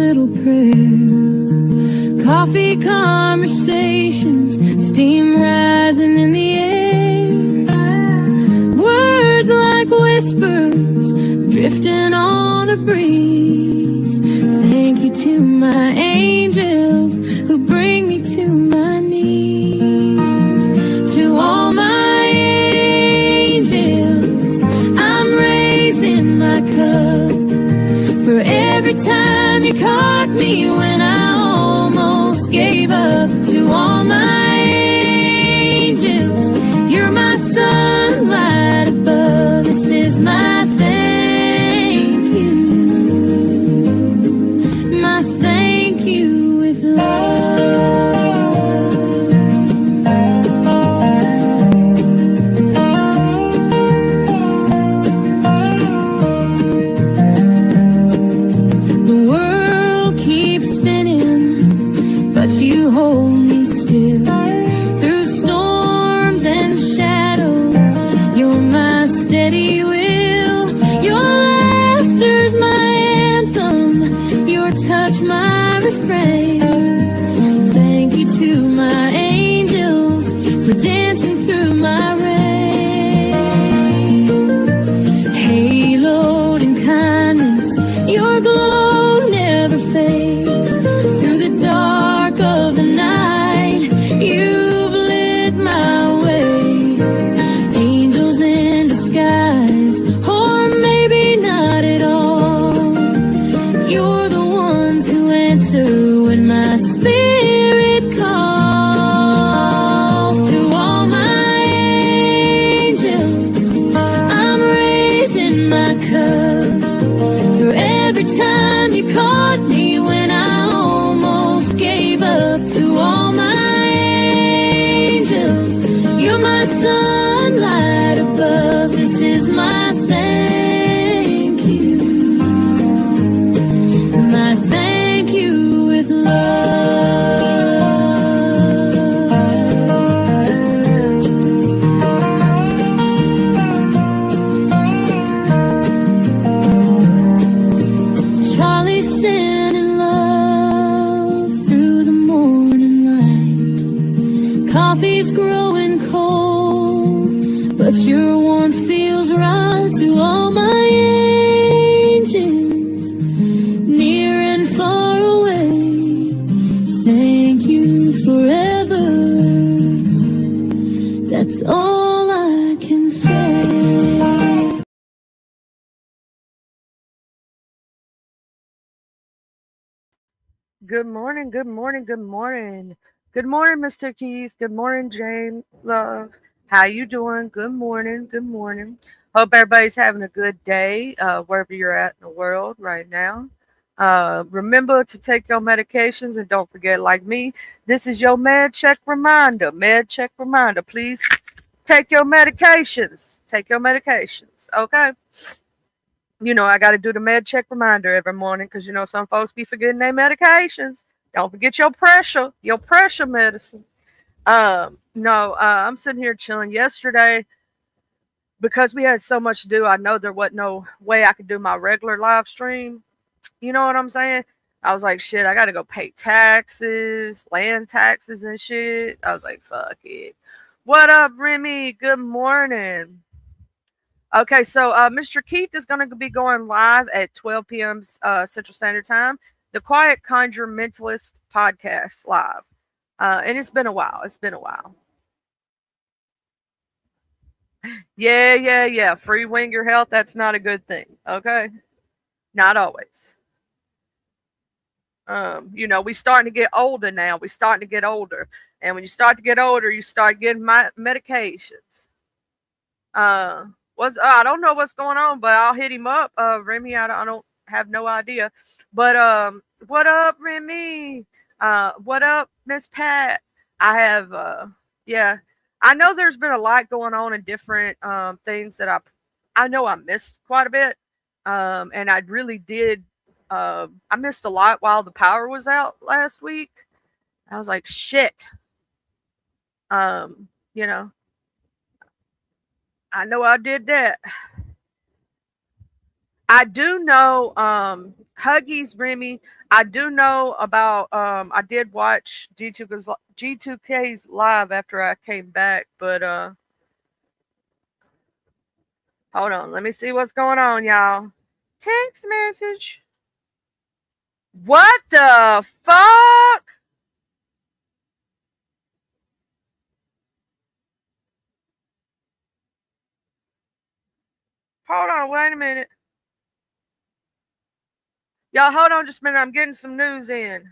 little prayer. Coffee conversations, steam rising in the air. Words like whispers, drifting on a breeze. Thank you to my angels who bring me to my knees. To all my angels, I'm raising my cup. For every time you caught me when I almost gave up. To all my angels, you're my sunlight above. This is my thank you. My thank you with love. You hold me still through storms and shadows. You're my steady will. Your laughter's my anthem. Your touch my refrain. Thank you to my angels for dancing through my rain. Haloed in kindness, your glow never fades. Through the dark of the night, you've lit my way. Angels in disguise, or maybe not at all. You're the ones who answer when my spirit calls. To all my angels, I'm raising my cup. For every time you caught me when I almost gave up. To all my angels, you're my sunlight above. This is my thank you. My thank you with love. Charlie sending love through the morning light. Coffee's growing cold, but your warmth feels right. To all my angels, near and far away, thank you forever. That's all I can say. Good morning, good morning, good morning. Good morning, Mr. Keith. Good morning, Jane Love. How you doing? Good morning, good morning. Hope everybody's having a good day, wherever you're at in the world right now. Remember to take your medications and don't forget, like me, this is your med check reminder. Med check reminder. Please take your medications. Take your medications, okay? You know, I got to do the med check reminder every morning because, you know, some folks be forgetting their medications. Don't forget your pressure medicine. No, I'm sitting here chilling. Yesterday, because we had so much to do, I know there wasn't no way I could do my regular live stream. You know what I'm saying? I was like, shit, I got to go pay taxes, land taxes and shit. I was like, fuck it. What up, Remy? Good morning. Okay, so Mr. Keith is going to be going live at 12 p.m. Central Standard Time. The Quiet Conjure Mentalist podcast live. And it's been a while. It's been a while. Yeah. Free wing your health. That's not a good thing. Okay. Not always. You know, we starting to get older now. We starting to get older. And when you start to get older, you start getting medications. I don't know what's going on, but I'll hit him up. Remy, I don't have no idea. But what up, Remy? What up, Miss Pat? I have yeah. I know there's been a lot going on in different things that I know I missed quite a bit. And I really did I missed a lot while the power was out last week. I was like, shit. You know, I know I did that. I do know Huggies Remy. I do know about I did watch G2K's live after I came back, but hold on, let me see what's going on, y'all. Text message. What the fuck? Hold on, wait a minute. Y'all hold on just a minute. I'm getting some news in.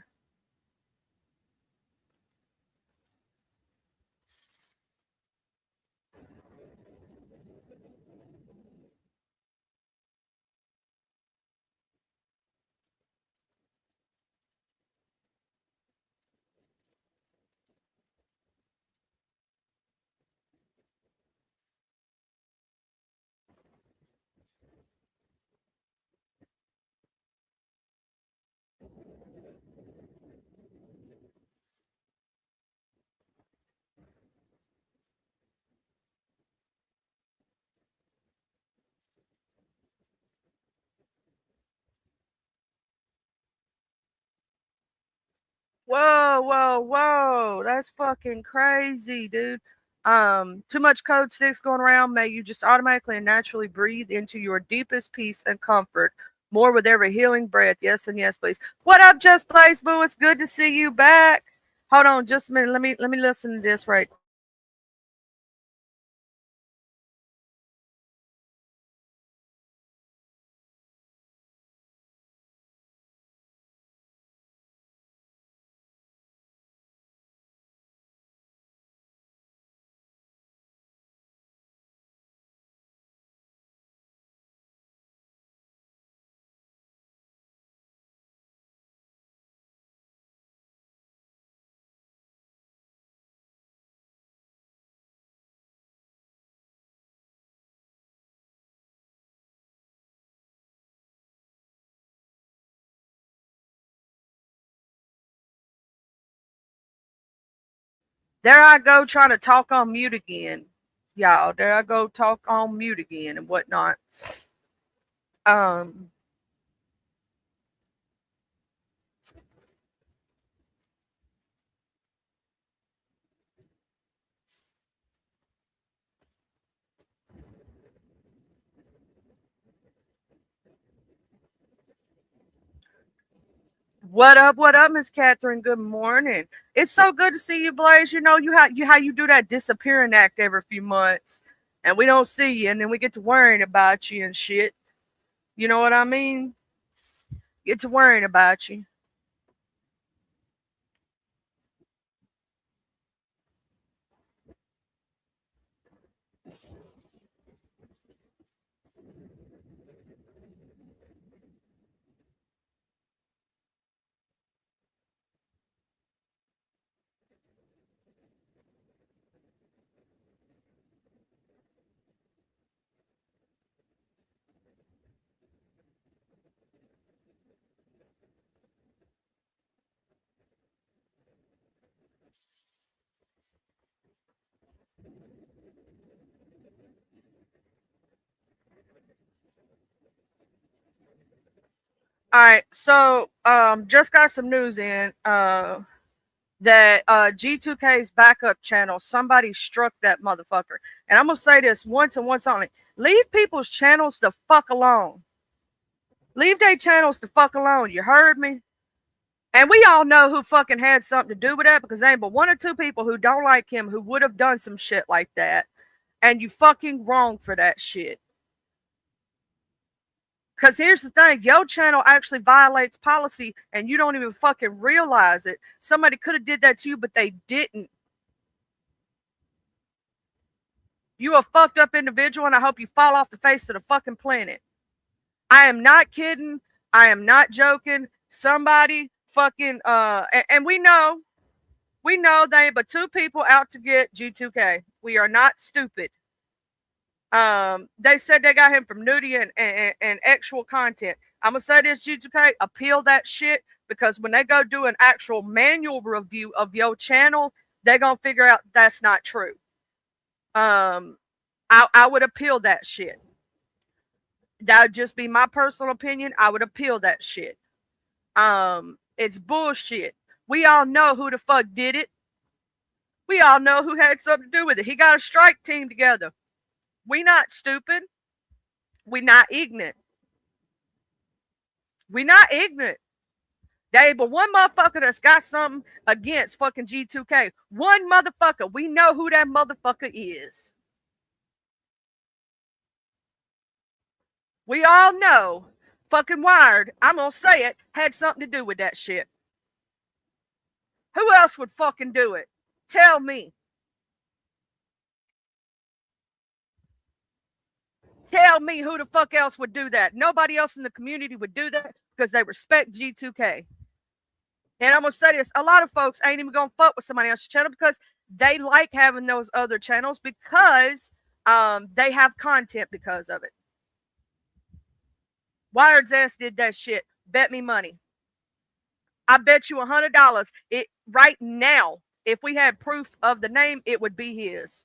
Whoa, whoa, whoa. That's fucking crazy, dude. Too much code 6 going around. May you just automatically and naturally breathe into your deepest peace and comfort. More with every healing breath. Yes and yes, please. What up, Just Blaze Boo? It's good to see you back. Hold on just a minute. Let me listen to this right. There I go trying to talk on mute again. Y'all, there I go talk on mute again and whatnot. Um What up, Miss Catherine? Good morning. It's so good to see you, Blaze. You know how you do that disappearing act every few months, and we don't see you, and then we get to worrying about you and shit. You know what I mean? Get to worrying about you. All right, so just got some news in. That G2K's backup channel, somebody struck that motherfucker. And I'm gonna say this once and once only: leave people's channels the fuck alone. Leave their channels the fuck alone. You heard me? And we all know who fucking had something to do with that because there ain't but one or two people who don't like him who would have done some shit like that. And you fucking wrong for that shit. Because here's the thing, your channel actually violates policy and you don't even fucking realize it. Somebody could have did that to you, but they didn't. You a fucked up individual and I hope you fall off the face of the fucking planet. I am not kidding. I am not joking. Somebody fucking and we know they ain't but two people out to get G2K. We are not stupid. They said they got him from nudity and actual content. I'm gonna say this, G2K, appeal that shit because when they go do an actual manual review of your channel, they're gonna figure out that's not true. I would appeal that shit. That would just be my personal opinion. I would appeal that shit. It's bullshit. We all know who the fuck did it. We all know who had something to do with it. He got a strike team together. We not stupid. We not ignorant. We not ignorant. They, but one motherfucker that's got something against fucking G2K. One motherfucker. We know who that motherfucker is. We all know fucking Wired, I'm gonna say it, had something to do with that shit. Who else would fucking do it? Tell me. Tell me who the fuck else would do that. Nobody else in the community would do that because they respect G2K. And I'm going to say this, a lot of folks ain't even going to fuck with somebody else's channel because they like having those other channels because they have content because of it. Wired's ass did that shit. Bet me money. I bet you $100. Right now, if we had proof of the name, it would be his.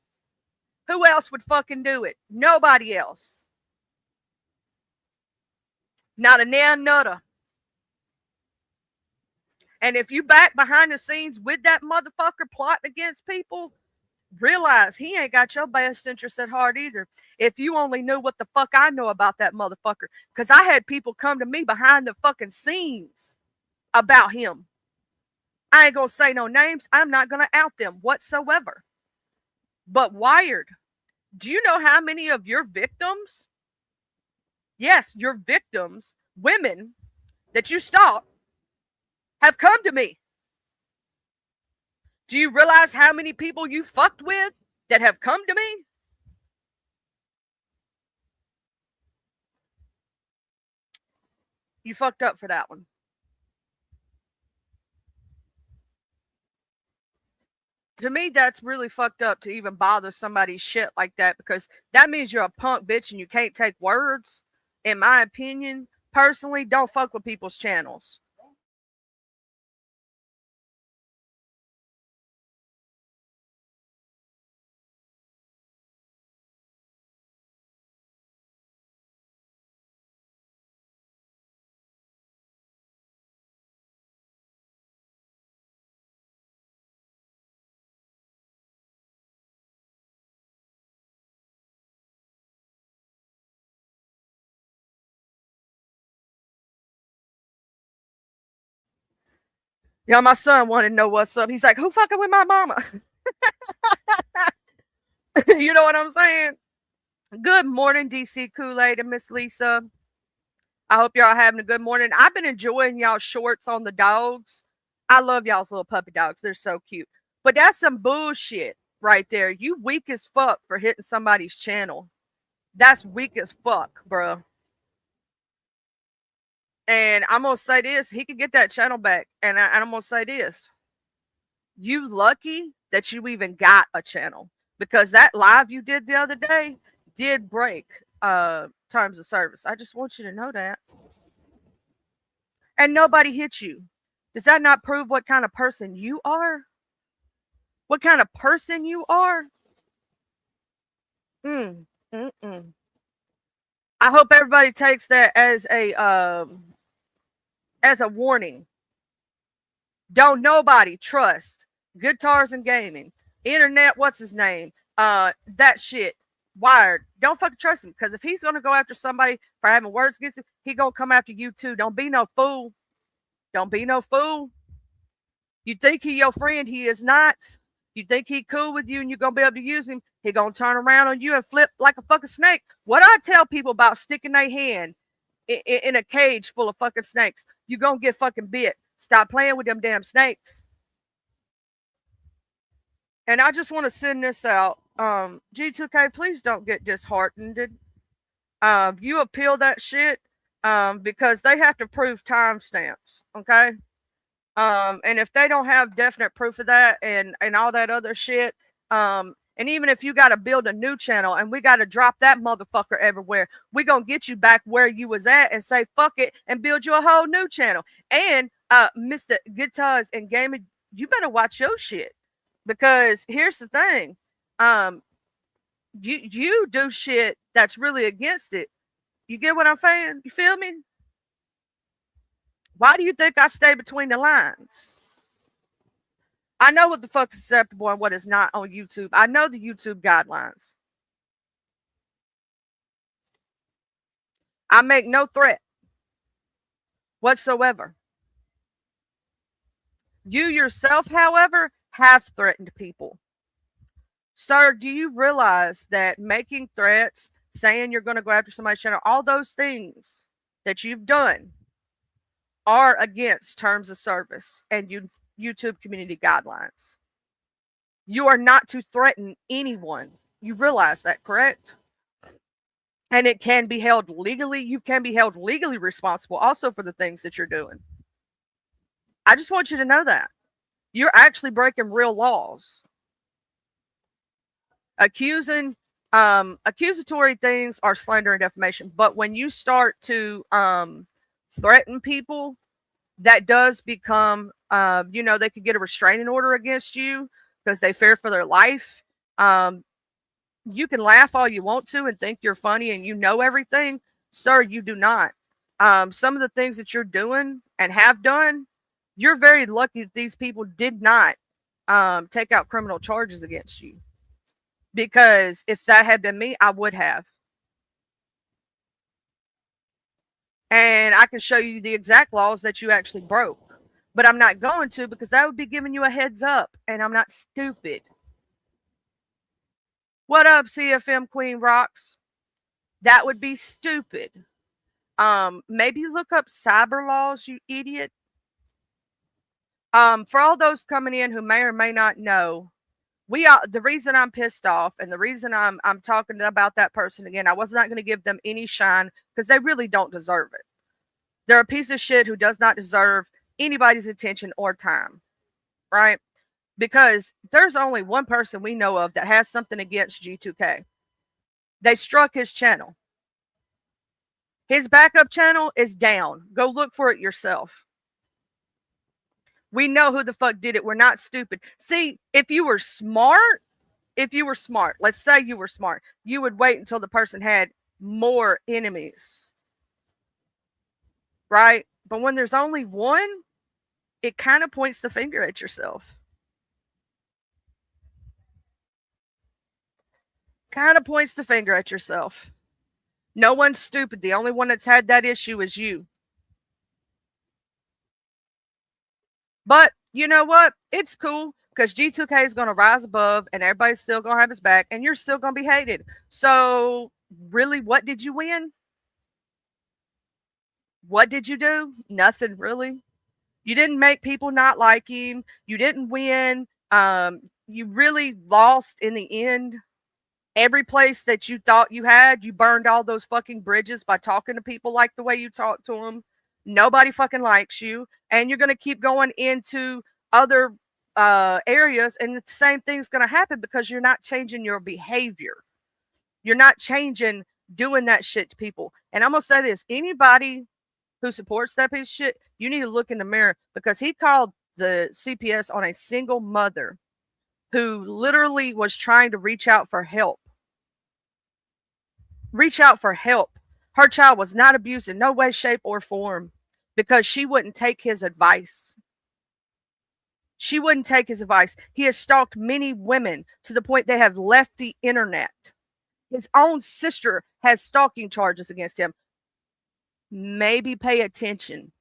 Who else would fucking do it? Nobody else. Not a nan nutter. And if you back behind the scenes with that motherfucker plotting against people, realize he ain't got your best interest at heart either. If you only knew what the fuck I know about that motherfucker. Because I had people come to me behind the fucking scenes about him. I ain't gonna say no names. I'm not gonna out them whatsoever. But Wired, do you know how many of your victims, yes, your victims, women that you stalk, have come to me? Do you realize how many people you fucked with that have come to me? You fucked up for that one. To me, that's really fucked up to even bother somebody's shit like that because that means you're a punk bitch and you can't take words. In my opinion, personally, don't fuck with people's channels. Yeah, my son wanted to know what's up. He's like, who fucking with my mama? You know what I'm saying? Good morning, DC Kool-Aid and Miss Lisa. I hope y'all having a good morning. I've been enjoying y'all shorts on the dogs. I love y'all's little puppy dogs. They're so cute. But that's some bullshit right there. You weak as fuck for hitting somebody's channel. That's weak as fuck, bro. And I'm going to say this. He could get that channel back. And I'm going to say this. You lucky that you even got a channel. Because that live you did the other day did break terms of service. I just want you to know that. And nobody hit you. Does that not prove what kind of person you are? What kind of person you are? I hope everybody takes that as a warning. Don't nobody trust Guitars and Gaming, Internet, what's his name? That shit. Wired. Don't fucking trust him. Because if he's gonna go after somebody for having words against him, he gonna come after you too. Don't be no fool. Don't be no fool. You think he your friend, he is not. You think he cool with you and you're gonna be able to use him, he gonna turn around on you and flip like a fucking snake. What I tell people about sticking their hand in a cage full of fucking snakes, you gonna get fucking bit. Stop playing with them damn snakes. And I just want to send this out. G2K, please don't get disheartened. You appeal that shit because they have to prove timestamps, okay? And if they don't have definite proof of that and all that other shit, and even if you got to build a new channel and we got to drop that motherfucker everywhere, we going to get you back where you was at and say, fuck it, and build you a whole new channel. And Mr. Guitars and Gaming, you better watch your shit. Because here's the thing, you do shit that's really against it. You get what I'm saying? You feel me? Why do you think I stay between the lines? I know what the fuck's acceptable and what is not on YouTube. I know the YouTube guidelines. I make no threat whatsoever. You yourself, however, have threatened people. Sir, do you realize that making threats, saying you're going to go after somebody's channel, all those things that you've done are against terms of service and YouTube community guidelines? You are not to threaten anyone. You realize that, correct? And it can be held legally. You can be held legally responsible also for the things that you're doing. I just want you to know that. You're actually breaking real laws. Accusatory things are slander and defamation. But when you start to threaten people, that does become, they could get a restraining order against you because they fear for their life. You can laugh all you want to and think you're funny and you know everything. Sir, you do not. Some of the things that you're doing and have done, you're very lucky that these people did not take out criminal charges against you. Because if that had been me, I would have. And I can show you the exact laws that you actually broke. But I'm not going to, because that would be giving you a heads up. And I'm not stupid. What up, CFM Queen Rocks? That would be stupid. Maybe look up cyber laws, you idiot. For all those coming in who may or may not know, the reason I'm pissed off and the reason I'm talking about that person again, I was not going to give them any shine because they really don't deserve it. They're a piece of shit who does not deserve anybody's attention or time, right? Because there's only one person we know of that has something against G2K. They struck his channel. His backup channel is down. Go look for it yourself. We know who the fuck did it. We're not stupid. See, if you were smart, let's say you were smart, you would wait until the person had more enemies. Right? But when there's only one, it kind of points the finger at yourself. No one's stupid. The only one that's had that issue is you. But you know what? It's cool because G2K is going to rise above and everybody's still going to have his back and you're still going to be hated. So really, what did you win? What did you do? Nothing, really. You didn't make people not like him. You didn't win. You really lost in the end. Every place that you thought you had, you burned all those fucking bridges by talking to people like the way you talk to them. Nobody fucking likes you. And you're going to keep going into other areas and the same thing's going to happen because you're not changing your behavior. You're not changing doing that shit to people. And I'm going to say this. Anybody who supports that piece of shit, you need to look in the mirror because he called the CPS on a single mother who literally was trying to reach out for help. Her child was not abused in no way, shape, or form because she wouldn't take his advice. He has stalked many women to the point they have left the internet. His own sister has stalking charges against him. Maybe pay attention.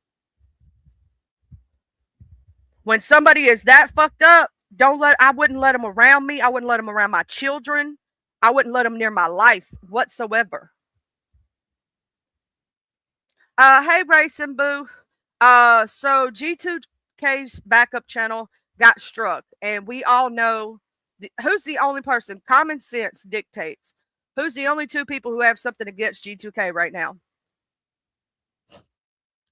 When somebody is that fucked up, I wouldn't let them around me. I wouldn't let them around my children. I wouldn't let them near my life whatsoever. Hey, Racing Boo. So G2K's backup channel got struck, and we all know who's the only person. Common sense dictates. Who's the only two people who have something against G2K right now?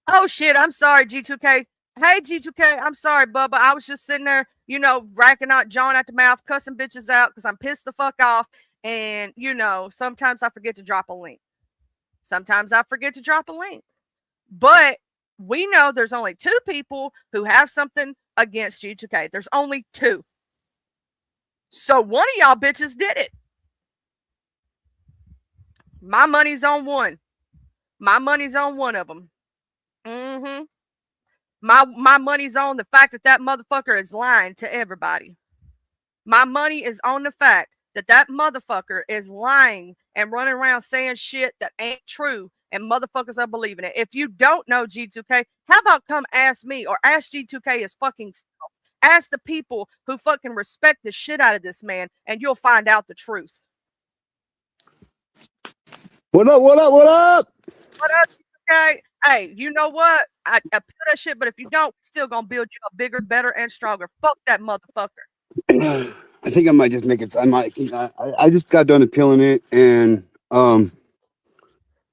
Oh shit! I'm sorry, G2K. Hey, G2K. I'm sorry, Bubba. I was just sitting there, racking out John at the mouth, cussing bitches out because I'm pissed the fuck off. And, sometimes I forget to drop a link. But we know there's only two people who have something against G2K. There's only two. So one of y'all bitches did it. My money's on one. My money's on one of them. My money's on the fact that that motherfucker is lying to everybody. My money is on the fact that that motherfucker is lying and running around saying shit that ain't true, and motherfuckers are believing it. If you don't know G2K, how about come ask me or ask G2K his fucking self? Ask the people who fucking respect the shit out of this man, and you'll find out the truth. What up? What up? What up? What up, G2K? Hey, you know what? I feel that shit, but if you don't, we're still gonna build you up bigger, better, and stronger. Fuck that motherfucker. I think I might just make it. I just got done appealing it, and I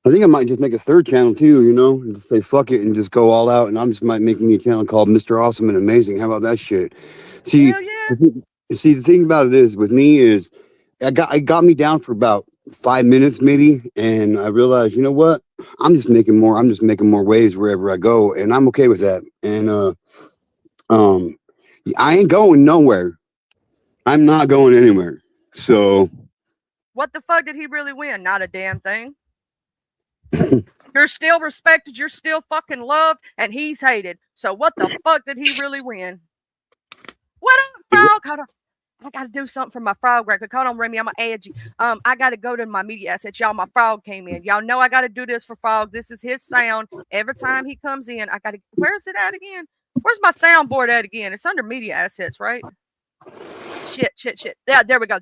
think I might just make a third channel too. You know, and just say fuck it and just go all out. And I just might make me a channel called Mr. Awesome and Amazing. How about that shit? See, Hell yeah. see, the thing about it is with me is it got me down for about 5 minutes maybe, and I realized, you know what? I'm just making more waves wherever I go, and I'm okay with that. And I ain't going nowhere. I'm not going anywhere. So what the fuck did he really win? Not a damn thing. You're still respected, you're still fucking loved, and he's hated. So what the fuck did he really win? What up, frog? Hold on. I gotta do something for my frog record. Hold on, Remy, I'm gonna add you. I gotta go to my media assets. Y'all, my frog came in. Y'all know I gotta do this for frog. This is his sound. Every time he comes in, I gotta. Where's it at again? Where's my soundboard at again? It's under media assets, right? Shit. Yeah, there we go.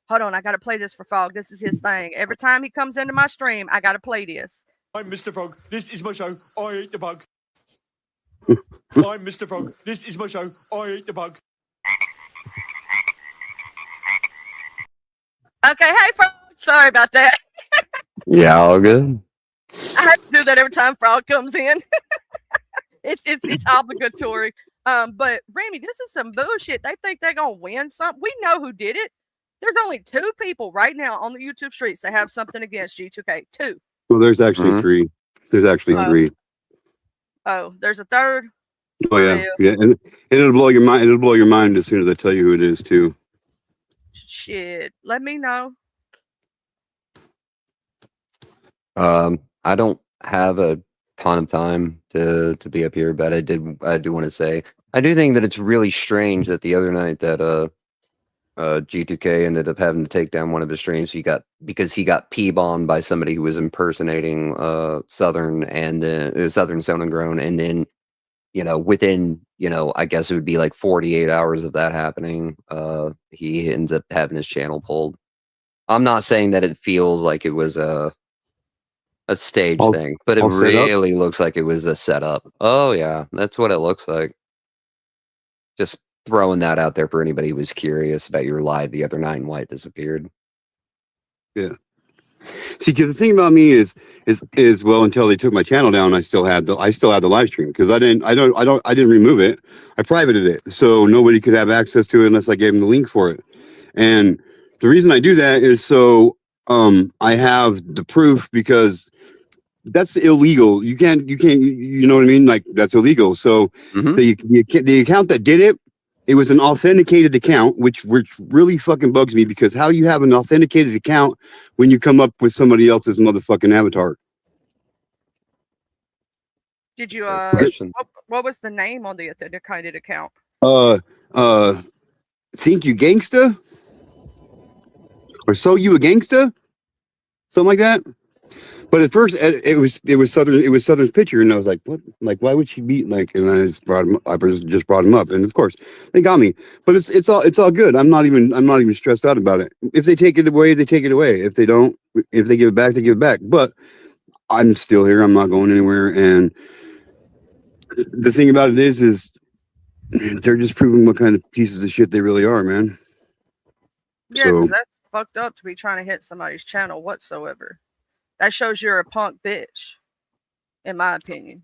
Hold on, I gotta play this for frog. This is his thing. Every time he comes into my stream, I gotta play this. I'm Mr. Frog. This is my show. I eat the bug. I'm Mr. Frog. This is my show. I eat the bug. Okay, hey, frog. Sorry about that. Yeah, all good. I have to do that every time frog comes in. it's obligatory. But Remy, this is some bullshit. They think they're gonna win something. We know who did it. There's only 2 people right now on the YouTube streets that have something against G2K. 2. well, there's actually 3. There's actually 3. Oh, there's a third. Oh yeah, and it'll blow your mind. It'll blow your mind as soon as I tell you who it is too. Shit, let me know. I don't have a ton of time to be up here, but I do want to say I do think that it's really strange that the other night that G2K ended up having to take down one of his streams because he got P-bombed by somebody who was impersonating Southern and the Southern Sound and Grown, and then within I guess it would be like 48 hours of that happening, he ends up having his channel pulled. I'm not saying that it feels like it was a stage thing, but it really looks like it was a setup. Oh yeah, that's what it looks like. Just throwing that out there for anybody who was curious about your live the other night and why it disappeared. Yeah. See, because the thing about me is well, until they took my channel down, I still had the live stream because I didn't remove it. I privated it so nobody could have access to it unless I gave them the link for it. And the reason I do that is so I have the proof, because that's illegal. You can't you know what I mean? Like, that's illegal. So the account that did it was an authenticated account, which really fucking bugs me, because how you have an authenticated account when you come up with somebody else's motherfucking avatar? Did you what was the name on the authenticated account? Think you gangsta? Or so you a gangsta? Something like that. But at first it was Southern's picture, and I was like, what? Like, why would she be like? And I just brought him up, and of course they got me. But it's all good. I'm not even stressed out about it. If they take it away, they take it away. If they don't, if they give it back, they give it back. But I'm still here. I'm not going anywhere. And the thing about it is they're just proving what kind of pieces of shit they really are, man. Yeah, so that's fucked up to be trying to hit somebody's channel whatsoever. That shows you're a punk bitch, in my opinion.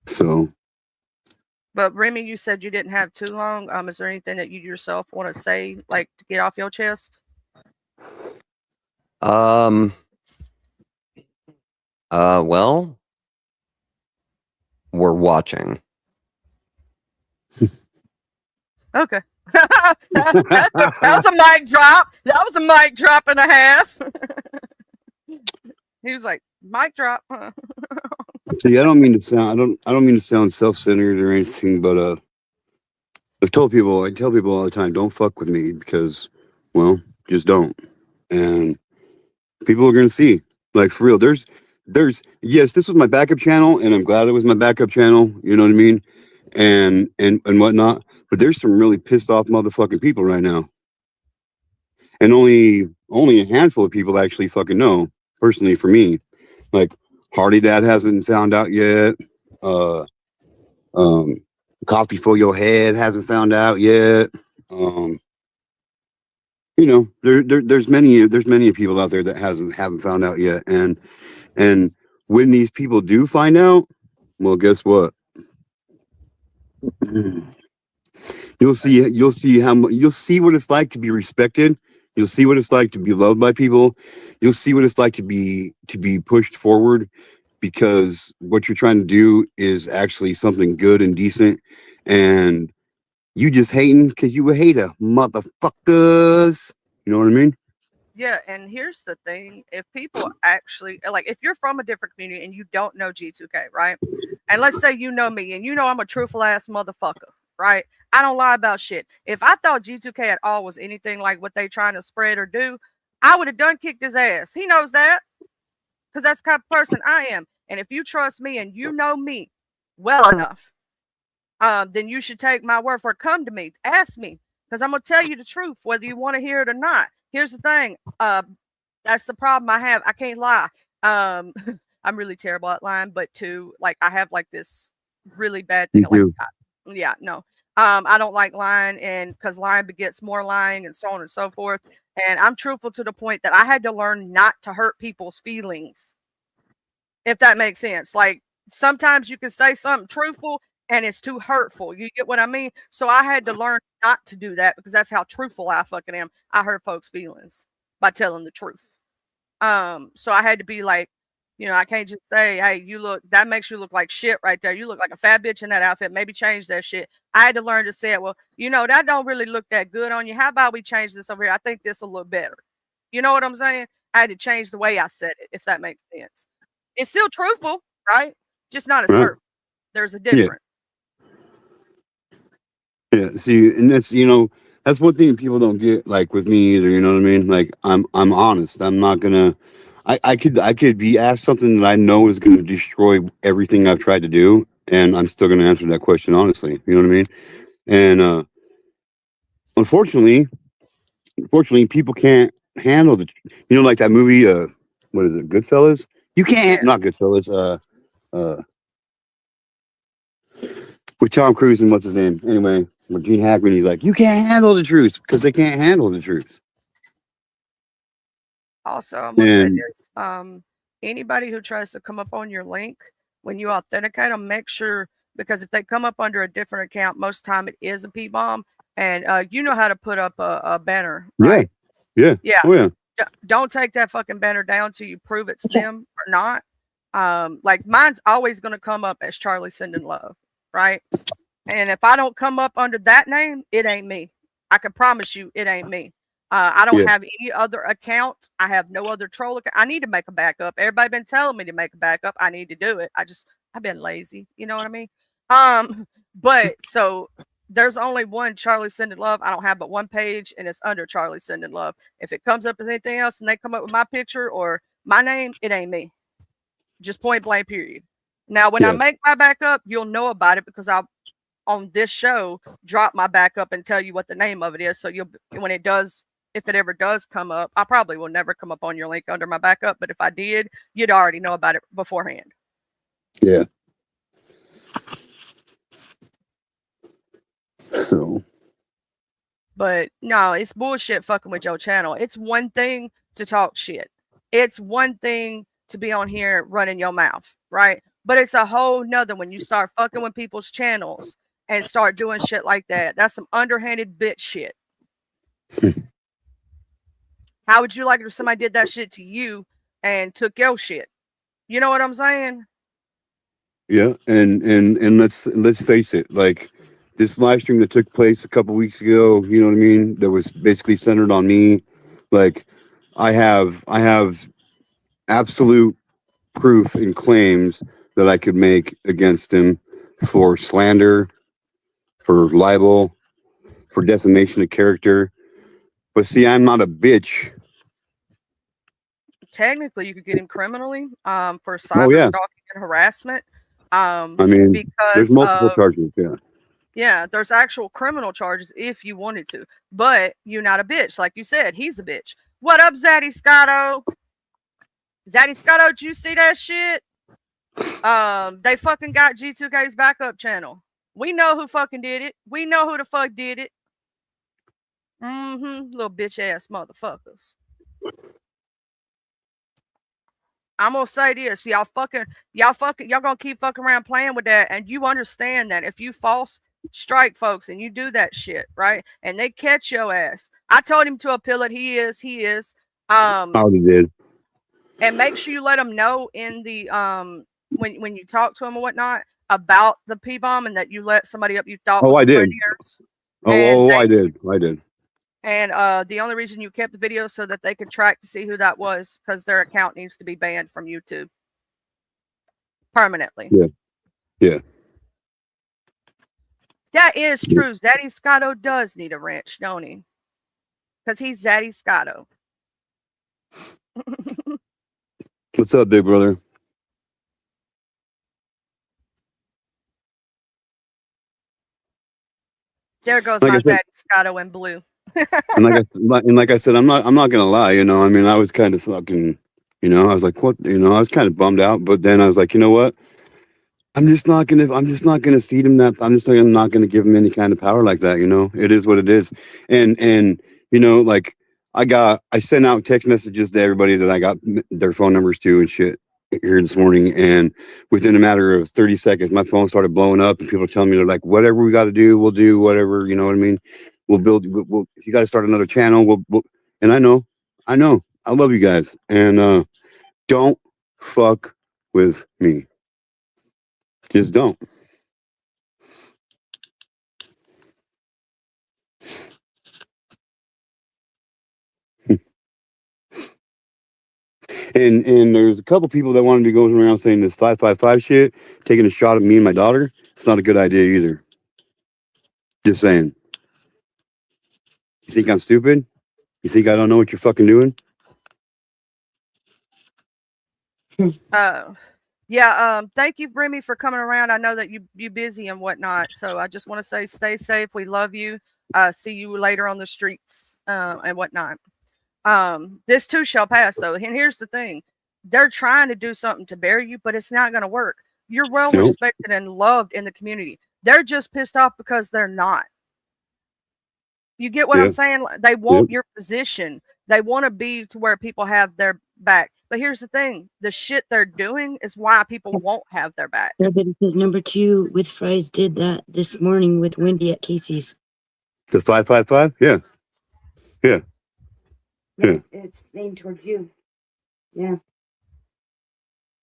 So. But Remy, you said you didn't have too long. Is there anything that you yourself want to say, like, to get off your chest? Well, we're watching. Okay. that was a mic drop. That was a mic drop and a half. He was like, mic drop. See, I don't mean to sound I don't mean to sound self-centered or anything, but I tell people all the time, don't fuck with me because, well, just don't. And people are gonna see, like, for real. There's yes, this was my backup channel, and I'm glad it was my backup channel. You know what I mean? And whatnot. But there's some really pissed off motherfucking people right now, and only a handful of people actually fucking know. Personally, for me, like Hardy Dad hasn't found out yet. Coffee for Your Head hasn't found out yet. You know, there's many people out there that haven't found out yet, and when these people do find out, well, guess what? You'll see what it's like to be respected. You'll see what it's like to be loved by people. You'll see what it's like to be pushed forward, because what you're trying to do is actually something good and decent, and you just hating because you a hater, motherfuckers. You know what I mean? Yeah, and here's the thing. If people actually, like, if you're from a different community and you don't know G2K, right? And let's say you know me and you know I'm a truthful ass motherfucker, right? I don't lie about shit. If I thought G2K at all was anything like what they trying to spread or do, I would have done kicked his ass. He knows that, because that's the kind of person I am. And if you trust me and you know me well enough, then you should take my word for it. Come to me, ask me, because I'm gonna tell you the truth, whether you want to hear it or not. Here's the thing. That's the problem I have. I can't lie. I'm really terrible at lying, but like, I have like this really bad thing. Like, yeah, no. I don't like lying, and because lying begets more lying, and so on and so forth. And I'm truthful to the point that I had to learn not to hurt people's feelings, if that makes sense. Like, sometimes you can say something truthful and it's too hurtful. You get what I mean? So I had to learn not to do that, because that's how truthful I fucking am. I hurt folks' feelings by telling the truth. So I had to be like, you know, I can't just say, hey, that makes you look like shit right there. You look like a fat bitch in that outfit. Maybe change that shit. I had to learn to say it. Well, you know, that don't really look that good on you. How about we change this over here? I think this will look better. You know what I'm saying? I had to change the way I said it, if that makes sense. It's still truthful, right? Just not as hurtful. There's a difference. Yeah, see, and that's, you know, that's one thing people don't get, like, with me either. You know what I mean? Like, I'm honest. I'm not gonna. I could be asked something that I know is going to destroy everything I've tried to do, and I'm still going to answer that question honestly. You know what I mean? And unfortunately, people can't handle the. You know, like that movie. What is it? Goodfellas. You can't. Not Goodfellas. With Tom Cruise and what's his name? Anyway, with Gene Hackman, he's like, you can't handle the truth, because they can't handle the truth. Also, I'm gonna say this: anybody who tries to come up on your link, when you authenticate them, make sure, because if they come up under a different account, most of the time it is a P-bomb, and you know how to put up a banner, right? Yeah. Oh yeah. Don't take that fucking banner down till you prove it's them or not. Like, mine's always gonna come up as Charlie Sending Love, right? And if I don't come up under that name, it ain't me. I can promise you it ain't me. I don't have any other account. I have no other troll account. I need to make a backup. Everybody been telling me to make a backup. I need to do it. I've been lazy. You know what I mean? But so there's only one Charlie Sending Love. I don't have but one page, and it's under Charlie Sending Love. If it comes up as anything else and they come up with my picture or my name, it ain't me. Just point blank, period. Now, when I make my backup, you'll know about it, because I'll, on this show, drop my backup and tell you what the name of it is. So if it ever does come up, I probably will never come up on your link under my backup. But if I did, you'd already know about it beforehand. Yeah. So. But no, it's bullshit fucking with your channel. It's one thing to talk shit. It's one thing to be on here running your mouth, right? But it's a whole nother when you start fucking with people's channels and start doing shit like that. That's some underhanded bitch shit. How would you like it if somebody did that shit to you and took your shit? You know what I'm saying? Yeah, and let's face it, like, this live stream that took place a couple weeks ago, you know what I mean, that was basically centered on me. Like, I have absolute proof and claims that I could make against him for slander, for libel, for defamation of character. But see, I'm not a bitch. Technically, you could get him criminally for Oh cyber yeah, stalking and harassment. I mean, there's Because multiple of charges. Yeah, yeah, there's actual criminal charges if you wanted to. But you're not a bitch, like you said. He's a bitch. What up, Zaddy Scotto? Zaddy Scotto, did you see that shit? They fucking got G2K's backup channel. We know who fucking did it. We know who the fuck did it. Little bitch ass motherfuckers. I'm gonna say this, y'all gonna keep fucking around playing with that, and you understand that if you false strike folks and you do that shit, right? And they catch your ass. I told him to appeal it. He is. I already did. And make sure you let them know in the when you talk to them or whatnot about the P bomb and that you let somebody up you thought Oh, was I a friend did. of yours. Oh, And I did. And the only reason you kept the video so that they could track to see who that was, because their account needs to be banned from YouTube permanently. Yeah. That is true. Zaddy Scotto does need a wrench, don't he? Because he's Zaddy Scotto. What's up, big brother? There goes Like my I said- Zaddy Scotto in blue. and like I said, I'm not gonna lie. You know, I mean, I was kind of fucking. You know, I was like, what? You know, I was kind of bummed out. But then I was like, you know what? I'm just not gonna feed him that. I'm not gonna give him any kind of power like that. You know, it is what it is. And you know, like I sent out text messages to everybody that I got their phone numbers to and shit here this morning. And within a matter of 30 seconds, my phone started blowing up, and people telling me they're like, whatever we got to do, we'll do whatever. You know what I mean? We'll build. We'll if you got to start another channel, we'll. And I know, I love you guys, and don't fuck with me. Just don't. And there's a couple people that wanted to go around saying this 555 shit, taking a shot at me and my daughter. It's not a good idea either. Just saying. You think I'm stupid? You think I don't know what you're fucking doing? Thank you, Remy, for coming around. I know that you busy and whatnot, so I just want to say stay safe. We love you. See you later on the streets and whatnot. This too shall pass, though. And here's the thing: they're trying to do something to bury you, but it's not going to work. You're well Nope. respected and loved in the community. They're just pissed off because they're not. You get what I'm Yep. saying? They want Yep. your position. They want to be to where people have their back. But here's the thing: the shit they're doing is why people won't have their back. Yeah, but because number 2 with Fries did that this morning with Wendy at Casey's. The 555? Yeah. Yeah. It's aimed towards you. Yeah.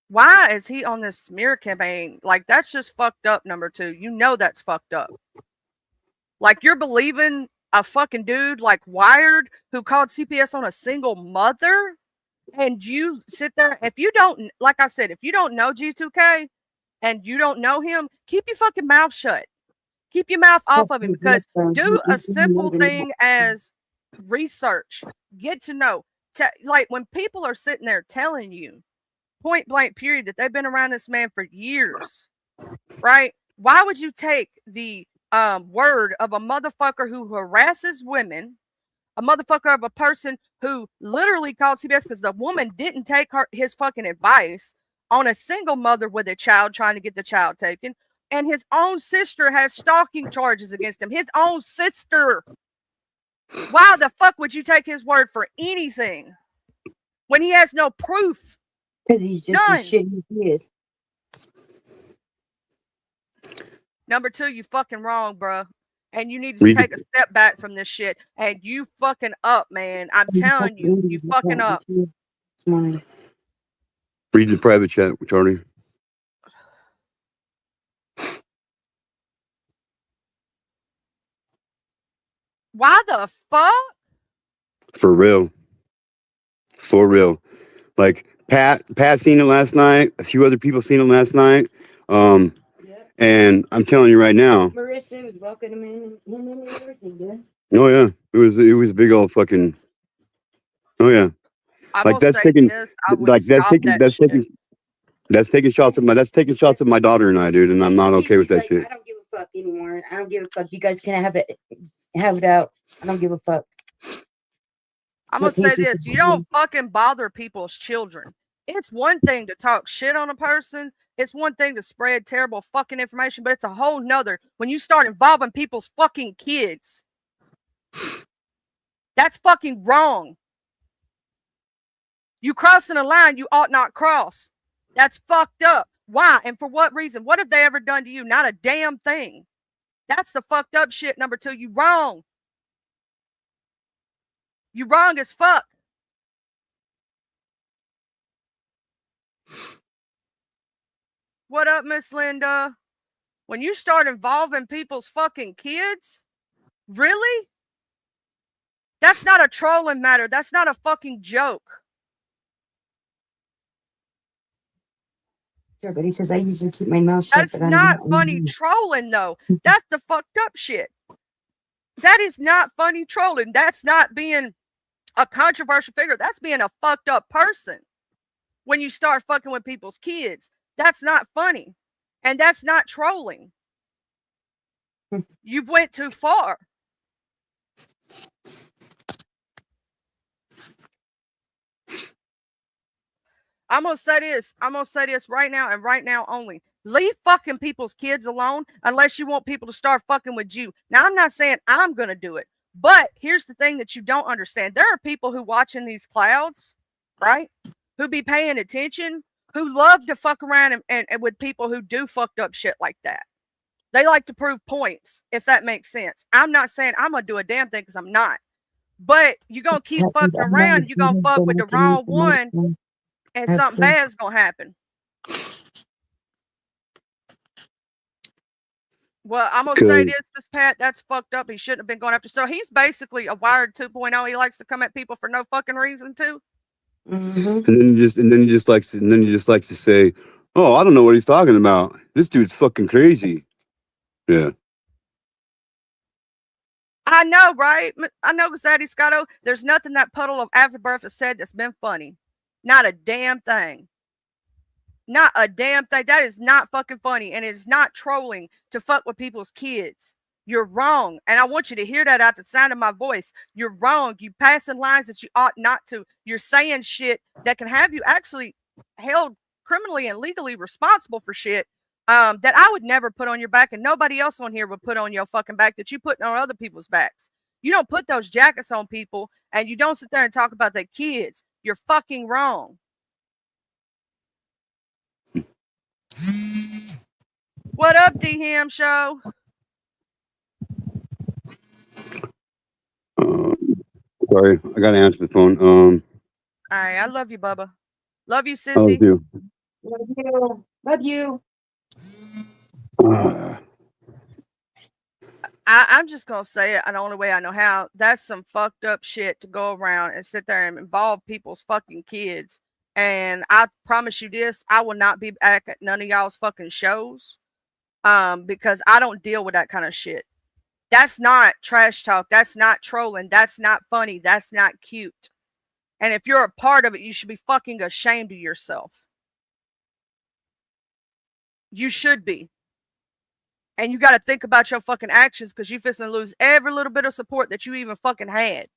Why is he on this smear campaign? Like, that's just fucked up, number 2. You know that's fucked up. Like, you're believing a fucking dude like Wired who called CPS on a single mother, and you sit there. If you don't, like I said, if you don't know G2K and you don't know him, keep your fucking mouth shut. Keep your mouth off of him, because do a simple thing as research. Get to know. Like, when people are sitting there telling you point blank period that they've been around this man for years, right? Why would you take the word of a motherfucker who harasses women, a motherfucker of a person who literally called CBS because the woman didn't take his fucking advice, on a single mother with a child trying to get the child taken, and his own sister has stalking charges against him? His own sister. Why the fuck would you take his word for anything when he has no proof? Because he's just None. as shitty as he is. Number 2, you fucking wrong, bro. And you need to Read take a step back from this shit. And you fucking up, man. I'm telling you, you fucking up. This morning. Read the private chat, Tony. Why the fuck? For real. For real. Like, Pat seen it last night. A few other people seen it last night. Yep. And I'm telling you right now. Marissa was welcoming him and everything, dude. Oh yeah, it was a big old fucking. Oh yeah, I'm like gonna that's say taking this. I would like stop that shit. that's taking shots at my daughter and I, dude, and I'm not okay with that shit. I don't give a fuck anymore. I don't give a fuck. You guys can have it out. I don't give a fuck. I'm gonna say this: you don't fucking bother people's children. It's one thing to talk shit on a person. It's one thing to spread terrible fucking information, but it's a whole nother when you start involving people's fucking kids. That's fucking wrong. You crossing a line you ought not cross. That's fucked up. Why and for what reason? What have they ever done to you? Not a damn thing. That's the fucked up shit. Number 2, you wrong. You wrong as fuck. What up, Miss Linda? When you start involving people's fucking kids, really? That's not a trolling matter. That's not a fucking joke. Sure, but he says I usually keep my mouth shut. That's not funny trolling, though. That's the fucked up shit. That is not funny trolling. That's not being a controversial figure. That's being a fucked up person. When you start fucking with people's kids, that's not funny. And that's not trolling. You've went too far. I'm gonna say this right now and right now only. Leave fucking people's kids alone unless you want people to start fucking with you. Now, I'm not saying I'm gonna do it, but here's the thing that you don't understand. There are people who watching these clouds, right? Who be paying attention, who love to fuck around and with people who do fucked up shit like that. They like to prove points, if that makes sense. I'm not saying I'm gonna do a damn thing because I'm not. But you're gonna keep fucking around, you're gonna fuck with the wrong one, and something bad's gonna happen. Well, I'm gonna say this, Miss Pat, that's fucked up. He shouldn't have been going after. So he's basically a Wired 2.0. He likes to come at people for no fucking reason too. Mm-hmm. And then he just likes to say, "Oh, I don't know what he's talking about. This dude's fucking crazy." Yeah. I know, right? I know, Zaddy Scotto. There's nothing that puddle of afterbirth has said that's been funny. Not a damn thing. Not a damn thing. That is not fucking funny. And it's not trolling to fuck with people's kids. You're wrong. And I want you to hear that out the sound of my voice. You're wrong. You passing lines that you ought not to. You're saying shit that can have you actually held criminally and legally responsible for shit that I would never put on your back, and nobody else on here would put on your fucking back that you put on other people's backs. You don't put those jackets on people, and you don't sit there and talk about their kids. You're fucking wrong. What up, D-Ham Show? Sorry, I gotta answer the phone. All right, I love you, Bubba. Love you, I love sissy. you. Love you. Love you. I'm just gonna say it the only way I know how. That's some fucked up shit to go around and sit there and involve people's fucking kids. And I promise you this, I will not be back at none of y'all's fucking shows. Because I don't deal with that kind of shit. That's not trash talk. That's not trolling. That's not funny. That's not cute. And if you're a part of it, you should be fucking ashamed of yourself. You should be. And you got to think about your fucking actions because you're fixing to lose every little bit of support that you even fucking had.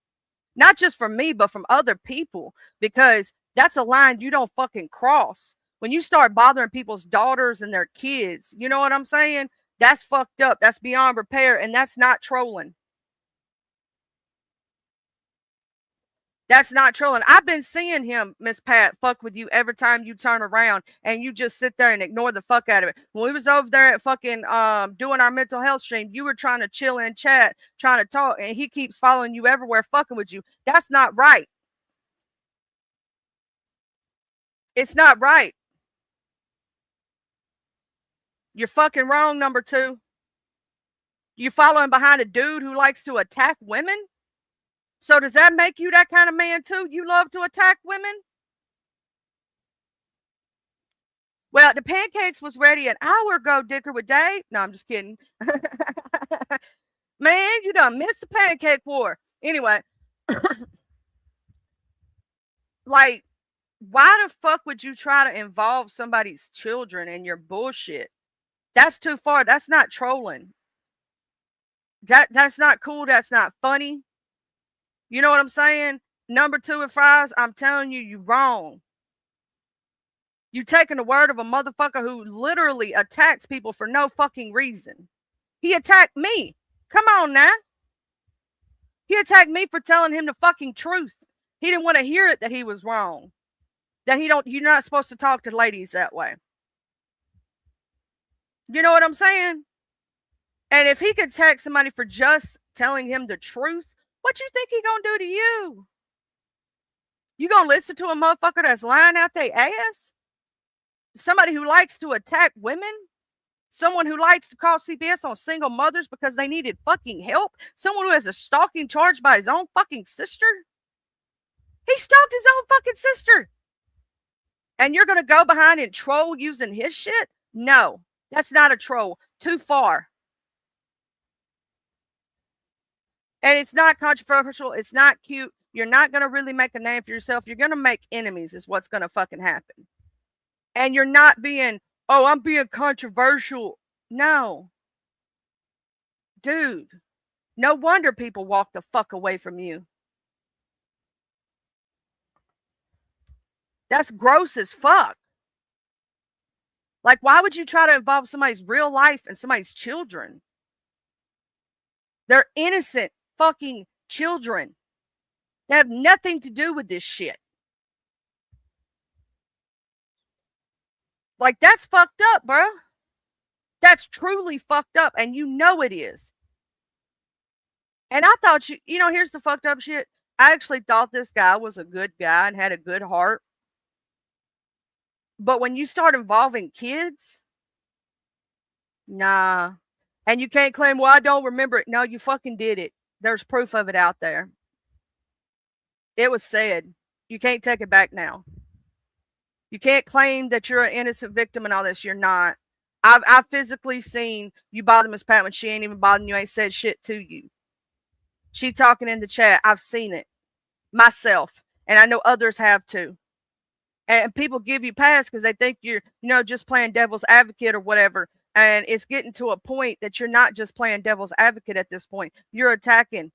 Not just from me, but from other people. Because that's a line you don't fucking cross. When you start bothering people's daughters and their kids, you know what I'm saying? That's fucked up. That's beyond repair. And that's not trolling. That's not trolling. I've been seeing him, Miss Pat, fuck with you every time you turn around and you just sit there and ignore the fuck out of it. When we was over there at fucking doing our mental health stream, you were trying to chill and chat, trying to talk, and he keeps following you everywhere, fucking with you. That's not right. It's not right. You're fucking wrong, number 2. You following behind a dude who likes to attack women? So does that make you that kind of man too? You love to attack women? Well, the pancakes was ready an hour ago, Dicker with Dave. No, I'm just kidding. Man, you done missed the pancake war. Anyway, like, why the fuck would you try to involve somebody's children in your bullshit? That's too far. That's not trolling. That's not cool. That's not funny. You know what I'm saying? Number 2 with Fries, I'm telling you, you wrong. You taking the word of a motherfucker who literally attacks people for no fucking reason. He attacked me. Come on now. He attacked me for telling him the fucking truth. He didn't want to hear it that he was wrong. That you're not supposed to talk to ladies that way. You know what I'm saying? And if he could attack somebody for just telling him the truth, what you think he gonna do to you? You gonna listen to a motherfucker that's lying out their ass? Somebody who likes to attack women? Someone who likes to call CPS on single mothers because they needed fucking help? Someone who has a stalking charge by his own fucking sister? He stalked his own fucking sister. And you're gonna go behind and troll using his shit? No, that's not a troll. Too far. And it's not controversial. It's not cute. You're not going to really make a name for yourself. You're going to make enemies is what's going to fucking happen. And you're not being, oh, I'm being controversial. No. Dude. No wonder people walk the fuck away from you. That's gross as fuck. Like, why would you try to involve somebody's real life and somebody's children? They're innocent fucking children. They have nothing to do with this shit. Like, that's fucked up, bro. That's truly fucked up, and you know it is. And I thought, you know, here's the fucked up shit. I actually thought this guy was a good guy and had a good heart. But when you start involving kids, nah. And you can't claim, well, I don't remember it. No, you fucking did it. There's proof of it out there. It was said. You can't take it back now. You can't claim that you're an innocent victim and all this. You're not. I've physically seen you bother Miss Pat when she ain't even bothering you, ain't said shit to you. She talking in the chat. I've seen it myself. And I know others have too. And people give you pass because they think you're, you know, just playing devil's advocate or whatever. And it's getting to a point that you're not just playing devil's advocate at this point. You're attacking.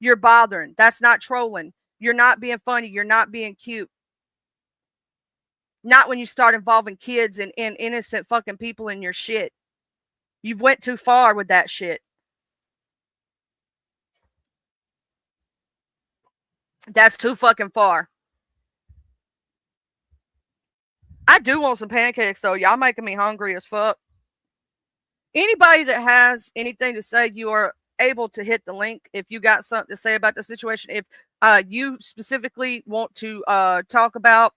You're bothering. That's not trolling. You're not being funny. You're not being cute. Not when you start involving kids and innocent fucking people in your shit. You've went too far with that shit. That's too fucking far. I do want some pancakes though. Y'all making me hungry as fuck. Anybody that has anything to say, you are able to hit the link if you got something to say about the situation. If you specifically want to talk about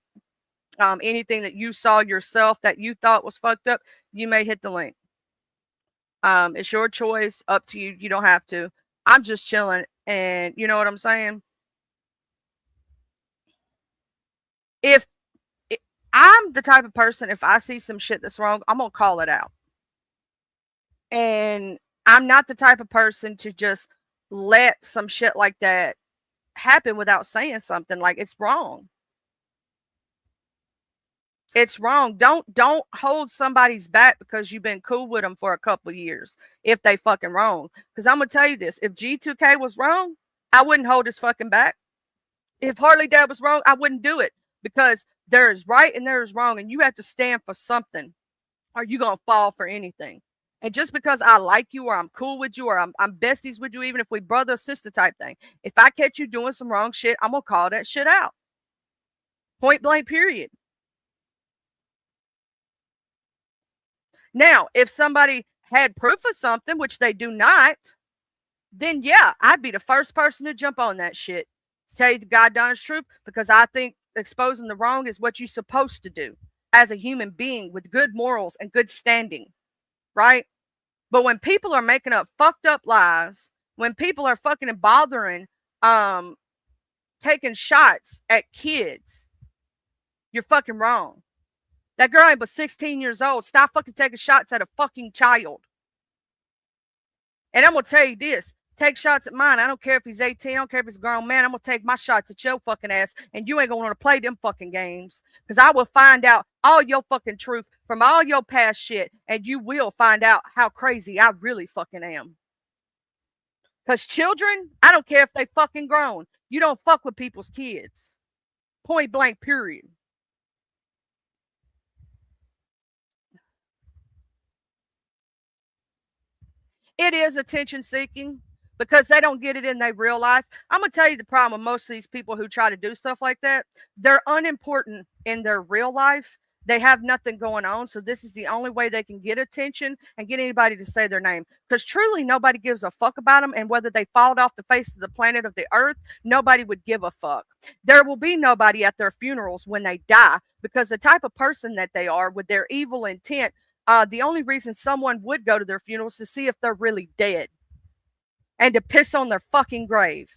anything that you saw yourself that you thought was fucked up, you may hit the link. It's your choice, up to you. You don't have to. I'm just chilling, and you know what I'm saying? If I'm the type of person, if I see some shit that's wrong, I'm gonna call it out. And I'm not the type of person to just let some shit like that happen without saying something. Like, it's wrong. It's wrong. Don't hold somebody's back because you've been cool with them for a couple of years if they fucking wrong. Because I'm gonna tell you this: if G2K was wrong, I wouldn't hold his fucking back. If Harley Dad was wrong, I wouldn't do it, because there is right and there is wrong, and you have to stand for something, or you're gonna fall for anything. And just because I like you, or I'm cool with you, or I'm besties with you, even if we brother or sister type thing, if I catch you doing some wrong shit, I'm gonna call that shit out. Point blank, period. Now, if somebody had proof of something, which they do not, then yeah, I'd be the first person to jump on that shit. Tell you the goddamn truth, because I think exposing the wrong is what you're supposed to do as a human being with good morals and good standing, right? But when people are making up fucked up lies, when people are fucking bothering, taking shots at kids, you're fucking wrong. That girl ain't but 16 years old. Stop fucking taking shots at a fucking child. And I'm going to tell you this. Take shots at mine. I don't care if he's 18. I don't care if he's a grown man. I'm going to take my shots at your fucking ass. And you ain't going to want to play them fucking games. Because I will find out all your fucking truth from all your past shit. And you will find out how crazy I really fucking am. Because children, I don't care if they fucking grown. You don't fuck with people's kids. Point blank, period. It is attention seeking because they don't get it in their real life. I'm going to tell you the problem with most of these people who try to do stuff like that. They're unimportant in their real life. They have nothing going on. So this is the only way they can get attention and get anybody to say their name. Because truly nobody gives a fuck about them. And whether they fall off the face of the planet of the earth, nobody would give a fuck. There will be nobody at their funerals when they die because the type of person that they are with their evil intent, the only reason someone would go to their funerals is to see if they're really dead and to piss on their fucking grave.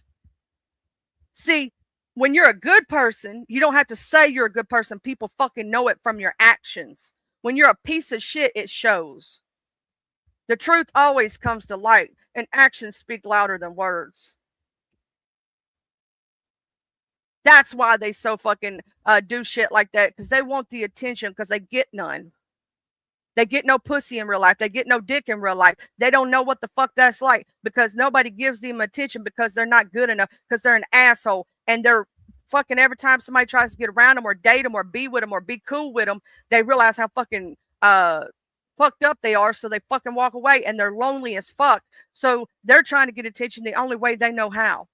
See, when you're a good person, you don't have to say you're a good person. People fucking know it from your actions. When you're a piece of shit, it shows. The truth always comes to light, and actions speak louder than words. That's why they so fucking do shit like that, because they want the attention because they get none. They get no pussy in real life. They get no dick in real life. They don't know what the fuck that's like because nobody gives them attention because they're not good enough, because they're an asshole. And they're fucking every time somebody tries to get around them or date them or be with them or be cool with them, they realize how fucking fucked up they are. So they fucking walk away and they're lonely as fuck. So they're trying to get attention the only way they know how,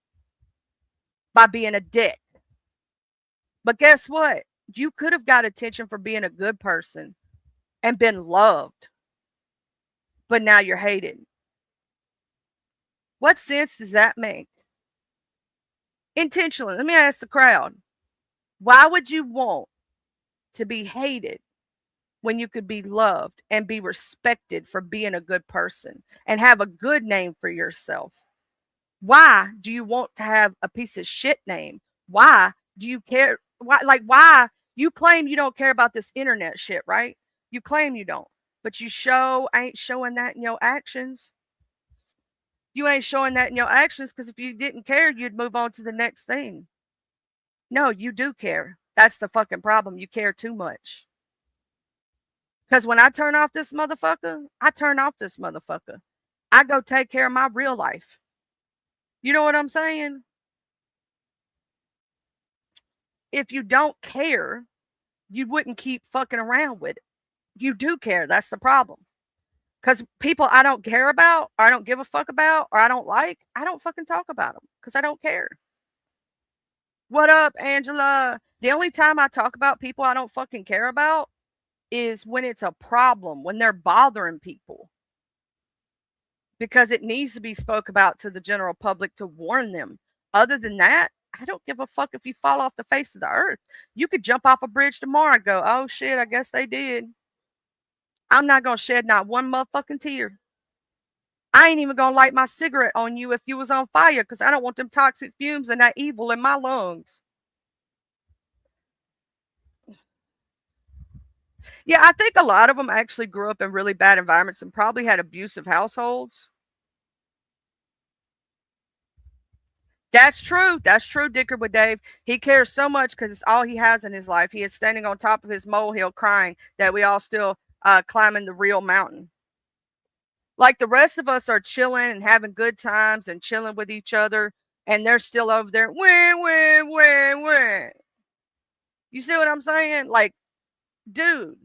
by being a dick. But guess what? You could have got attention for being a good person and been loved, but now you're hated. What sense does that make? Intentionally, let me ask the crowd, why would you want to be hated when you could be loved and be respected for being a good person and have a good name for yourself? Why do you want to have a piece of shit name? Why do you care? Why you claim you don't care about this internet shit, right? You claim you don't, but you ain't showing that in your actions. You ain't showing that in your actions because if you didn't care, you'd move on to the next thing. No, you do care. That's the fucking problem. You care too much. Because when I turn off this motherfucker, I turn off this motherfucker. I go take care of my real life. You know what I'm saying? If you don't care, you wouldn't keep fucking around with it. You do care. That's the problem. Because people I don't care about, or I don't give a fuck about, or I don't like, I don't fucking talk about them because I don't care. What up, Angela? The only time I talk about people I don't fucking care about is when it's a problem, when they're bothering people. Because it needs to be spoke about to the general public to warn them. Other than that, I don't give a fuck if you fall off the face of the earth. You could jump off a bridge tomorrow and go, oh shit, I guess they did. I'm not going to shed not one motherfucking tear. I ain't even going to light my cigarette on you if you was on fire because I don't want them toxic fumes and that evil in my lungs. Yeah, I think a lot of them actually grew up in really bad environments and probably had abusive households. That's true. That's true, Dicker with Dave. He cares so much because it's all he has in his life. He is standing on top of his molehill crying that we all still climbing the real mountain. Like the rest of us are chilling and having good times and chilling with each other, and they're still over there. Wah. You see what I'm saying? Like, dude,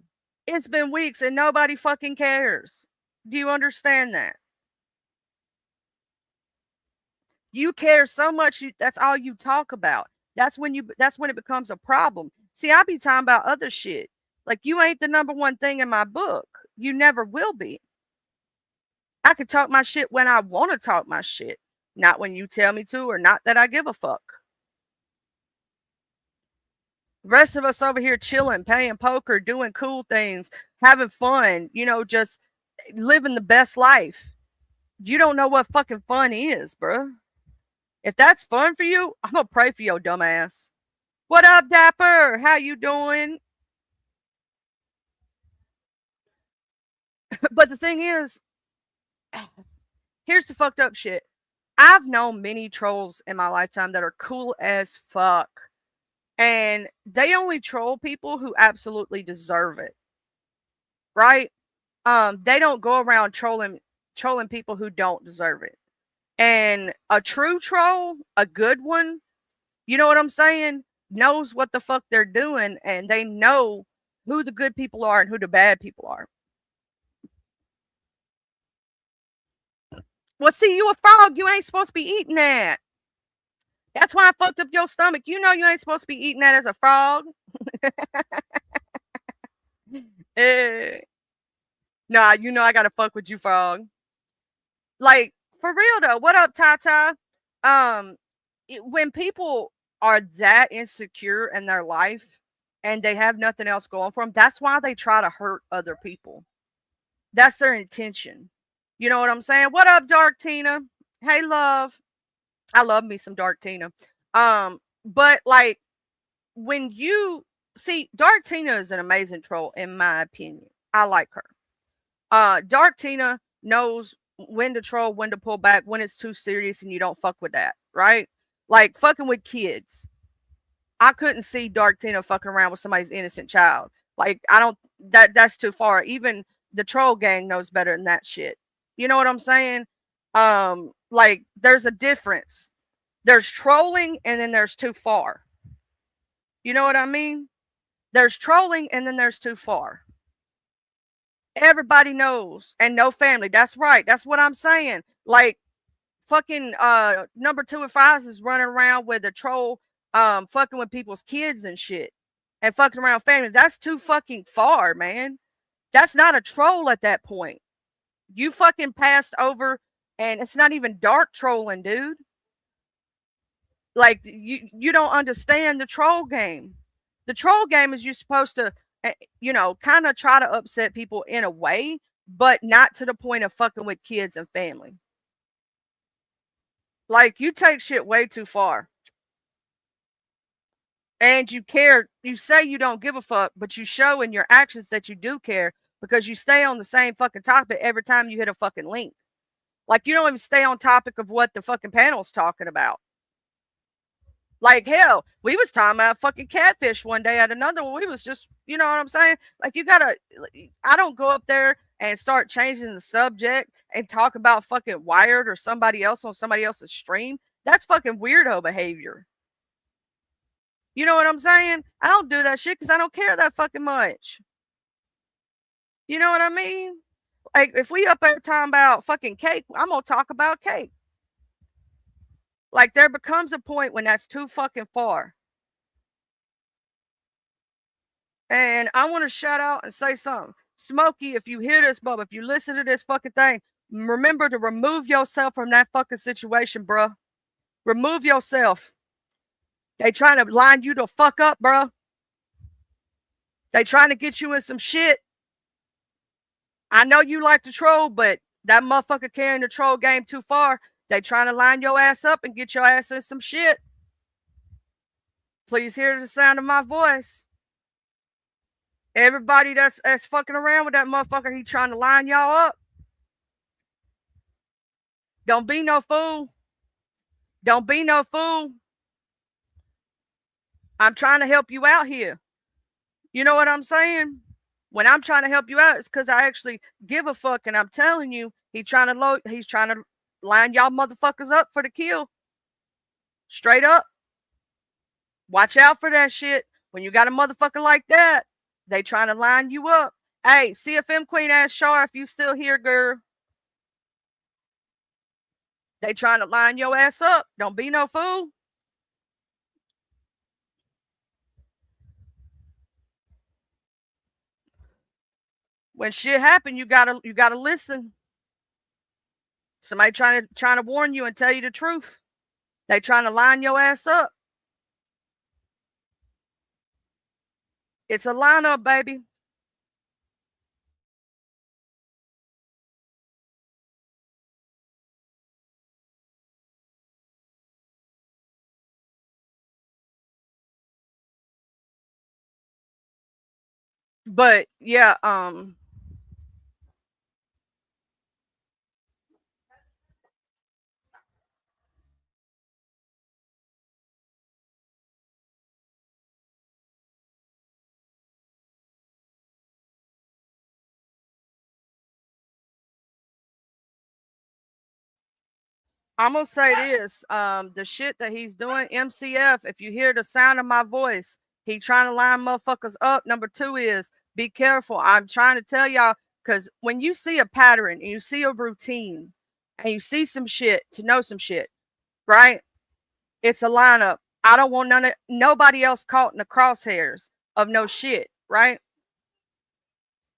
it's been weeks and nobody fucking cares. Do you understand that? You care so much, that's all you talk about. That's when it becomes a problem. See, I be talking about other shit. Like, you ain't the number one thing in my book. You never will be. I can talk my shit when I want to talk my shit. Not when you tell me to, or not that I give a fuck. The rest of us over here chilling, playing poker, doing cool things, having fun, just living the best life. You don't know what fucking fun is, bro. If that's fun for you, I'm going to pray for your dumb ass. What up, Dapper? How you doing? But the thing is, here's the fucked up shit. I've known many trolls in my lifetime that are cool as fuck. And they only troll people who absolutely deserve it. Right? They don't go around trolling people who don't deserve it. And a true troll, a good one, you know what I'm saying, knows what the fuck they're doing, and they know who the good people are and who the bad people are. Well, see, you a frog, you ain't supposed to be eating that. That's why I fucked up your stomach. You know you ain't supposed to be eating that as a frog. Nah, you know I gotta fuck with you, frog. Like, for real though, what up, Tata? When people are that insecure in their life and they have nothing else going for them, that's why they try to hurt other people. That's their intention. You know what I'm saying? What up, Dark Tina? Hey, love. I love me some Dark Tina. But like, when you see, Dark Tina is an amazing troll, in my opinion. I like her. Dark Tina knows when to troll, when to pull back, when it's too serious and you don't fuck with that, right? Like fucking with kids. I couldn't see Dark Tina fucking around with somebody's innocent child. Like, I don't, that's too far. Even the troll gang knows better than that shit. You know what I'm saying? Like, there's a difference. There's trolling and then there's too far. You know what I mean? There's trolling and then there's too far. Everybody knows, and no family. That's right. That's what I'm saying. Like, fucking number 2 and 5 is running around with a troll, fucking with people's kids and shit, and fucking around family. That's too fucking far, man. That's not a troll at that point. You fucking passed over, and it's not even dark trolling, dude. Like, you don't understand the troll game. The troll game is you're supposed to, you know, kind of try to upset people in a way, but not to the point of fucking with kids and family. Like, you take shit way too far. And you care. You say you don't give a fuck, but you show in your actions that you do care, because you stay on the same fucking topic every time you hit a fucking link. Like, you don't even stay on topic of what the fucking panel's talking about. Like, hell, we was talking about fucking catfish one day at another one. We was just, you know what I'm saying? Like, you gotta, I don't go up there and start changing the subject and talk about fucking Wired or somebody else on somebody else's stream. That's fucking weirdo behavior. You know what I'm saying? I don't do that shit because I don't care that fucking much. You know what I mean? Like, if we up there talking about fucking cake, I'm gonna talk about cake. Like, there becomes a point when that's too fucking far. And I want to shout out and say something. Smokey, if you hear this, bub, if you listen to this fucking thing, remember to remove yourself from that fucking situation, bruh. Remove yourself. They trying to line you the fuck up, bruh. They trying to get you in some shit. I know you like to troll, but that motherfucker carrying the troll game too far. They trying to line your ass up and get your ass in some shit. Please hear the sound of my voice. Everybody that's fucking around with that motherfucker, he trying to line y'all up. Don't be no fool. Don't be no fool. I'm trying to help you out here. You know what I'm saying? When I'm trying to help you out, it's because I actually give a fuck, and I'm telling you, he's trying to line y'all motherfuckers up for the kill. Straight up. Watch out for that shit. When you got a motherfucker like that, they trying to line you up. Hey, CFM Queen ass Shar, if you still here, girl. They trying to line your ass up. Don't be no fool. When shit happen, you gotta listen. Somebody trying to warn you and tell you the truth. They trying to line your ass up. It's a lineup, baby. But yeah, I'm gonna say this. The shit that he's doing, MCF, if you hear the sound of my voice, he trying to line motherfuckers up. Number 2 is be careful. I'm trying to tell y'all, because when you see a pattern and you see a routine and you see some shit to know some shit, right? It's a lineup. I don't want nobody else caught in the crosshairs of no shit, right?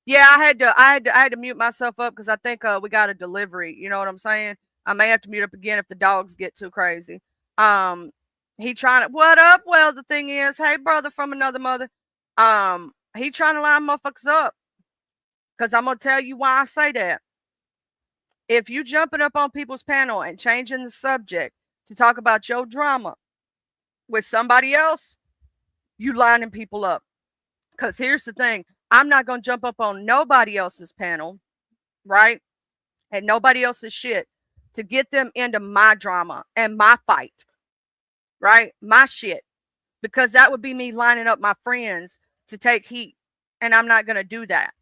Yeah, I had to mute myself up because I think we got a delivery. You know what I'm saying? I may have to mute up again if the dogs get too crazy. He trying to what up? Well, the thing is, hey brother from another mother, he trying to line motherfuckers up. Cause I'm gonna tell you why I say that. If you jumping up on people's panel and changing the subject to talk about your drama with somebody else, you lining people up. Cause here's the thing. I'm not going to jump up on nobody else's panel, right? And nobody else's shit to get them into my drama and my fight, right? My shit. Because that would be me lining up my friends to take heat. And I'm not going to do that.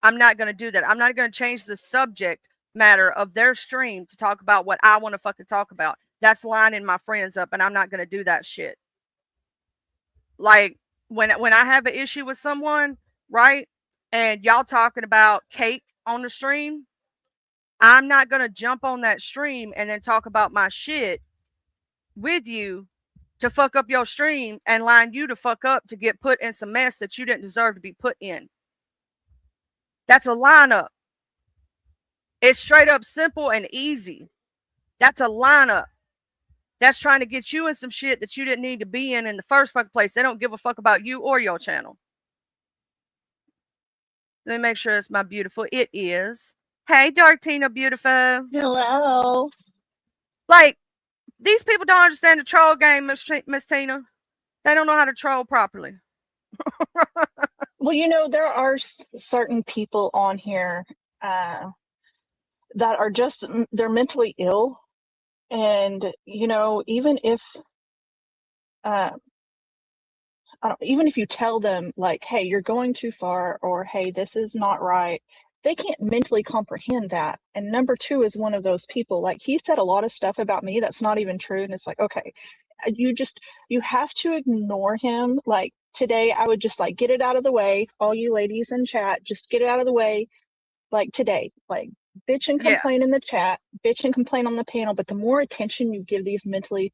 I'm not going to do that. I'm not going to change the subject matter of their stream to talk about what I want to fucking talk about. That's lining my friends up, and I'm not going to do that shit. Like, when I have an issue with someone, right, and y'all talking about cake on the stream, I'm not going to jump on that stream and then talk about my shit with you to fuck up your stream and line you to fuck up to get put in some mess that you didn't deserve to be put in. That's a lineup. It's straight up simple and easy. That's a lineup. That's trying to get you in some shit that you didn't need to be in the first fucking place. They don't give a fuck about you or your channel. Let me make sure it's my beautiful. It is. Hey, Dark Tina, beautiful. Hello. Like, these people don't understand the troll game, Miss Tina. They don't know how to troll properly. Well, you know, there are certain people on here that are just, they're mentally ill. And, you know, even if you tell them like, hey, you're going too far, or hey, this is not right, they can't mentally comprehend that. And number 2 is one of those people. Like, he said a lot of stuff about me that's not even true. And it's like, okay, you have to ignore him. Like, today I would just like get it out of the way. All you ladies in chat, just get it out of the way. Like today, like bitch and complain in the chat, bitch and complain on the panel. But the more attention you give these mentally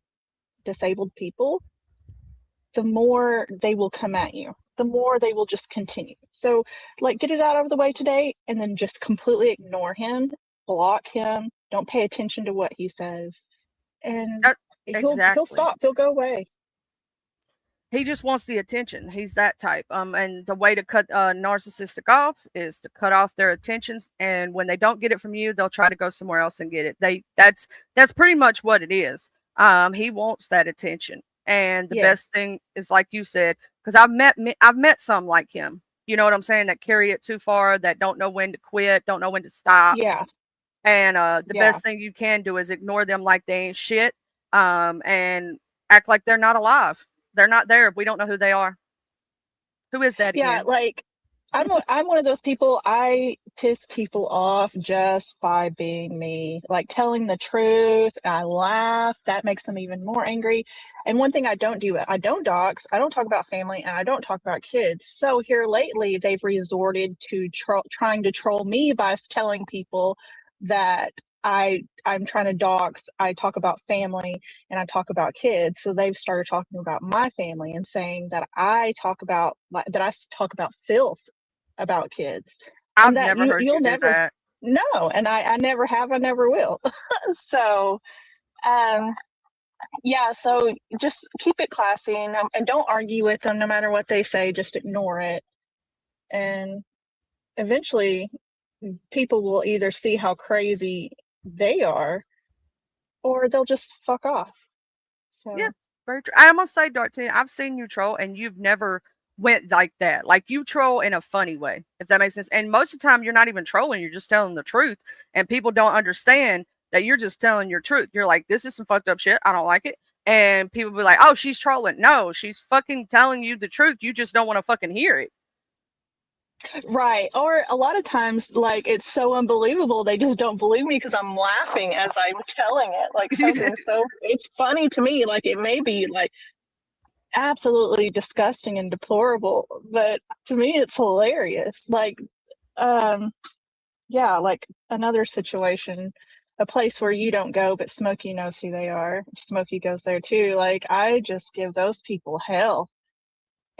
disabled people, the more they will come at you, the more they will just continue. So like, get it out of the way today, and then just completely ignore him, block him, don't pay attention to what he says, and he'll stop, he'll go away. He just wants the attention. He's that type. And the way to cut narcissistic off is to cut off their attentions. And when they don't get it from you, they'll try to go somewhere else and get it. That's pretty much what it is. He wants that attention. And the best thing is, like you said, because I've met some like him. You know what I'm saying? That carry it too far, that don't know when to quit, don't know when to stop. Yeah. And the best thing you can do is ignore them like they ain't shit. And act like they're not alive. They're not there. We don't know who they are. Who is that again? Yeah, like I'm one of those people. I piss people off just by being me, like telling the truth. I laugh. That makes them even more angry. And one thing I don't do, I don't dox. I don't talk about family, and I don't talk about kids. So here lately, they've resorted to trying to troll me by telling people that I'm trying to dox. I talk about family and I talk about kids. So they've started talking about my family and saying that I talk about filth about kids. I've never heard you do that. No, and I never have. I never will. So, yeah. So just keep it classy and don't argue with them no matter what they say. Just ignore it, and eventually, people will either see how crazy they are, or they'll just fuck off. So yeah, very true. I'm gonna say, Dartina, I've seen you troll, and you've never went like that. Like, you troll in a funny way, if that makes sense. And most of the time, you're not even trolling; you're just telling the truth, and people don't understand that you're just telling your truth. You're like, this is some fucked up shit. I don't like it, and people be like, oh, she's trolling. No, she's fucking telling you the truth. You just don't want to fucking hear it. Right. Or a lot of times, like, it's so unbelievable, they just don't believe me because I'm laughing as I'm telling it. Like, something so, it's funny to me. Like, it may be, like, absolutely disgusting and deplorable, but to me, it's hilarious. Like, um, yeah, like another situation, a place where you don't go, but Smokey knows who they are. Smokey goes there too. Like, I just give those people hell.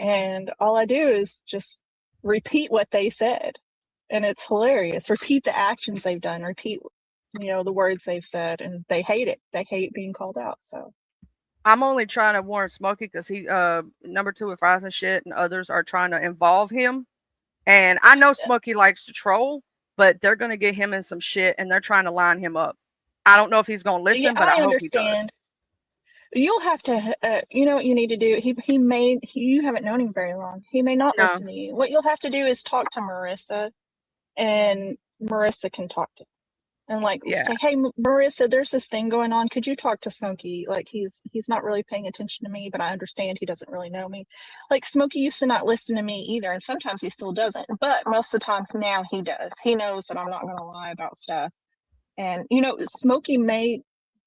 And all I do is just repeat what they said. And it's hilarious. Repeat the actions they've done, repeat, the words they've said, and they hate it. They hate being called out. So I'm only trying to warn Smokey because he number two with fries and shit, and others are trying to involve him. And I know Smokey likes to troll, but they're gonna get him in some shit, and they're trying to line him up. I don't know if he's gonna listen, yeah, but I I hope he does. understand. You'll have to, you know what you need to do? You haven't known him very long. He may not No. listen to you. What you'll have to do is talk to Marissa, and Marissa can talk to him. And like Yeah. say, hey, Marissa, there's this thing going on. Could you talk to Smokey? Like he's not really paying attention to me, but I understand he doesn't really know me. Like Smokey used to not listen to me either, and sometimes he still doesn't. But most of the time now he does. He knows that I'm not going to lie about stuff. And Smokey may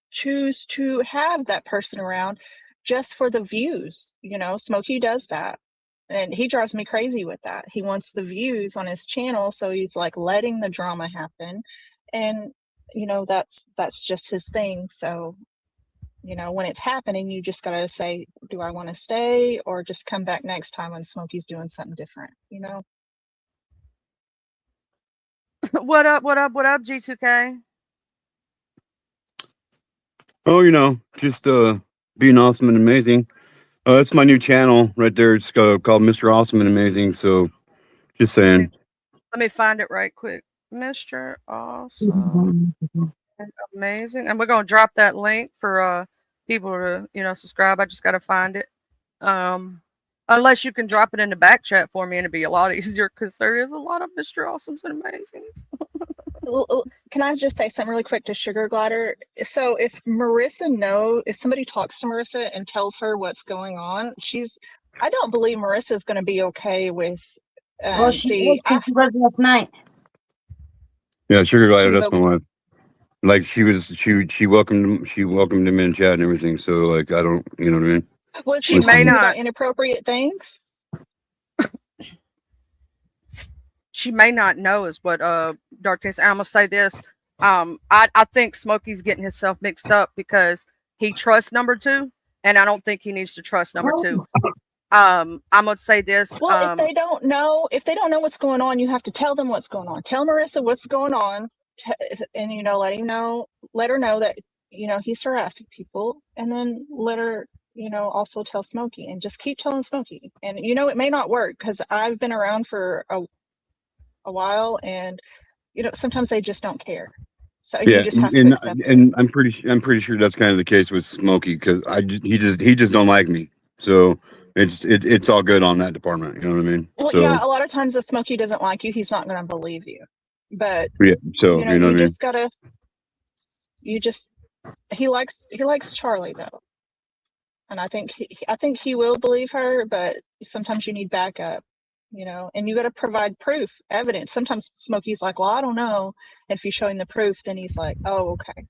choose to have that person around just for the views. Smokey does that. And he drives me crazy with that. He wants the views on his channel, so he's like letting the drama happen. And that's just his thing. So when it's happening, you just gotta say, do I want to stay or just come back next time when Smokey's doing something different? What up, G2K? Oh, just being awesome and amazing. That's my new channel right there. It's called Mr. Awesome and Amazing. So just saying. Let me find it right quick. Mr. Awesome and Amazing. And we're gonna drop that link for people to, subscribe. I just gotta find it. Unless you can drop it in the back chat for me and it'd be a lot easier because there is a lot of Mr. Awesomes and Amazings. Can I just say something really quick to Sugar Glider? So if somebody talks to Marissa and tells her what's going on, I don't believe Marissa's going to be okay with. Well, she was last night. Yeah, Sugar Glider, She's that's my wife. Like she welcomed him in chat and everything. So like I don't, you know what I mean? Was She she may talking not. about inappropriate things? She may not know is what Darkness. I'm gonna say this. I think Smokey's getting himself mixed up because he trusts number two, and I don't think he needs to trust number two. I'm gonna say this. Well, if they don't know what's going on, you have to tell them what's going on. Tell Marissa what's going on, and let her know that he's harassing people, and then let her also tell Smokey, and just keep telling Smokey. And it may not work because I've been around for a while, and sometimes they just don't care. So you just have to accept it. And I'm pretty sure that's kind of the case with Smokey because he just don't like me. So it's all good on that department. You know what I mean? Well, so, yeah, a lot of times if Smokey doesn't like you, he's not going to believe you. But yeah. So you know what I mean? just gotta. He likes Charlie though, and I think he will believe her. But sometimes you need backup. And you got to provide proof, evidence. Sometimes Smokey's like, well, I don't know. If you show him the proof, then he's like, oh, okay.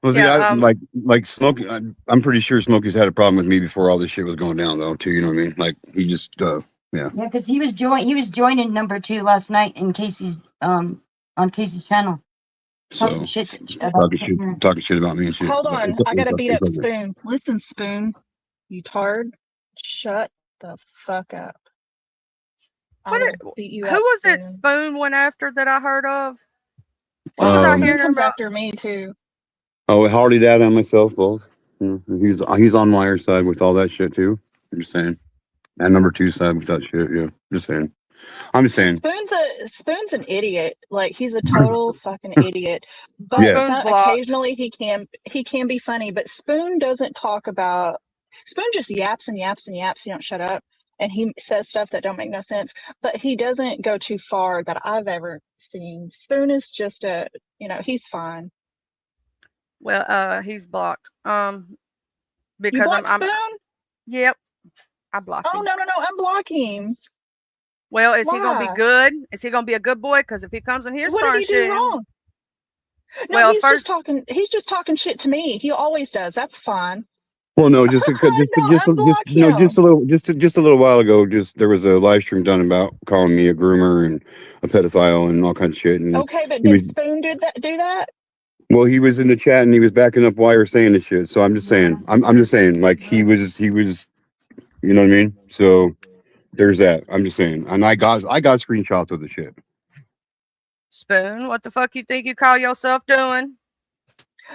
Well, see, Yeah, like Smokey, I'm pretty sure Smokey's had a problem with me before all this shit was going down, though. Too, you know what I mean? Like he just, yeah. Yeah, because he was joining number two last night in Casey's on Casey's channel. So Talking shit talking shit about me and shit. Hold on, I gotta beat up Spoon. Listen, Spoon, you tard, shut the fuck up. Beat you who up, was it? Spoon. Spoon went after that I heard of. What was I Spoon hearing comes about? after me too. Oh, Harley Dad and myself both. He's on my side with all that shit too. I'm just saying. And number two side with that shit. Yeah, just saying. I'm just saying. Spoon's an idiot. Like he's a total fucking idiot. But Yeah. occasionally he can be funny. But Spoon doesn't talk about. Spoon just yaps and yaps and yaps. He don't shut up, and he says stuff that don't make no sense. But he doesn't go too far that I've ever seen. Spoon is just he's fine. Well, he's blocked. Because You blocked I'm. Spoon? Yep, I blocked Oh him. no! Unblock him. Well, is he gonna be Why? good? Is he gonna be a good boy? Because if he comes in here What did starting he do shit, wrong? No, well, he's first, just talking. He's just talking shit to me. He always does. That's fine. Well, no, just No, unblock him. just a little while ago, just there was a live stream done about calling me a groomer and a pedophile and all kinds of shit. And Okay, but he did was, Spoon do that? well, he was in the chat and he was backing up why you're saying this shit. So I'm just saying, I'm just saying, like he was, you know what I mean? So there's that. I'm just saying, and I got screenshots of the shit. Spoon, what the fuck you think you call yourself doing?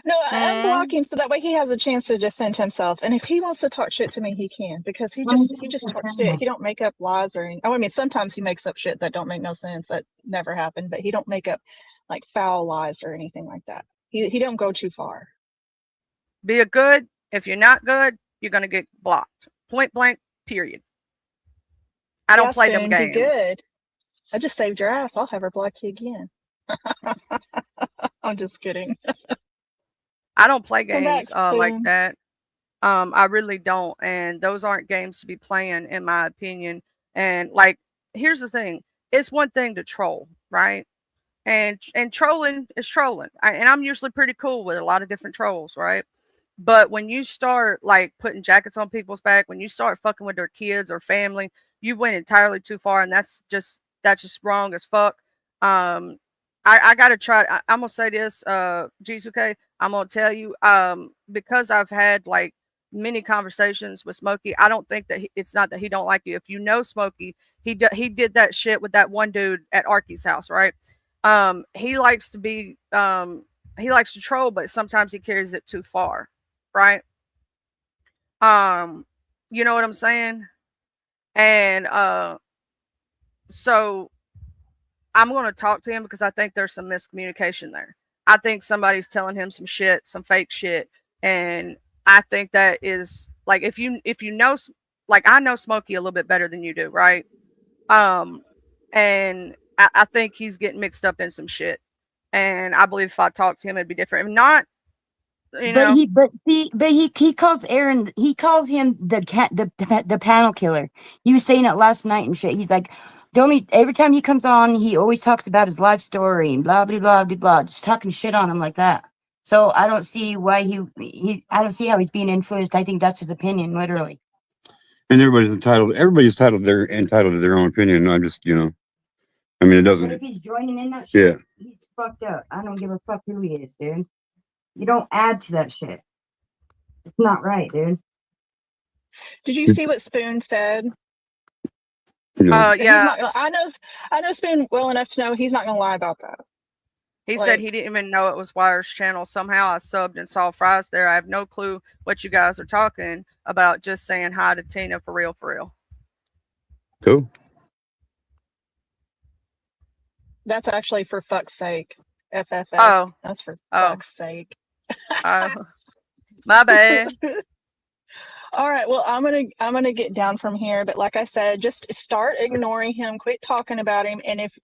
No, unblock Mm. him so that way he has a chance to defend himself. And if he wants to talk shit to me, he can, because he just talks shit. He don't make up lies or anything. Oh, I mean, sometimes he makes up shit that don't make no sense, that never happened, but he don't make up like foul lies or anything like that. He don't go too far. Be a good. If you're not good, you're gonna get blocked. Point blank. Period. I don't play them Spoon, games. be good. I just saved your ass. I'll have her block you again. I'm just kidding. I don't play Come back, games like Spoon. that. I really don't, and those aren't games to be playing, in my opinion. And like, here's the thing: it's one thing to troll, right? And trolling is trolling, and I'm usually pretty cool with a lot of different trolls, right? But when you start like putting jackets on people's back, when you start fucking with their kids or family, you went entirely too far, and that's just wrong as fuck. I gotta try. I'm gonna say this, G2K. I'm gonna tell you, because I've had like many conversations with Smokey. I don't think that it's not that he don't like you. If you know Smokey, he did that shit with that one dude at Arky's house, right? He likes to be he likes to troll, but sometimes he carries it too far, right? You know what I'm saying? And so I'm going to talk to him because I think there's some miscommunication there. I think somebody's telling him some shit, some fake shit, and I think that is like, if you know, like, I know Smokey a little bit better than you do, right? And I think he's getting mixed up in some shit, and I believe if I talked to him, it'd be different. If not, you know, He calls Aaron. He calls him the panel killer. He was saying it last night and shit. He's like, every time he comes on, he always talks about his life story and blah blah blah blah blah, just talking shit on him like that. So I don't see why I don't see how he's being influenced. I think that's his opinion, literally. And everybody's entitled to their own opinion. I'm just, you know, I mean, it But doesn't. if he's joining in that shit, Yeah. he's fucked up. I don't give a fuck who he is, dude. You don't add to that shit. It's not right, dude. Did you see what Spoon said? You know, That he's yeah, not gonna, I know Spoon well enough to know he's not gonna lie about that. he said Like, he didn't even know it was Wire's channel. Somehow I subbed and saw Fries there. I have no clue what you guys are talking about. Just saying hi to Tina for real, for real. cool. that's actually for fuck's sake. FFS. Oh. That's for Oh. fuck's sake. My bad. All right, well, I'm gonna get down from here, but like I said, just start ignoring him, quit talking about him, and if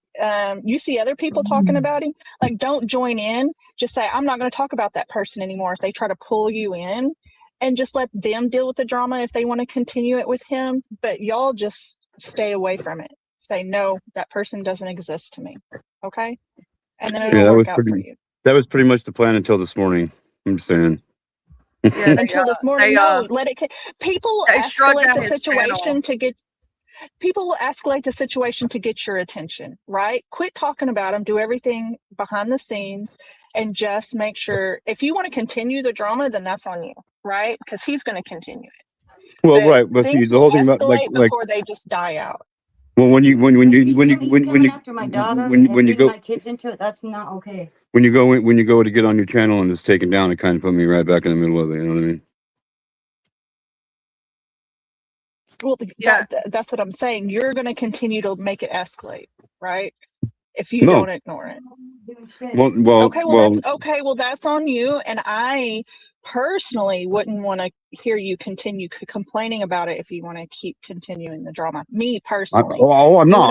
you see other people talking about him, like, don't join in. Just say, I'm not going to talk about that person anymore if they try to pull you in, and just let them deal with the drama if they want to continue it with him, but y'all just stay away from it. Say, no, that person doesn't exist to me, okay? And then it'll work out for you. That was pretty much the plan until this morning. I'm just saying. Yeah, Until this morning, no, let it. People they struck escalate down the his situation channel. to get. People will escalate the situation to get your attention, right? Quit talking about them. Do everything behind the scenes, and just make sure. If you want to continue the drama, then that's on you, right? Because he's going to continue it. Well, But right, but see, things the will whole thing about escalate before they just die out. well, when you after my daughter when you bringing go my kids into it, that's not okay. when you go to get on your channel and it's taken down, it kind of put me right back in the middle of it. You know what I mean? Well, Yeah. that's what I'm saying. You're going to continue to make it escalate, right? If you No. don't ignore it. Well, that's on you. And I personally wouldn't want to hear you continue complaining about it if you want to keep continuing the drama. Me personally. I'm not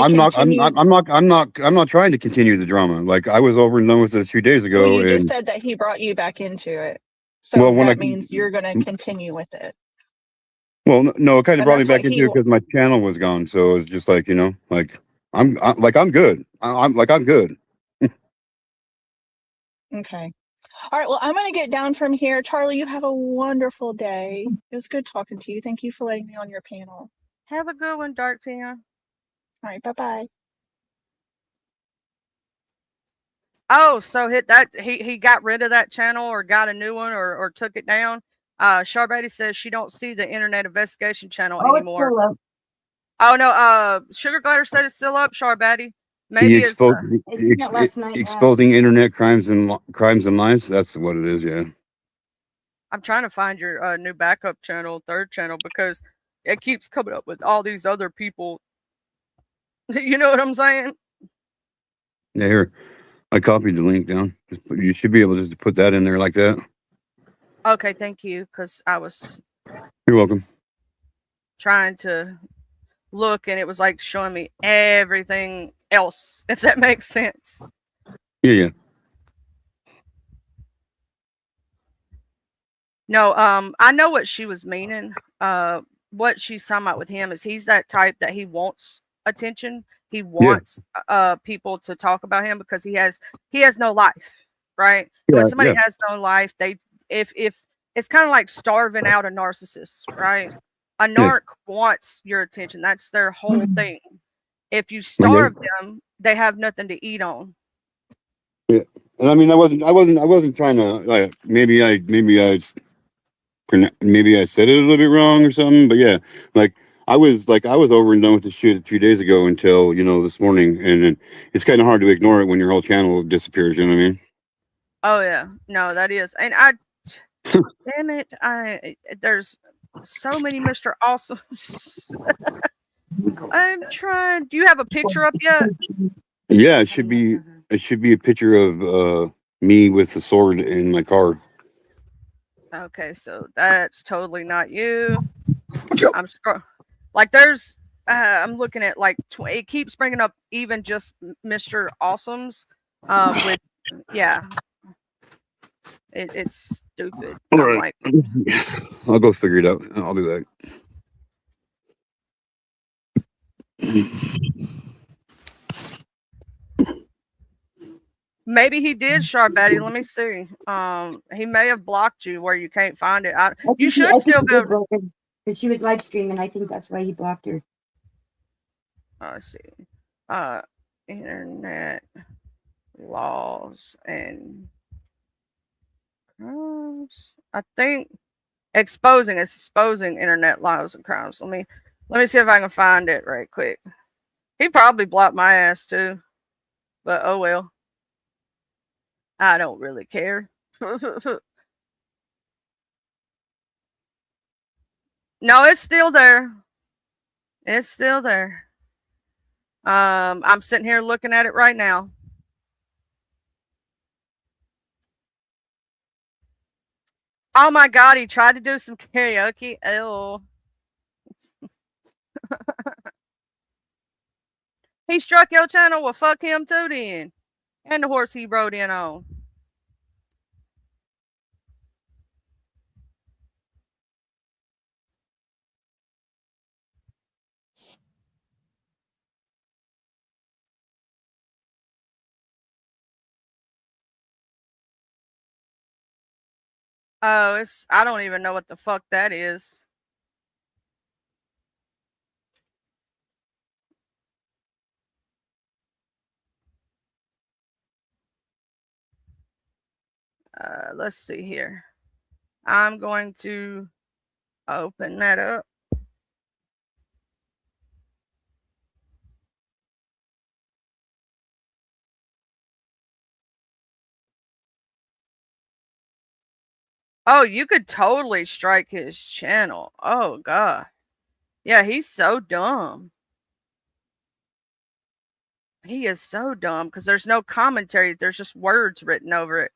trying to continue the drama. Like, I was over and done with it a few days ago. Well, you and just said that he brought you back into it. So that means you're going to continue with it. Well, no, it kind of And brought me that's back what into it because my channel was gone. So it was just like, you know, like, I'm good. I'm good. Okay. All right. Well, I'm going to get down from here. Charlie, you have a wonderful day. It was good talking to you. Thank you for letting me on your panel. Have a good one, Dark Tina. All right. Bye bye. Oh, so hit that he got rid of that channel or got a new one or took it down. Sharbady says she don't see the Internet Investigation channel Oh, it's anymore. still up. Oh no, Sugar Glider said it's still up, Sharbady. He Maybe it's I seen it last night. exposing internet crimes and lies. That's what it is. Yeah. I'm trying to find your new backup channel, third channel, because it keeps coming up with all these other people. You know what I'm saying? Yeah. Here, I copied the link down. You should be able to just put that in there like that. Okay, thank you, because I was You're welcome. trying to look and it was like showing me everything else, if that makes sense. Yeah. No, I know what she was meaning. What she's talking about with him is he's that type that he wants attention. He wants people to talk about him because he has no life, right? Yeah, When somebody yeah. has no life, if it's kind of like starving out a narcissist, right? A narc wants your attention. That's their whole thing. If you starve them, they have nothing to eat on. Yeah. And I mean, I wasn't trying to like maybe I said it a little bit wrong or something, but yeah, like I was over and done with the shit a few days ago until this morning, and then it's kind of hard to ignore it when your whole channel disappears. You know what I mean? Oh yeah, no, that is, and damn it, there's so many Mr. Awesomes. I'm trying. Do you have a picture up yet? Yeah, it should be a picture of me with the sword in my car. Okay, so that's totally not you. I'm like there's I'm looking at like it keeps bringing up even just Mr. Awesomes with it's stupid. All I'm right. like I'll go figure it out. I'll be back. maybe he did, Sharpetty. Let me see. He may have blocked you where you can't find it. You should still go. Because she was live streaming. I think that's why he blocked her. Let's see. Internet laws and crimes. I think exposing internet laws and crimes. Let me see if I can find it right quick. He probably blocked my ass too. But oh well. I don't really care. No, it's still there. It's still there. I'm sitting here looking at it right now. Oh my god, he tried to do some karaoke. Ew. He struck your channel. Well, fuck him too then. And the horse he rode in on. Oh, I don't even know what the fuck that is. Let's see here. I'm going to open that up. Oh, you could totally strike his channel. Oh god. Yeah, he's so dumb. He is so dumb because there's no commentary. There's just words written over it.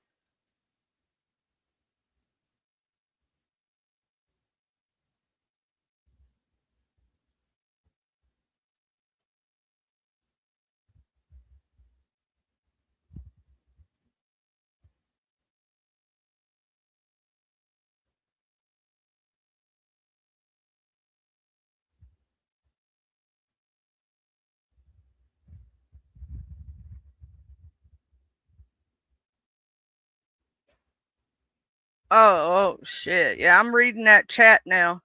Oh shit. Yeah, I'm reading that chat now.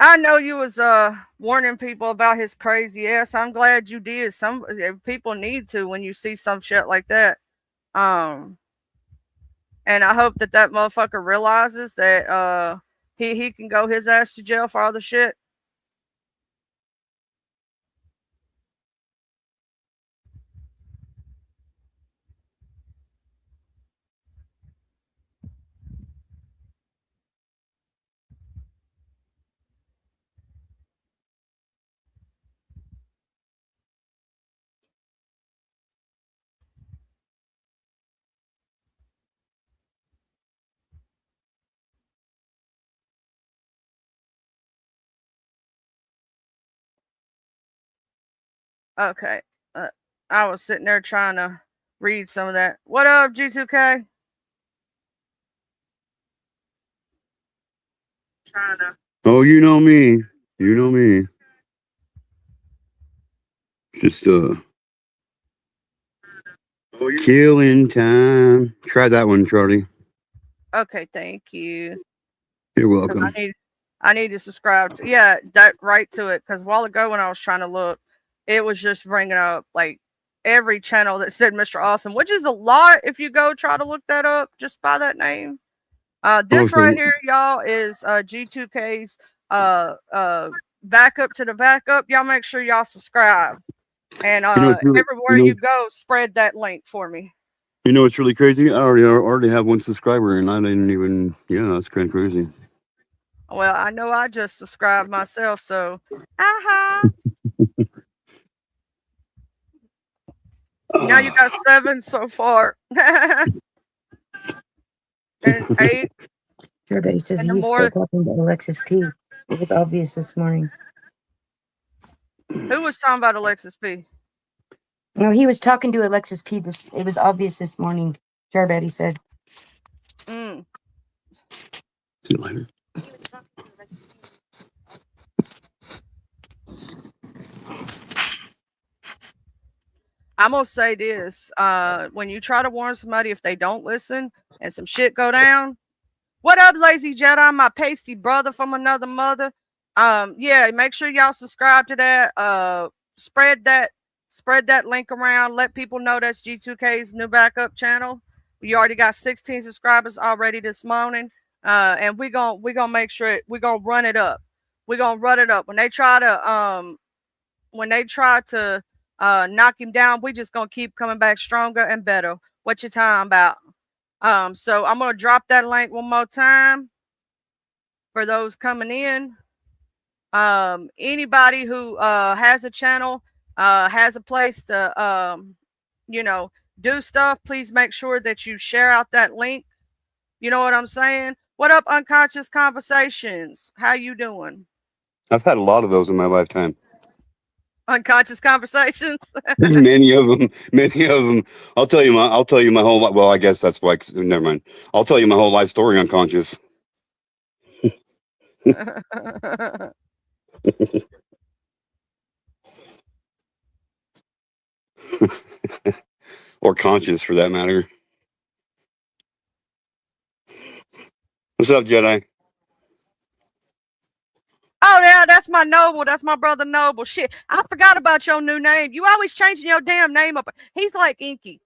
I know you was warning people about his crazy ass. I'm glad you did. Some people need to when you see some shit like that. Um, and I hope that that motherfucker realizes that he can go his ass to jail for all the shit. Okay. I was sitting there trying to read some of that. What up, G2K? Trying to. Oh, you know me. You know me. Just killing time. Try that one, Charlie. Okay, thank you. You're 'Cause welcome. I need to subscribe to, yeah, that right to it. Because a while ago when I was trying to look, it was just bringing up like every channel that said Mr. Awesome, which is a lot if you go try to look that up just by that name. This Okay. right here, y'all, is G2K's backup to the backup. Y'all make sure y'all subscribe. And everywhere you go, spread that link for me. You know what's really crazy? I already have one subscriber, and I didn't even. Yeah, that's kind of crazy. Well, I know I just subscribed myself, so aha. Now you got 7 so far. And 8. Everybody says And the he's more, still talking to Alexis P. It was obvious this morning. who was talking about Alexis P? No, he was talking to Alexis P. It was obvious this morning. Everybody said. Mm. See you later. I'm gonna say this: when you try to warn somebody, if they don't listen and some shit go down, what up, Lazy Jedi, my pasty brother from another mother? Yeah, make sure y'all subscribe to that. Spread that link around. Let people know that's G2K's new backup channel. We already got 16 subscribers already this morning. And we gonna make sure we gonna run it up. We're gonna run it up. When they try to knock him down, we just gonna keep coming back stronger and better. What you talking about? So I'm gonna drop that link one more time for those coming in. Anybody who has a channel, has a place to do stuff, please make sure that you share out that link. You know what I'm saying? What up, Unconscious Conversations? How you doing? I've had a lot of those in my lifetime. Unconscious Conversations. Many of them. Many of them. I'll tell you my whole life. Well, I guess that's why. Never mind. I'll tell you my whole life story unconscious. Or conscious, for that matter. What's up, Jedi? Oh yeah, that's my Noble. That's my brother Noble. Shit, I forgot about your new name. You always changing your damn name up. He's like Inky.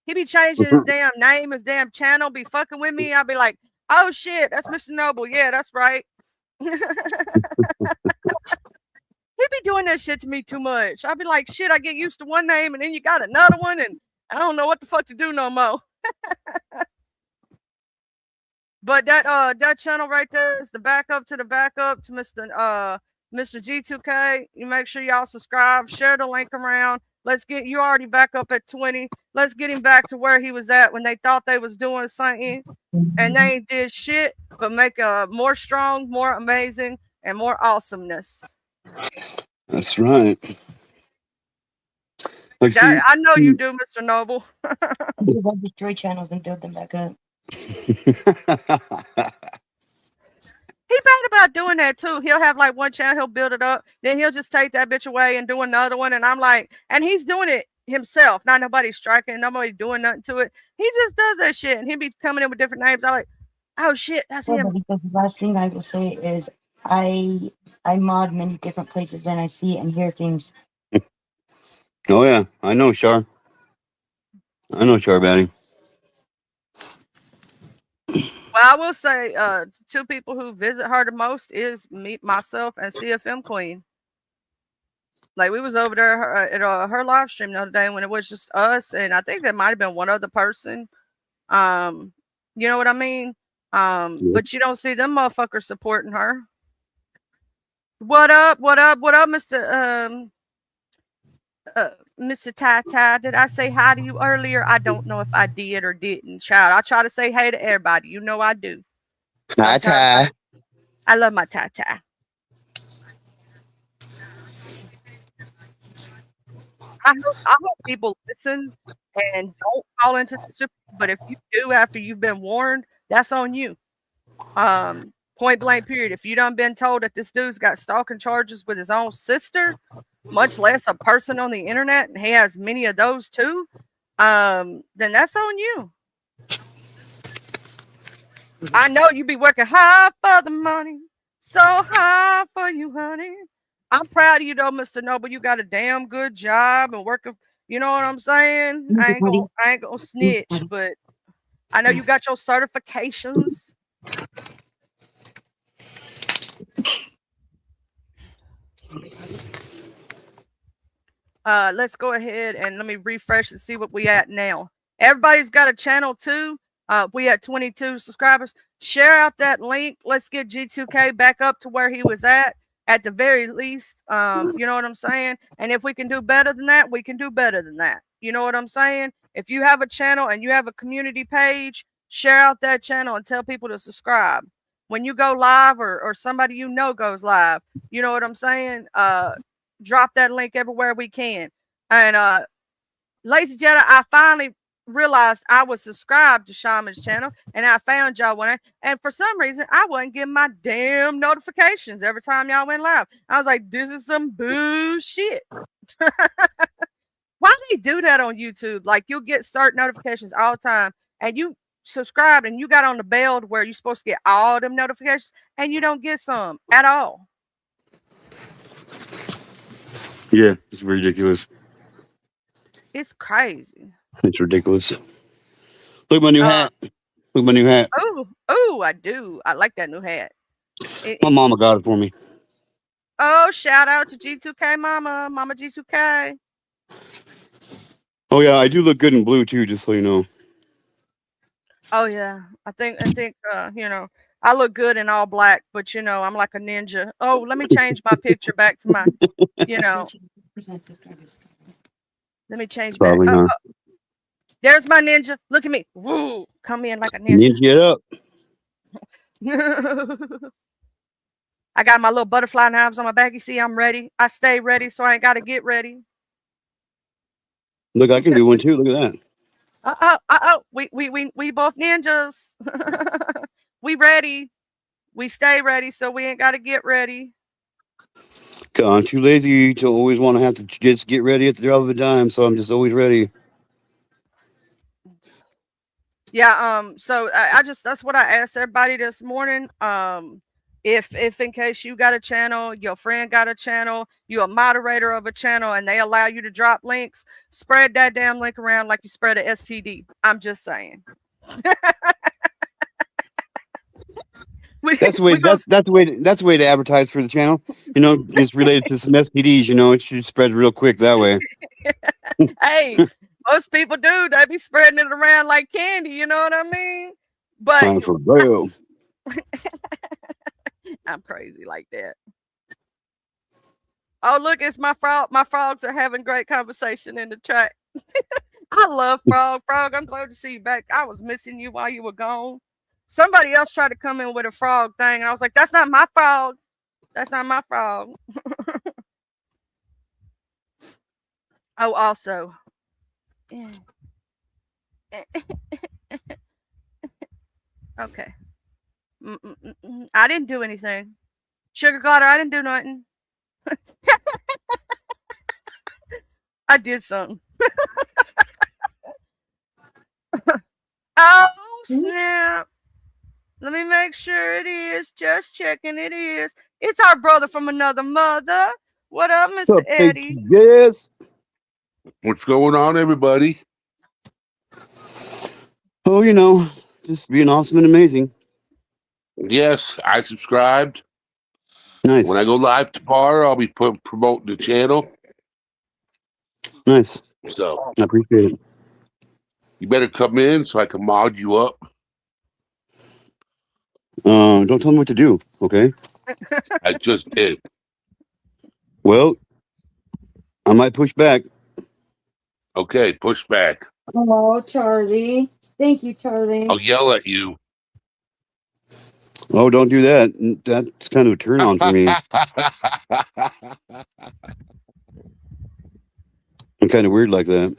He be changing his damn name, his damn channel, be fucking with me. I'll be like, oh shit, that's Mr. Noble. Yeah, that's right. He be doing that shit to me too much. I'll be like, shit, I get used to one name and then you got another one and I don't know what the fuck to do no more. But that channel right there is the backup to Mr. G2K. You make sure y'all subscribe, share the link around. Let's get you already back up at 20. Let's get him back to where he was at when they thought they was doing something and they ain't did shit, but make a more strong, more amazing, and more awesomeness. That's right. Like, I know you do, Mr. Noble. Because I destroy channels and build them back up. He bad about doing that too. He'll have like one channel, he'll build it up, then he'll just take that bitch away and do another one. And I'm like, and he's doing it himself, not nobody striking, nobody doing nothing to it. He just does that shit, and he be coming in with different names. I'm like, oh shit, that's Well, him. but because the last thing I will say is I mod many different places and I see and hear things. Oh yeah, I know Char. I know Char Batty. Well, I will say, two people who visit her the most is me, myself, and CFM Queen. Like we was over there at her live stream the other day when it was just us, and I think there might have been one other person. You know what I mean? But you don't see them motherfuckers supporting her. What up? What up? What up, Mr. Mr. Ty? Did I say hi to you earlier? I don't know if I did or didn't. Child, I try to say hey to everybody. You know I do. Sometimes I love my Ty. I hope people listen and don't fall into the super. But if you do after you've been warned, that's on you. Point blank period. If you done been told that this dude's got stalking charges with his own sister, much less a person on the internet, and he has many of those too, then that's on you. I know you be working hard for the money, so hard for you, honey. I'm proud of you though, Mr. Noble. You got a damn good job and working. You know what I'm saying? I ain't gonna snitch, but I know you got your certifications. Let's go ahead and let me refresh and see what we at now. Everybody's got a channel too. We had 22 subscribers. Share out that link. Let's get G2K back up to where he was at the very least. You know what I'm saying? And if we can do better than that, we can do better than that. You know what I'm saying? If you have a channel and you have a community page, share out that channel and tell people to subscribe. When you go live or somebody you know goes live, you know what I'm saying? Drop that link everywhere we can. And Lazy Jedi, I finally realized I was subscribed to Shaman's channel, and I found y'all and for some reason I wasn't getting my damn notifications every time y'all went live. I was like, this is some bullshit. Why do they do that on YouTube? Like you'll get certain notifications all the time, and you subscribed and you got on the bell where you're supposed to get all them notifications, and you don't get some at all. Yeah, it's ridiculous. It's crazy. It's ridiculous. Look at my new hat. Look at my new hat. Oh, I do. I like that new hat. My mama got it for me. Oh, shout out to G2K Mama G2K. Oh yeah, I do look good in blue too, just so you know. Oh yeah, I think you know, I look good in all black, but you know I'm like a ninja. Oh, let me change my picture back to my, you know. Let me change back. Probably not. There's my ninja. Look at me. Woo! Come in like a ninja. Ninja it up. I got my little butterfly knives on my back. You see, I'm ready. I stay ready, so I ain't got to get ready. Look, I can do one too. Look at that. We both ninjas. We ready. We stay ready, so we ain't got to get ready. God, I'm too lazy to always want to have to just get ready at the drop of a dime, so I'm just always ready. Yeah, so I just, that's what I asked everybody this morning. If in case you got a channel, your friend got a channel, you're a moderator of a channel, and they allow you to drop links, spread that damn link around like you spread an STD. I'm just saying. That's the way to advertise for the channel. You know, just related to some STDs. You know, it should spread real quick that way. Hey, most people do. They be spreading it around like candy. You know what I mean? But For real. I'm crazy like that. Oh, look, it's my frog. My frogs are having great conversation in the chat. I love Frog. Frog, I'm glad to see you back. I was missing you while you were gone. Somebody else tried to come in with a frog thing, and I was like, that's not my frog. That's not my frog. Oh, also. Okay. I didn't do anything. Sugar Glider, I didn't do nothing. I did something. snap. Let me make sure it is. Just checking it is. It's our brother from another mother. What up, Mr. Eddie? Yes. What's going on, everybody? Oh, just being awesome and amazing. Yes, I subscribed. Nice. When I go live tomorrow, I'll be promoting the channel. Nice. So I appreciate it. you better come in so I can mod you up. Don't tell me what to do, okay? I just did. Well, I might push back. Okay, push back. Oh, Charlie. Thank you, Charlie. I'll yell at you. Oh, don't do that. That's kind of a turn on for me. I'm kind of weird like that,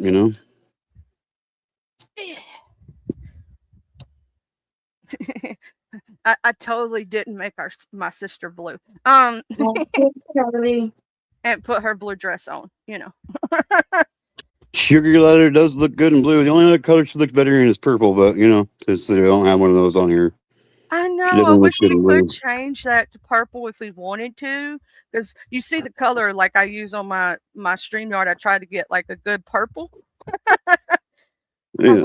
I totally didn't make my sister blue. Charlie. And put her blue dress on, Sugar glider does look good in blue. The only other color she looks better in is purple, but since they don't have one of those on here. I know. doesn't I look wish good we in blue. could change that to purple if we wanted to, because you see the color like I use on my StreamYard. I try to get like a good purple. Yeah.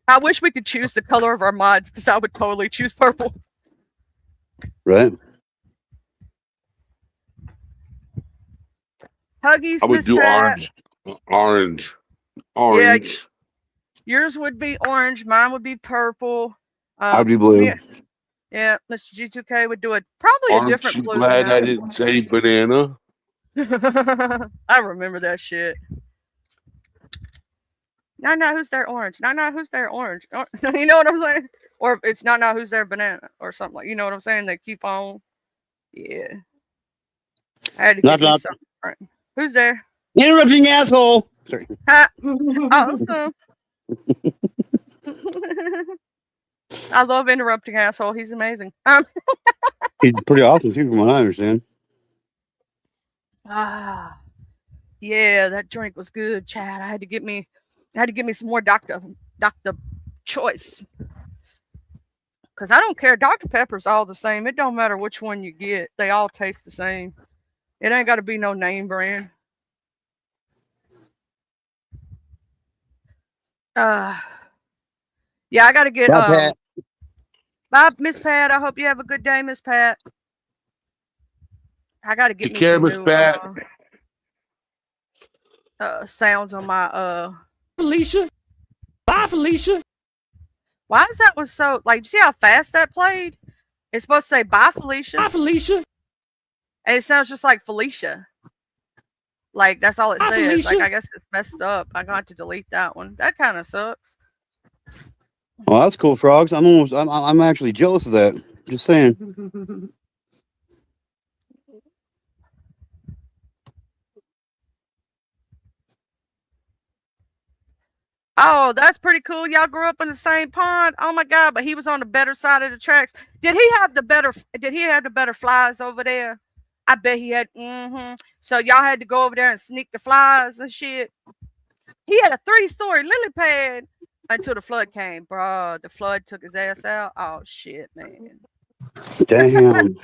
I wish we could choose the color of our mods, because I would totally choose purple. Right? Huggies, I would Miss do Pat. orange. Yeah, yours would be orange. Mine would be purple. I'd be blue. Yeah, Mr. G2K would do it probably a Aren't different you blue. glad I than didn't say banana? that. I remember that shit. No, who's there orange? No, who's there orange? You know what I'm saying? Or it's no, who's there banana or something like. You know what I'm saying? They keep on. Yeah. I had to Knock, get me knock. something different. Who's there? Interrupting asshole. Sorry. Ha! Awesome. I love interrupting asshole. He's amazing. He's pretty awesome too, from what I understand. Yeah, that drink was good, Chad. I had to get me some more Dr. Choice. Because I don't care. Dr. Pepper's all the same. It don't matter which one you get. They all taste the same. It ain't got to be no name brand. Yeah, I got to get... Bye, Miss Pat. I hope you have a good day, Miss Pat. I got to get Take me care, some Miss new Pat. sounds on my... Felicia. Bye, Felicia. Why is that one so... Like, see how fast that played? It's supposed to say, bye, Felicia. Bye, Felicia. And it sounds just like Felicia. Like, that's all it Bye, says. Felicia. Like, I guess it's messed up. I'm going to have to delete that one. That kind of sucks. Well, that's cool, frogs. I'm actually jealous of that. Just saying. Oh, that's pretty cool. Y'all grew up in the same pond. Oh my god! But he was on the better side of the tracks. Did he have the better flies over there? I bet he had. So y'all had to go over there and sneak the flies and shit. He had a 3-story lily pad until the flood came, bro. The flood took his ass out. Oh shit, man. Damn.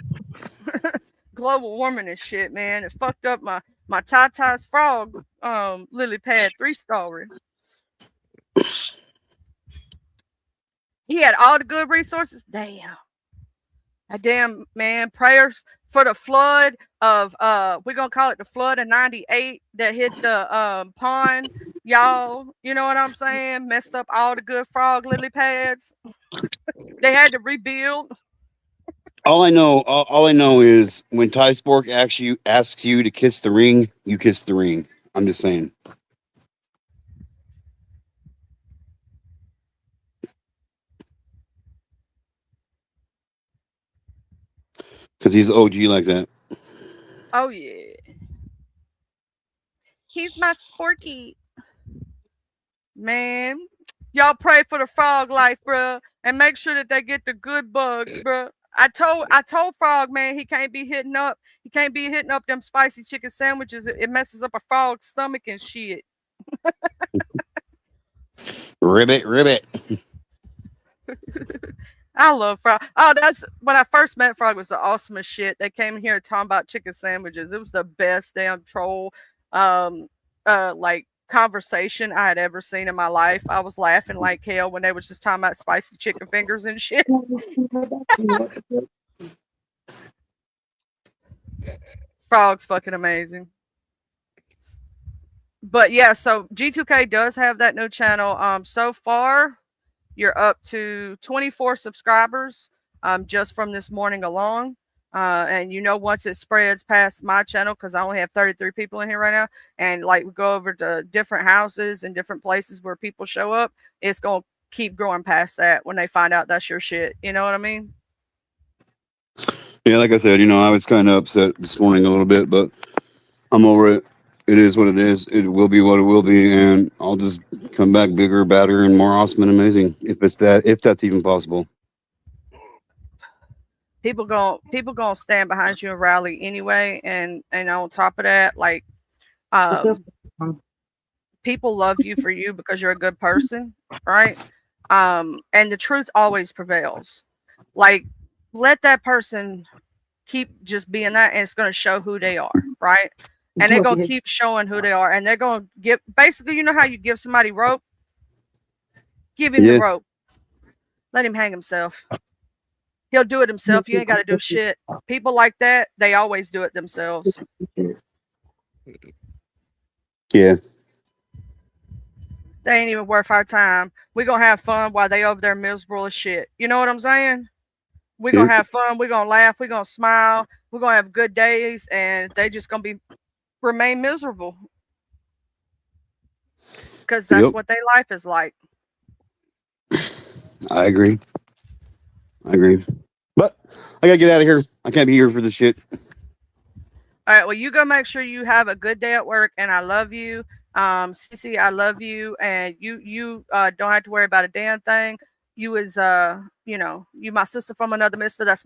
Global warming and shit, man. It fucked up my Tata's frog lily pad 3-story. He had all the good resources. Damn. Damn, man. Prayers for the flood of we're gonna call it the flood of 98 that hit the pond, y'all. You know what I'm saying? Messed up all the good frog lily pads. They had to rebuild. All I know is when Ty Spork asks you to kiss the ring, you kiss the ring. I'm just saying. Because he's OG like that. Oh yeah. He's my Sporky. Man, y'all pray for the frog life, bro, and make sure that they get the good bugs, bro. I told Frog, man, he can't be hitting up them spicy chicken sandwiches. It messes up a frog's stomach and shit. Ribbit. I love Frog. Oh, that's when I first met Frog. Was the awesomest shit. They came here talking about chicken sandwiches. It was the best damn troll, like conversation I had ever seen in my life. I was laughing like hell when they was just talking about spicy chicken fingers and shit. Frog's fucking amazing. But yeah, so G2K does have that new channel. So far, you're up to 24 subscribers just from this morning alone. And once it spreads past my channel, because I only have 33 people in here right now, and like we go over to different houses and different places where people show up, it's going to keep growing past that when they find out that's your shit. You know what I mean? Yeah, like I said, I was kind of upset this morning a little bit, but I'm over it. It is what it is. It will be what it will be, and I'll just come back bigger, badder, and more awesome and amazing if that's even possible. People gonna stand behind you and rally anyway, and on top of that, like, people love you for you because you're a good person, right? And the truth always prevails. Like, let that person keep just being that, and it's going to show who they are, right? And they're going to keep showing who they are, and they're going to give, basically, you know how you give somebody rope? Give him the rope. Let him hang himself. He'll do it himself. You ain't got to do shit. People like that, they always do it themselves. Yeah. They ain't even worth our time. We're going to have fun while they over there miserable as shit. You know what I'm saying? We're going to have fun. We're going to laugh. We're going to smile. We're going to have good days. And they just going to remain miserable. Because that's what their life is like. I agree. But I got to get out of here. I can't be here for this shit. All right. Well, you go make sure you have a good day at work. And I love you. Cece, I love you. And you don't have to worry about a damn thing. You is you my sister from another mister. That's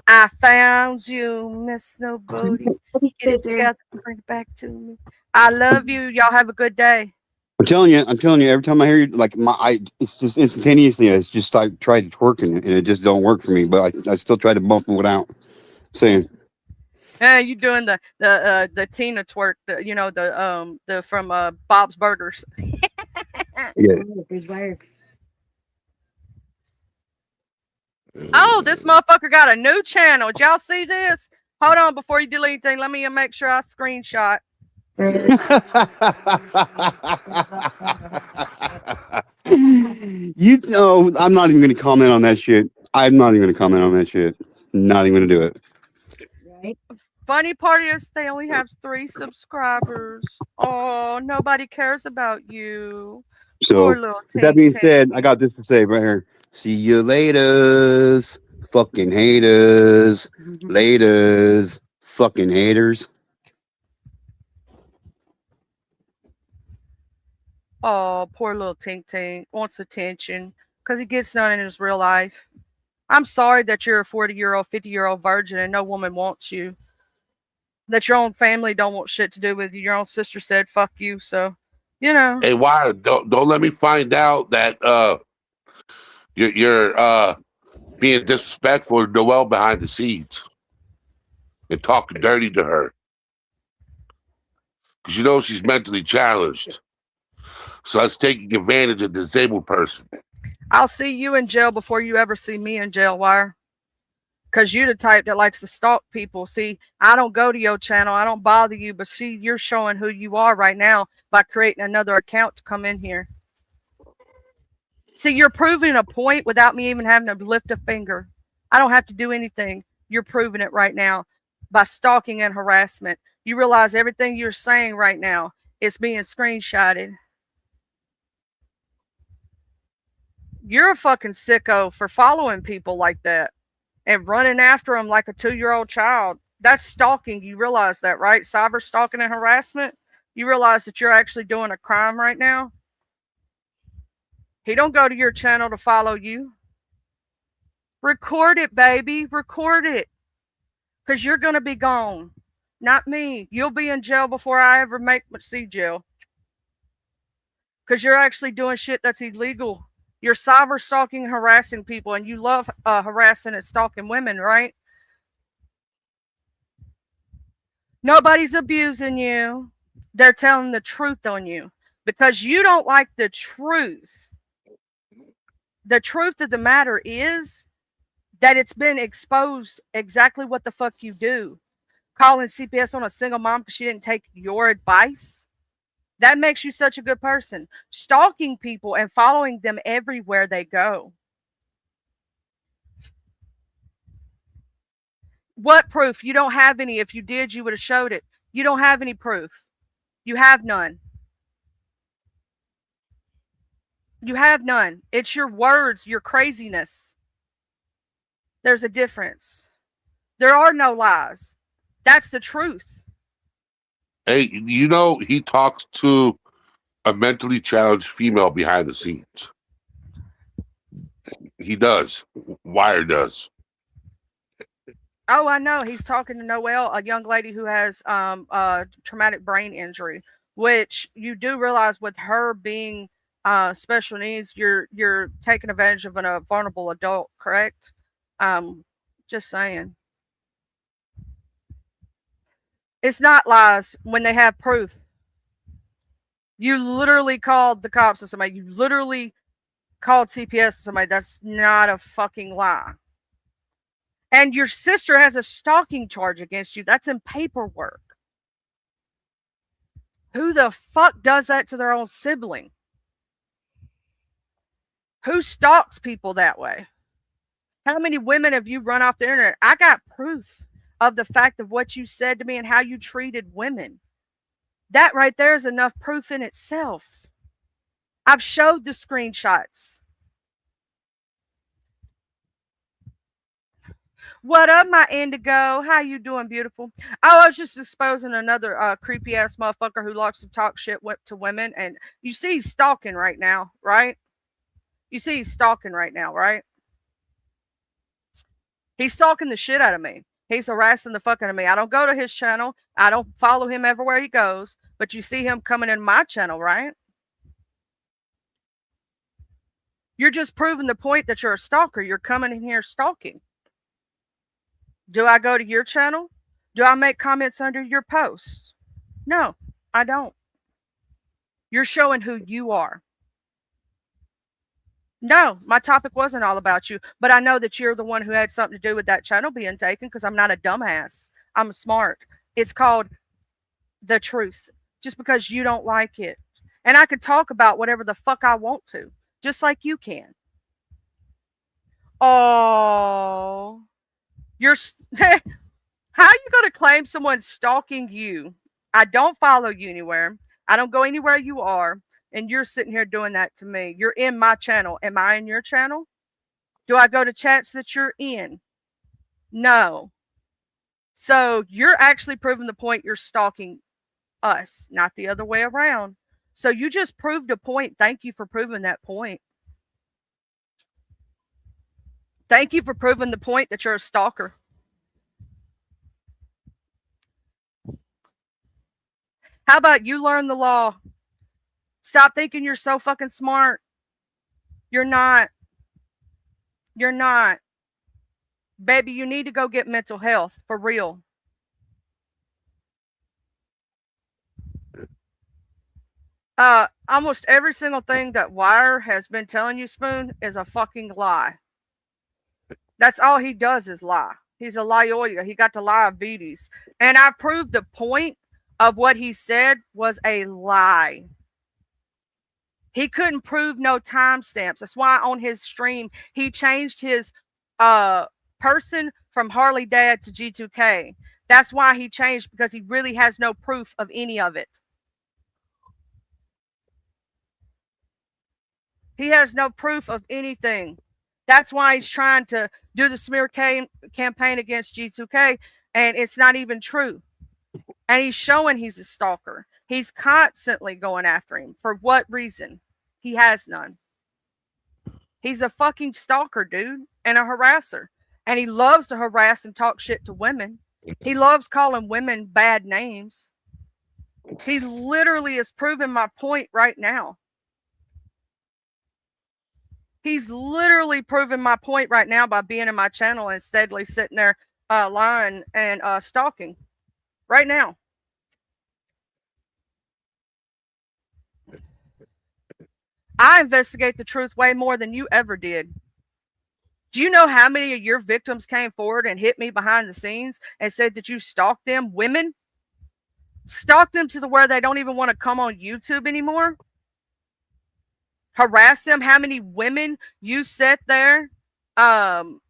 I found you, Miss Nobody. Get it together, bring it back to me. I love you. Y'all have a good day. I'm telling you, every time I hear you, like it's just instantaneously. I just tried to twerk and it just don't work for me. But I still try to bump it without saying. Yeah, you doing the Tina twerk, the from Bob's Burgers. Yeah. Oh, this motherfucker got a new channel. Did y'all see this? Hold on, before you delete anything, let me make sure I screenshot. I'm not even going to comment on that shit. I'm not even going to comment on that shit. Not even going to do it. Right? Funny part is they only have 3 subscribers. Oh, nobody cares about you. So, with that being said, I got this to say right here. See you laters, fucking haters. Laters, fucking haters. Oh, poor little Tink Tink wants attention because he gets none in his real life. I'm sorry that you're a 40-year-old, 50-year-old virgin and no woman wants you. That your own family don't want shit to do with you. Your own sister said, fuck you. So, Hey, why don't let me find out that you're being disrespectful to Noelle behind the scenes and talking dirty to her. Because she's mentally challenged. So that's taking advantage of the disabled person. I'll see you in jail before you ever see me in jail. Why? Because you're the type that likes to stalk people. See, I don't go to your channel. I don't bother you. But see, you're showing who you are right now by creating another account to come in here. See, you're proving a point without me even having to lift a finger. I don't have to do anything. You're proving it right now by stalking and harassment. You realize everything you're saying right now is being screenshotted. You're a fucking sicko for following people like that and running after them like a 2-year-old child. That's stalking. You realize that, right? Cyber stalking and harassment. You realize that you're actually doing a crime right now. He don't go to your channel to follow you. Record it, baby. Record it. Because you're going to be gone. Not me. You'll be in jail before I ever see jail. Because you're actually doing shit that's illegal. You're cyber stalking, harassing people, and you love harassing and stalking women, right? Nobody's abusing you. They're telling the truth on you because you don't like the truth. The truth of the matter is that it's been exposed exactly what the fuck you do. Calling CPS on a single mom because she didn't take your advice. That makes you such a good person. Stalking people and following them everywhere they go. What proof? You don't have any. If you did, you would have showed it. You don't have any proof. You have none. You have none. It's your words, your craziness. There's a difference. There are no lies. That's the truth. Hey, you know, he talks to a mentally challenged female behind the scenes. He does. Wire does. Oh, I know. He's talking to Noelle, a young lady who has traumatic brain injury, which you do realize with her being special needs, you're taking advantage of a vulnerable adult, correct? Just saying. It's not lies when they have proof. You literally called the cops on somebody. You literally called CPS on somebody. That's not a fucking lie. And your sister has a stalking charge against you. That's in paperwork. Who the fuck does that to their own sibling? Who stalks people that way? How many women have you run off the internet? I got proof of the fact of what you said to me and how you treated women. That right there is enough proof in itself. I've showed the screenshots. What up, my indigo? How you doing, beautiful? Oh, I was just exposing another creepy ass motherfucker who likes to talk shit to women, and you see he's stalking right now, right? You see he's stalking right now, right? He's stalking the shit out of me. He's harassing the fuck out of me. I don't go to his channel. I don't follow him everywhere he goes, but you see him coming in my channel, right? You're just proving the point that you're a stalker. You're coming in here stalking. Do I go to your channel? Do I make comments under your posts? No, I don't. You're showing who you are. No, my topic wasn't all about you, but I know that you're the one who had something to do with that channel being taken because I'm not a dumbass. I'm smart. It's called the truth. Just because you don't like it. And I can talk about whatever the fuck I want to, just like you can. Oh, you're how are you going to claim someone's stalking you? I don't follow you anywhere. I don't go anywhere you are. And you're sitting here doing that to me. You're in my channel. Am I in your channel? Do I go to chats that you're in? No. So you're actually proving the point you're stalking us, not the other way around. So you just proved a point. Thank you for proving that point. Thank you for proving the point that you're a stalker. How about you learn the law? Stop thinking you're so fucking smart. You're not. You're not. Baby, you need to go get mental health for real. Almost every single thing that Wire has been telling you, Spoon, is a fucking lie. That's all he does is lie. He's a liar. He got the diabetes. And I proved the point of what he said was a lie. He couldn't prove no timestamps. That's why on his stream, he changed his person from Harley Dad to G2K. That's why he changed, because he really has no proof of any of it. He has no proof of anything. That's why he's trying to do the smear campaign against G2K, and it's not even true. And he's showing he's a stalker. He's constantly going after him. For what reason? He has none. He's a fucking stalker, dude, and a harasser. And he loves to harass and talk shit to women. He loves calling women bad names. He literally is proving my point right now. He's literally proving my point right now by being in my channel and steadily sitting there lying and stalking right now. I investigate the truth way more than you ever did. Do you know how many of your victims came forward and hit me behind the scenes and said that you stalked them? Women stalked them to the where they don't even want to come on YouTube anymore. Harass them. How many women you sit there and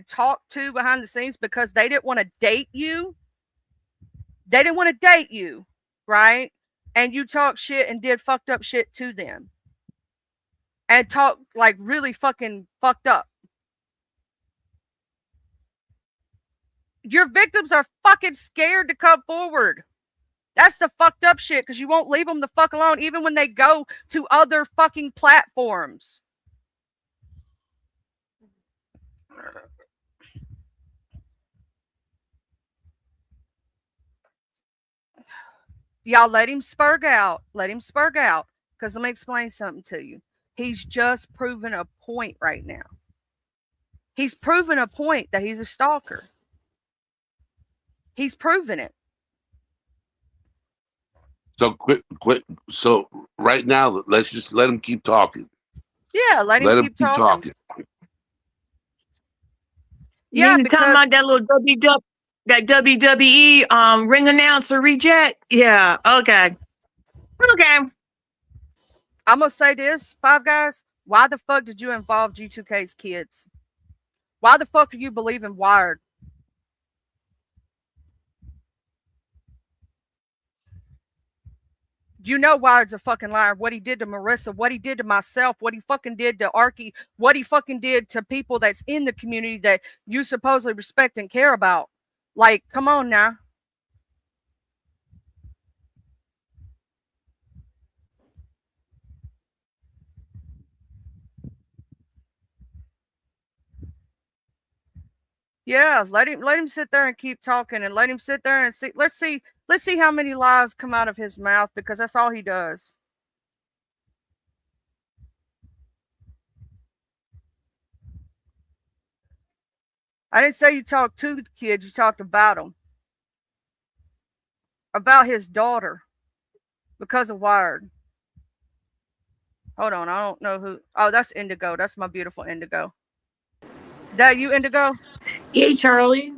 talk to behind the scenes because they didn't want to date you? They didn't want to date you, right? And you talk shit and did fucked up shit to them. And talk like really fucking fucked up. Your victims are fucking scared to come forward. That's the fucked up shit because you won't leave them the fuck alone even when they go to other fucking platforms. Y'all let him spurg out. Let him spurg out. Because let me explain something to you. He's just proven a point right now. He's proven a point that he's a stalker. He's proven it. So quit. So right now, let's just let him keep talking. Yeah, let him keep talking. Yeah, you talking about that little WWE ring announcer reject? Yeah, okay. I'm gonna say this, Five Guys. Why the fuck did you involve G2K's kids? Why the fuck do you believe in Wired? You know Wired's a fucking liar. What he did to Marissa, what he did to myself, what he fucking did to Arky, what he fucking did to people that's in the community that you supposedly respect and care about. Like, come on now. Yeah, let him sit there and keep talking and let him sit there and see. Let's see how many lies come out of his mouth because that's all he does. I didn't say you talked to the kids, you talked about them. About his daughter because of Wired. Hold on, I don't know who. Oh, that's Indigo. That's my beautiful Indigo. That you, Indigo? Yay, Charlie.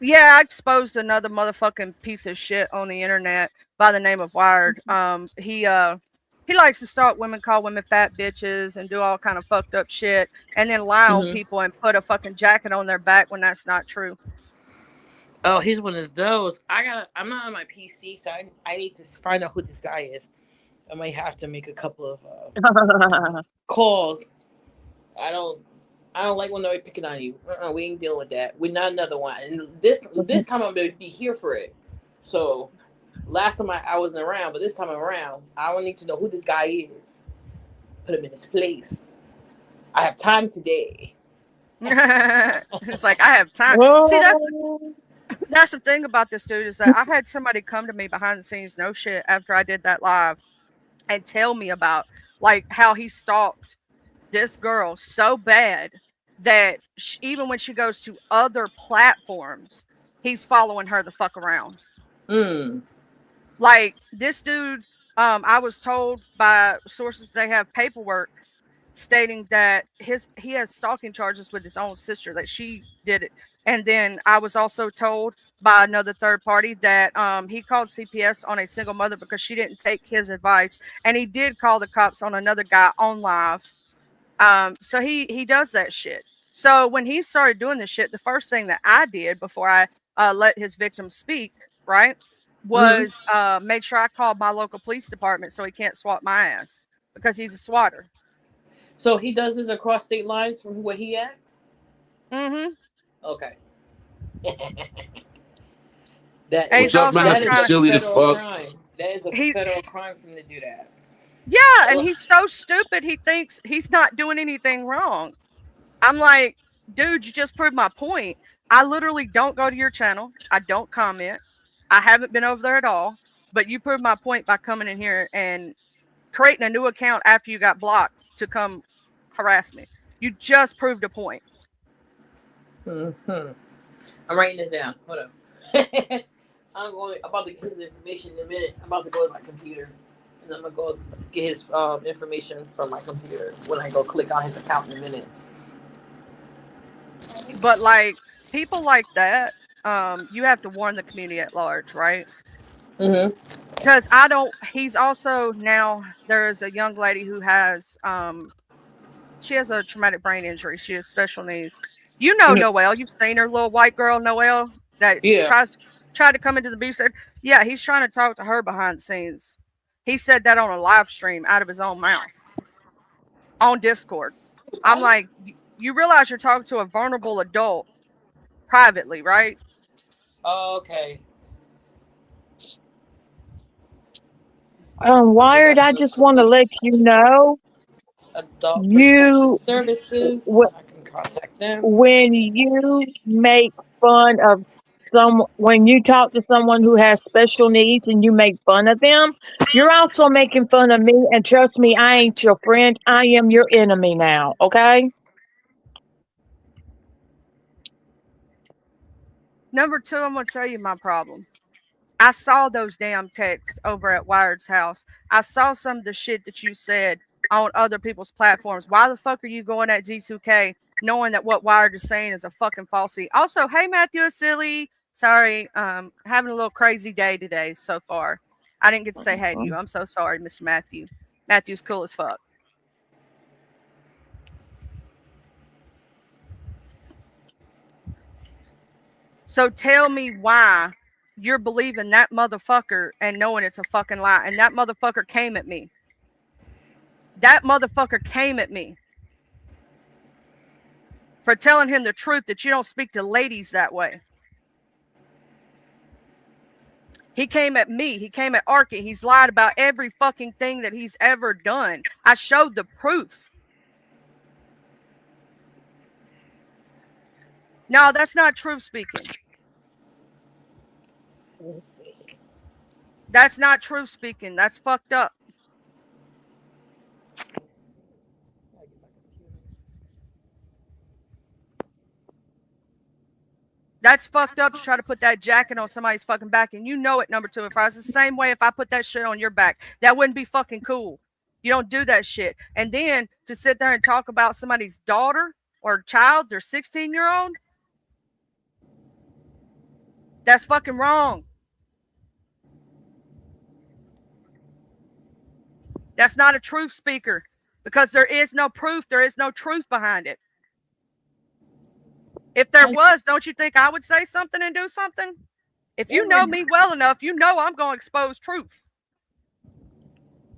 Yeah, I exposed another motherfucking piece of shit on the internet by the name of Wired. He likes to stalk women, call women fat bitches, and do all kind of fucked up shit, and then lie on people and put a fucking jacket on their back when that's not true. Oh, he's one of those. I'm not on my PC, so I need to find out who this guy is. I might have to make a couple of calls. I don't like when they're picking on you. We ain't dealing with that. We're not another one. And this time I'm gonna be here for it. So last time I wasn't around, but this time I'm around. I don't need to know who this guy is. Put him in his place. I have time today. It's like I have time. See, that's the thing about this dude is that I've had somebody come to me behind the scenes, no shit, after I did that live, and tell me about like how he stalked this girl so bad that even when she goes to other platforms, he's following her the fuck around. Like this dude, I was told by sources they have paperwork stating that he has stalking charges with his own sister, that she did it. And then I was also told by another third party that he called CPS on a single mother because she didn't take his advice, and he did call the cops on another guy on live. So he does that shit. So when he started doing this shit, the first thing that I did before I let his victim speak, right, was make sure I called my local police department so he can't swat my ass because he's a swatter. So he does this across state lines from where he at? And Okay. he's also that is trying a federal crime. That is a federal crime for him to do that. Yeah, and he's so stupid. He thinks he's not doing anything wrong. I'm like, dude, you just proved my point. I literally don't go to your channel. I don't comment. I haven't been over there at all. But you proved my point by coming in here and creating a new account after you got blocked to come harass me. You just proved a point. Mm-hmm. I'm writing this down. Hold up. I'm about to get his information in a minute. I'm about to go to my computer, and I'm gonna go get his information from my computer when I go click on his account in a minute. But like people like that, you have to warn the community at large, right? Mm-hmm. Because I don't. He's also now there is a young lady who has she has a traumatic brain injury. She has special needs. You know Noelle. You've seen her, little white girl Noelle that tried to come into the beef. Yeah, he's trying to talk to her behind the scenes. He said that on a live stream out of his own mouth on Discord. I'm like, you realize you're talking to a vulnerable adult privately, right? Okay. Wired, I just want to let you know, Adult you Protection Services. I can contact them. when you make fun of when you talk to someone who has special needs and you make fun of them, you're also making fun of me. And trust me, I ain't your friend. I am your enemy now. Okay. Number two, I'm going to tell you my problem. I saw those damn texts over at Wired's house. I saw some of the shit that you said on other people's platforms. Why the fuck are you going at G2K knowing that what Wired is saying is a fucking falsity? Also, hey, Matthew Silly. Sorry, having a little crazy day today so far. I didn't get to say hey to you. I'm so sorry, Mr. Matthew. Matthew's cool as fuck. So tell me why you're believing that motherfucker and knowing it's a fucking lie. And that motherfucker came at me. That motherfucker came at me for telling him the truth that you don't speak to ladies that way. He came at me. He came at Arky. He's lied about every fucking thing that he's ever done. I showed the proof. No, that's not truth speaking. That's not truth speaking. That's fucked up. That's fucked up to try to put that jacket on somebody's fucking back. And you know it, number two. If I was the same way, if I put that shit on your back, that wouldn't be fucking cool. You don't do that shit. And then to sit there and talk about somebody's daughter or child, their 16-year-old, that's fucking wrong. That's not a truth speaker because there is no proof. There is no truth behind it. If there was, don't you think I would say something and do something? If you know me well enough, you know I'm going to expose truth.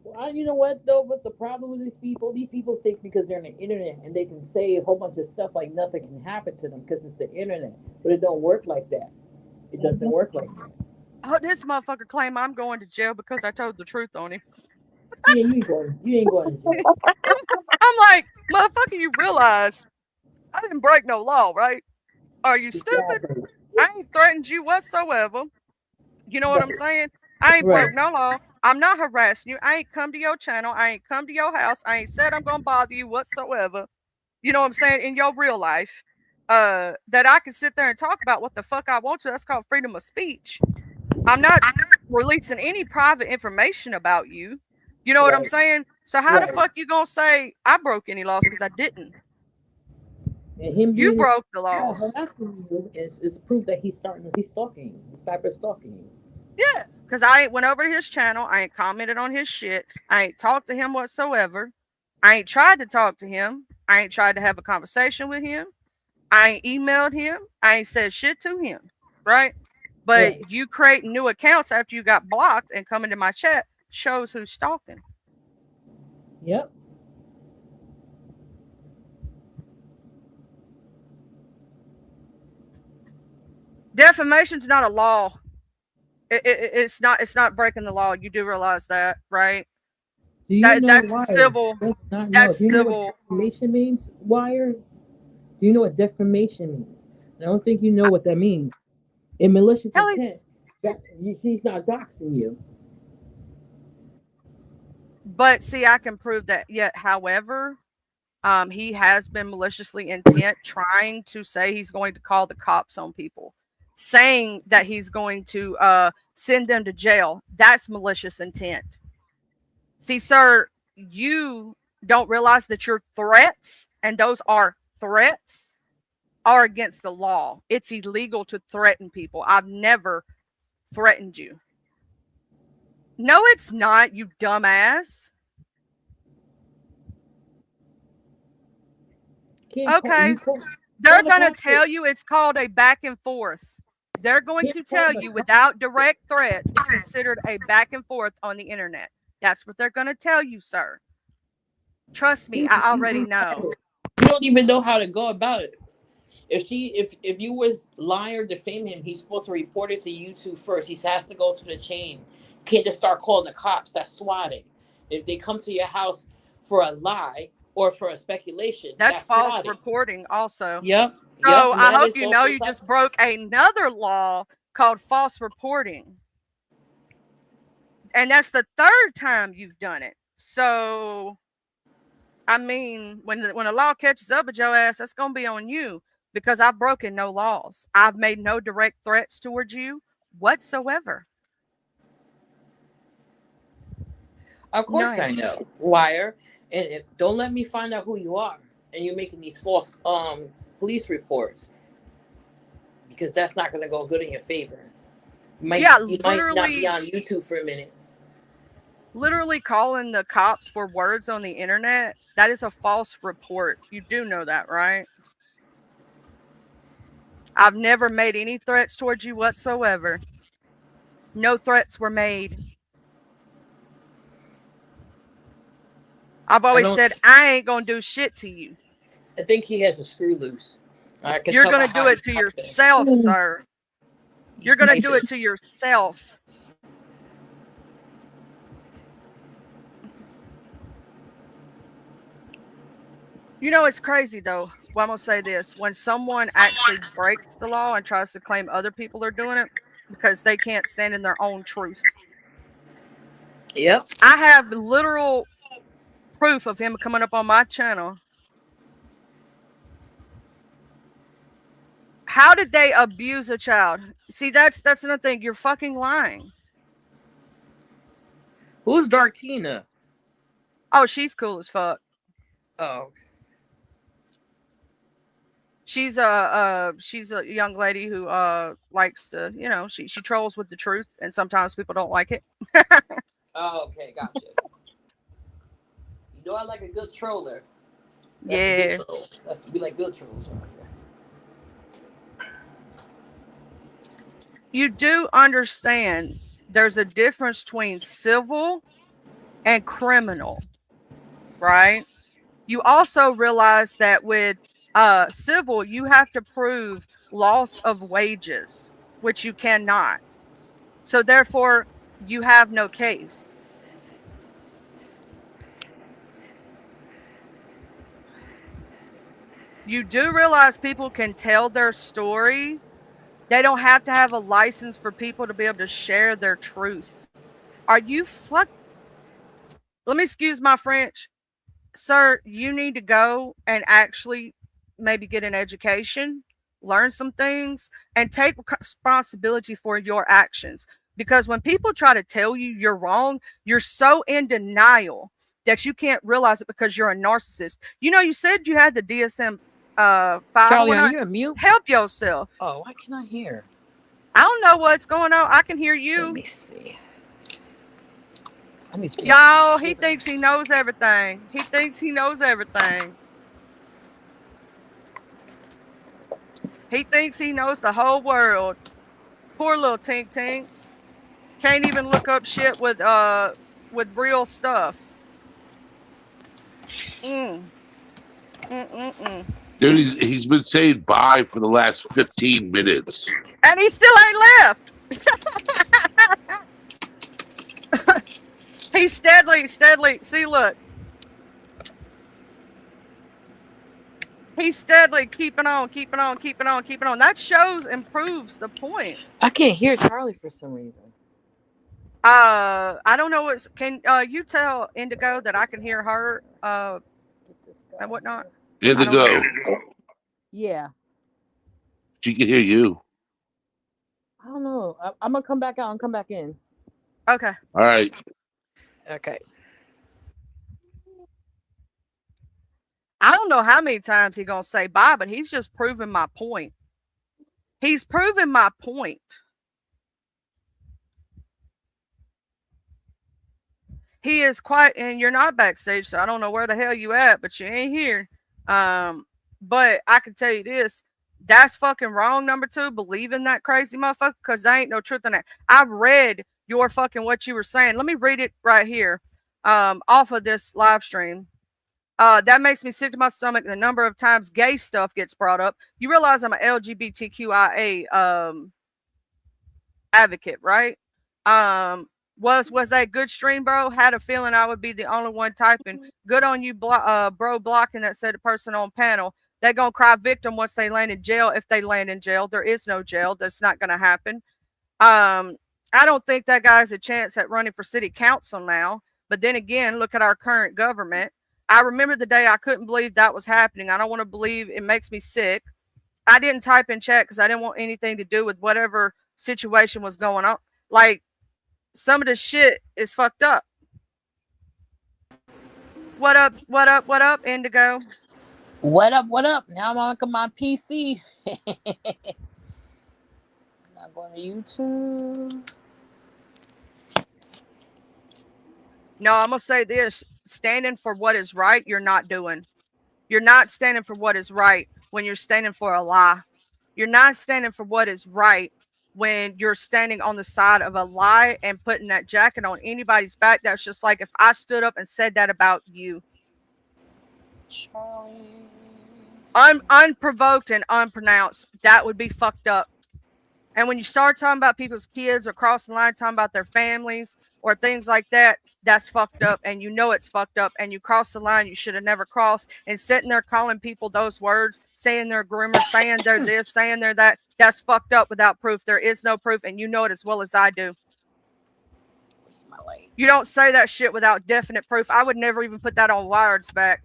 Well, you know what, though? But the problem with these people think because they're on the internet and they can say a whole bunch of stuff like nothing can happen to them because it's the internet. But it don't work like that. It doesn't work like that. Oh, this motherfucker claim I'm going to jail because I told the truth on him. Yeah, you ain't going to jail. I'm like, motherfucker, you realize I didn't break no law, right? Are you stupid? I ain't threatened you whatsoever. You know what I'm saying? I ain't broke no law. I'm not harassing you. I ain't come to your channel. I ain't come to your house. I ain't said I'm going to bother you whatsoever. You know what I'm saying? In your real life, that I can sit there and talk about what the fuck I want to. That's called freedom of speech. I'm not releasing any private information about you. You know what I'm saying? So how the fuck you gonna say I broke any laws because I didn't? And you broke the laws. Is proof that he's stalking you. He's cyber stalking you. Yeah, because I ain't went over to his channel. I ain't commented on his shit. I ain't talked to him whatsoever. I ain't tried to talk to him. I ain't tried to have a conversation with him. I ain't emailed him. I ain't said shit to him. Right? But you creating new accounts after you got blocked and coming to my chat shows who's stalking. Yep. Defamation's not a law. It's not breaking the law. You do realize that, right? Do you know that's why? civil. That's do you civil. Know what defamation means, Wire? Do you know what defamation means? I don't think you know what that means. In malicious intent, he's not doxing you. But see, I can prove that yet. However, he has been maliciously intent trying to say he's going to call the cops on people, saying that he's going to send them to jail. That's malicious intent. See, sir, you don't realize that your threats, and those are threats, are against the law. It's illegal to threaten people. I've never threatened you. No, it's not, you dumbass. Okay. They're going to tell you it's called a back and forth. They're going to tell you without direct threats, it's considered a back and forth on the internet. That's what they're going to tell you, sir. Trust me, I already know. You don't even know how to go about it. If you was lying or defame him, he's supposed to report it to YouTube first. He has to go to the chain. You can't just start calling the cops. That's swatting. If they come to your house for a lie or for a speculation, that's false swatting. reporting also. Yep. So I hope you know you just broke another law called false reporting. And that's the third time you've done it. So, I mean, when the law catches up with your ass, that's going to be on you because I've broken no laws. I've made no direct threats towards you whatsoever. Of course I know. Liar. And don't let me find out who you are. And you're making these false police reports. Because that's not going to go good in your favor. You might not be on YouTube for a minute. Literally calling the cops for words on the internet, that is a false report. You do know that, right? I've never made any threats towards you whatsoever. No threats were made. I've always said I ain't gonna do shit to you. I think he has a screw loose. You're gonna do it to yourself, sir. You're gonna do it to yourself. You know, it's crazy though. Well, I'm gonna say this: when someone actually breaks the law and tries to claim other people are doing it because they can't stand in their own truth. Yep. I have literal proof of him coming up on my channel. How did they abuse a child? See, that's another thing. You're fucking lying. Who's Darkina? Oh, she's cool as fuck. Oh. She's a young lady who likes to, you know, she trolls with the truth, and sometimes people don't like it. Oh, okay, gotcha. You know I like a good troller. That's yeah. A good troll. We like good trolls. You do understand there's a difference between civil and criminal, right? You also realize that with civil, you have to prove loss of wages, which you cannot. So therefore, you have no case. You do realize people can tell their story. They don't have to have a license for people to be able to share their truth. Are you Let me excuse my French. Sir, you need to go and actually maybe get an education, learn some things, and take responsibility for your actions. Because when people try to tell you you're wrong, you're so in denial that you can't realize it because you're a narcissist. You know, you said you had the DSM 5. Charlie, are you on mute? Help yourself. Oh, why can't I hear? I don't know what's going on. I can hear you. Let me see. Y'all, he thinks he knows everything. He thinks he knows everything. He thinks he knows the whole world. Poor little Tink Tink. Can't even look up shit with real stuff. Dude, he's been saying bye for the last 15 minutes. And he still ain't left. He's steadily. See, look. He's steadily keeping on. That shows improves the point. I can't hear Charlie for some reason. I don't know what's. Can you tell Indigo that I can hear her? And whatnot. Indigo, Yeah. she can hear you. I don't know. I'm gonna come back out and come back in. Okay. All right. Okay. I don't know how many times he's gonna say bye, but he's just proving my point. He's proving my point. He is quite, and you're not backstage, so I don't know where the hell you at, but you ain't here. But I can tell you this: that's fucking wrong. Number two, believing that crazy motherfucker, because there ain't no truth in that. I read your fucking what you were saying. Let me read it right here, off of this live stream. That makes me sick to my stomach. The number of times gay stuff gets brought up. You realize I'm an LGBTQIA advocate, right? Was that a good stream, bro? Had a feeling I would be the only one typing. Good on you, bro, blocking that said person on panel. They're gonna cry victim once they land in jail. If they land in jail, there is no jail. That's not gonna happen. I don't think that guy's a chance at running for city council now. But then again, look at our current government. I remember the day I couldn't believe that was happening. I don't want to believe. It makes me sick. I didn't type in chat because I didn't want anything to do with whatever situation was going on. Like, some of the shit is fucked up. What up, what up, what up, Indigo? What up, what up? Now I'm on my PC. Not going to YouTube. No, I'm going to say this. Standing for what is right, you're not doing. You're not standing for what is right when you're standing for a lie. You're not standing for what is right when you're standing on the side of a lie and putting that jacket on anybody's back. That's just like if I stood up and said that about you. Unprovoked and unpronounced, that would be fucked up. And when you start talking about people's kids or crossing the line, talking about their families or things like that, that's fucked up. And you know it's fucked up. And you cross the line you should have never crossed. And sitting there calling people those words, saying they're groomer, saying they're this, saying they're that, that's fucked up without proof. There is no proof. And you know it as well as I do. You don't say that shit without definite proof. I would never even put that on Wired's back.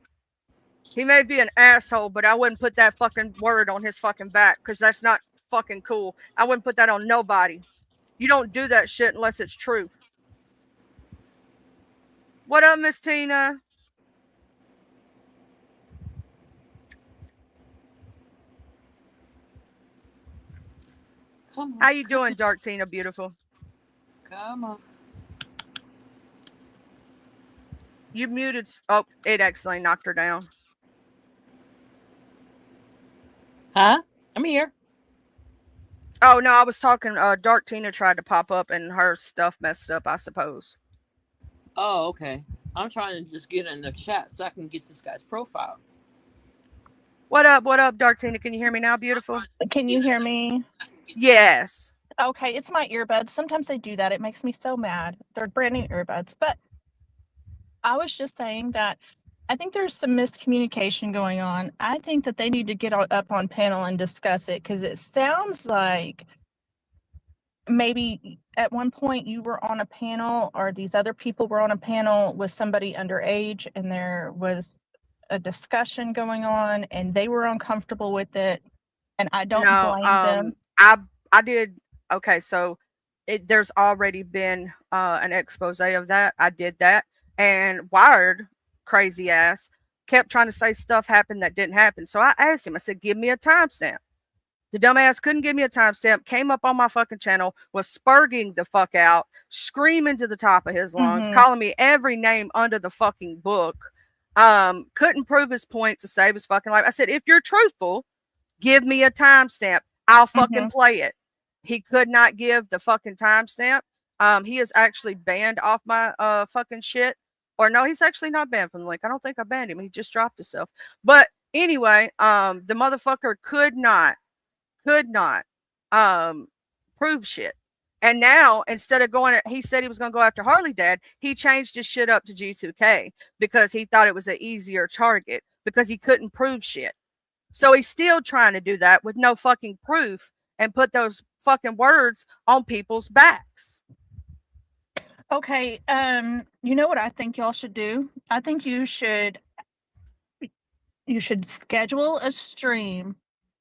He may be an asshole, but I wouldn't put that fucking word on his fucking back because that's not fucking cool. I wouldn't put that on nobody. You don't do that shit unless it's true. What up, Miss Tina? Come on. How you doing, Dark Tina, beautiful? Come on. You muted. Oh, it accidentally knocked her down. Huh? I'm here. Oh, no, I was talking. Dark Tina tried to pop up and her stuff messed up, I suppose. Oh, okay. I'm trying to just get in the chat so I can get this guy's profile. What up, Dark Tina? Can you hear me now, beautiful? Can you hear me? Yes. Okay, it's my earbuds. Sometimes they do that. It makes me so mad. They're brand new earbuds. But I was just saying that I think there's some miscommunication going on. I think that they need to get up on panel and discuss it because it sounds like maybe at one point you were on a panel or these other people were on a panel with somebody underage and there was a discussion going on and they were uncomfortable with it. And I don't blame them. I did. Okay, so there's already been an expose of that. I did that. And Wired, crazy ass, kept trying to say stuff happened that didn't happen. So I asked him, I said, give me a timestamp. The dumbass couldn't give me a timestamp, came up on my fucking channel, was spurging the fuck out, screaming to the top of his lungs, calling me every name under the fucking book. Couldn't prove his point to save his fucking life. I said, if you're truthful, give me a timestamp. I'll fucking play it. He could not give the fucking timestamp. He is actually banned off my fucking shit. Or no, he's actually not banned from the link. I don't think I banned him. He just dropped himself. But anyway, the motherfucker could not prove shit. And now, instead of he said he was going to go after Harley Dad, he changed his shit up to G2K because he thought it was an easier target because he couldn't prove shit. So he's still trying to do that with no fucking proof and put those fucking words on people's backs. Okay, you know what I think y'all should do? I think you should schedule a stream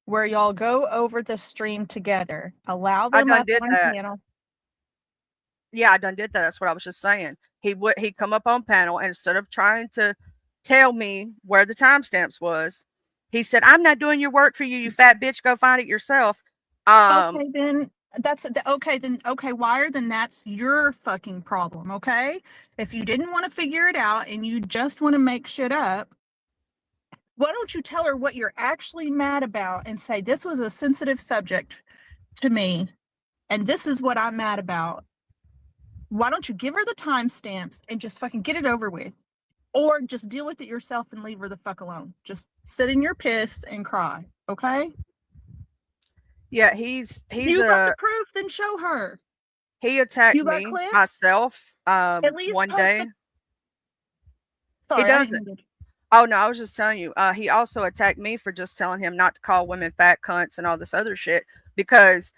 where y'all go over the stream together. Allow I them done up did on that. panel. Yeah, I done did that. That's what I was just saying. He'd come up on panel, and instead of trying to tell me where the timestamps was, he said, "I'm not doing your work for you, you fat bitch. Go find it yourself." Okay, then okay, Wire, then that's your fucking problem, okay? If you didn't want to figure it out and you just want to make shit up, why don't you tell her what you're actually mad about and say, this was a sensitive subject to me, and this is what I'm mad about. Why don't you give her the timestamps and just fucking get it over with? Or just deal with it yourself and leave her the fuck alone. Just sit in your piss and cry, okay? Yeah, he's You got the proof, then show her. he attacked You got me clips? myself At least one post day. it. Sorry, He I doesn't. didn't mean Oh no, I was just telling you. He also attacked me for just telling him not to call women fat cunts and all this other shit because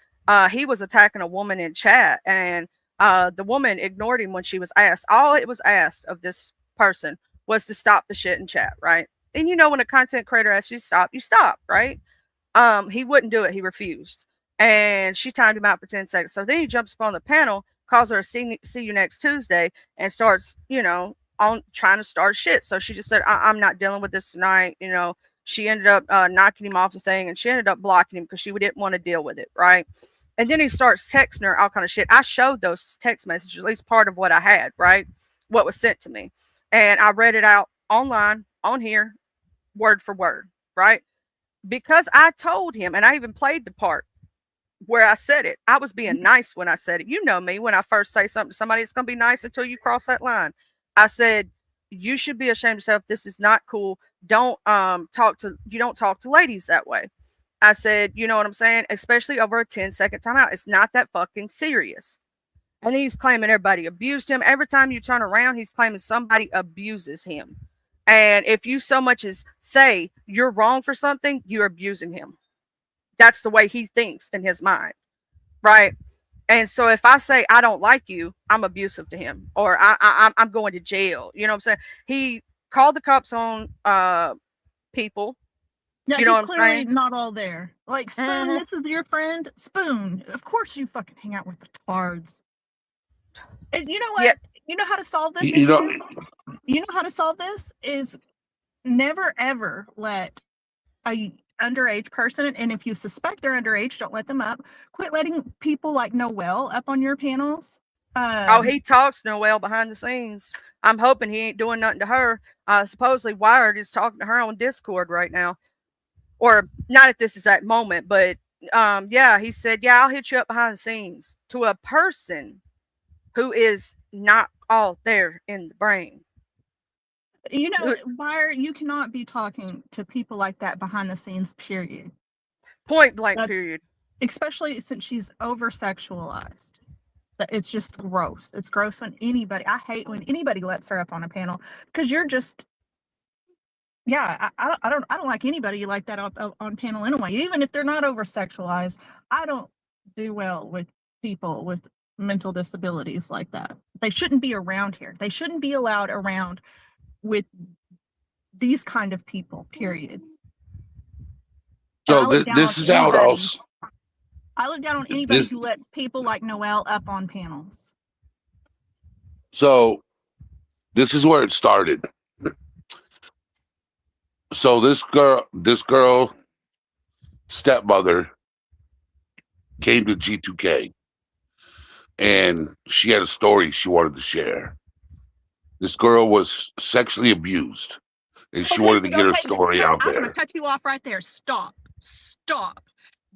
he was attacking a woman in chat, and the woman ignored him when she was asked. All it was asked of this person was to stop the shit in chat, right? And you know, when a content creator asks you to stop, right? He wouldn't do it. He refused, and she timed him out for 10 seconds. So then he jumps up on the panel, calls her a see you next Tuesday, and starts, on trying to start shit. So she just said, I'm not dealing with this tonight. She ended up knocking him off the thing, and she ended up blocking him because she didn't want to deal with it, right? And then he starts texting her all kind of shit. I showed those text messages, at least part of what I had, right? What was sent to me. And I read it out online, on here, word for word, right? Because I told him, and I even played the part where I said it. I was being nice when I said it. You know me, when I first say something to somebody, it's going to be nice until you cross that line. I said, you should be ashamed of yourself. This is not cool. Don't talk to ladies that way. I said, you know what I'm saying? Especially over a 10-second timeout. It's not that fucking serious. And he's claiming everybody abused him. Every time you turn around, he's claiming somebody abuses him. And if you so much as say you're wrong for something, you're abusing him. That's the way he thinks in his mind, right? And so if I say I don't like you, I'm abusive to him, or I'm going to jail. You know what I'm saying? He called the cops on people. Yeah, you know he's what I'm clearly saying? not all there. Like, Spoon, this is your friend? Spoon, of course you fucking hang out with the tards. And you know what? Yeah. You know how to solve this You issue? know, You know how to solve this is never ever let a underage person, and if you suspect they're underage, don't let them up. Quit letting people like Noelle up on your panels. He talks to Noelle behind the scenes. I'm hoping he ain't doing nothing to her. Supposedly Wired is talking to her on Discord right now. Or not at this exact moment, but yeah, he said, yeah, I'll hit you up behind the scenes, to a person who is not all there in the brain. You know, Wired, you cannot be talking to people like that behind the scenes, period. Point blank, period. Especially since she's over sexualized. It's just gross. It's gross when anybody, I hate when anybody lets her up on a panel, because you're just, yeah, I don't like anybody like that up on panel anyway. Even if they're not over sexualized, I don't do well with people with mental disabilities like that. They shouldn't be around here. They shouldn't be allowed around with these kind of people, period. so this is how it all. I look down on anybody who let people like Noelle up on panels. So this is where it started. So this girl stepmother came to G2K, and she had a story she wanted to share. This girl was sexually abused, and she wanted to get her story out I'm going there. to cut you off right there. Stop.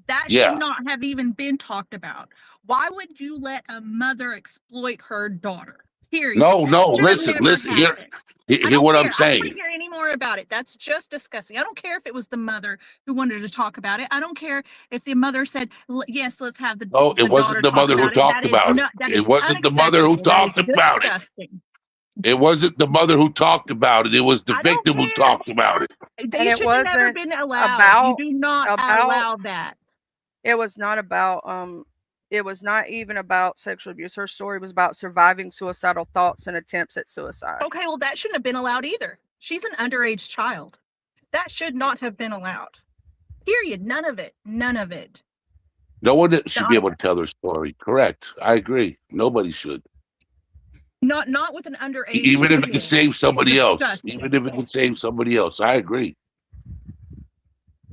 That should not have even been talked about. Why would you let a mother exploit her daughter? Period. No, listen, hear what I'm saying. I don't want to hear any more about it. That's just disgusting. I don't care if it was the mother who wanted to talk about it. I don't care if the mother said, yes, let's have the No, it wasn't the mother who talked about it. It wasn't the mother who talked about it. It wasn't the mother who talked about it. It was the victim who talked about it. They should have never been allowed. You do not allow that. It was not about it was not even about sexual abuse. Her story was about surviving suicidal thoughts and attempts at suicide. Okay, well, that shouldn't have been allowed either. She's an underage child. That should not have been allowed. Period. None of it. None of it. No one should be able to tell their story. Correct. I agree. Nobody should. Not with an underage. Even if it can kid. save somebody else. Disgusting. Even if it can save somebody else. I agree.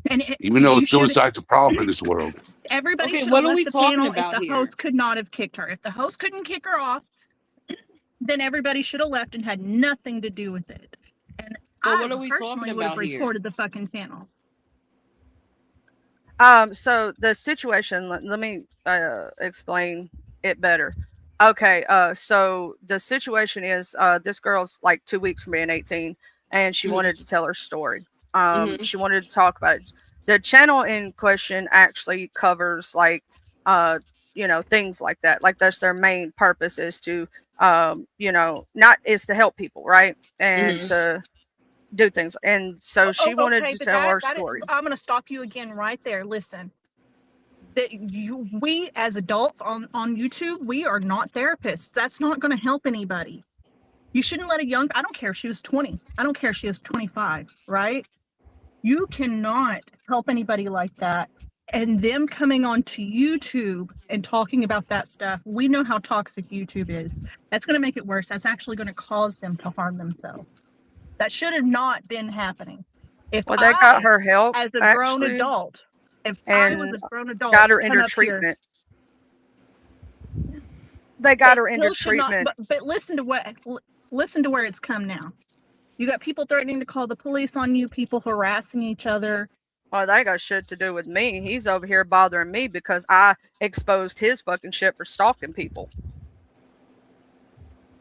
And Even though you should- suicide's a problem in this world. everybody Okay, should what have are left we the talking panel about if the here? host could not have kicked her. If the host couldn't kick her off, then everybody should have left and had nothing to do with it. And Well, I what are we personally talking would have about here? reported the fucking panel. So the situation, let me explain it better. Okay, so the situation is this girl's like 2 weeks from being 18, and she wanted to tell her story. She wanted to talk about it. The channel in question actually covers like things like that. Like that's their main purpose is to not is to help people, right? And to do things. And so she wanted to but tell her that is- story. I'm going to stop you again right there. Listen, that we as adults on YouTube, we are not therapists. That's not going to help anybody. You shouldn't let I don't care if she was 20. I don't care if she was 25, right? You cannot help anybody like that. And them coming onto YouTube and talking about that stuff, we know how toxic YouTube is. That's going to make it worse. That's actually going to cause them to harm themselves. That should have not been happening. If Well, they got her help as a grown actually, adult, if I and was a grown adult, got her come into up here, treatment. They got it her into still should not- treatment. but listen to where it's come now. You got people threatening to call the police on you, people harassing each other. Oh, that got shit to do with me. He's over here bothering me because I exposed his fucking shit for stalking people.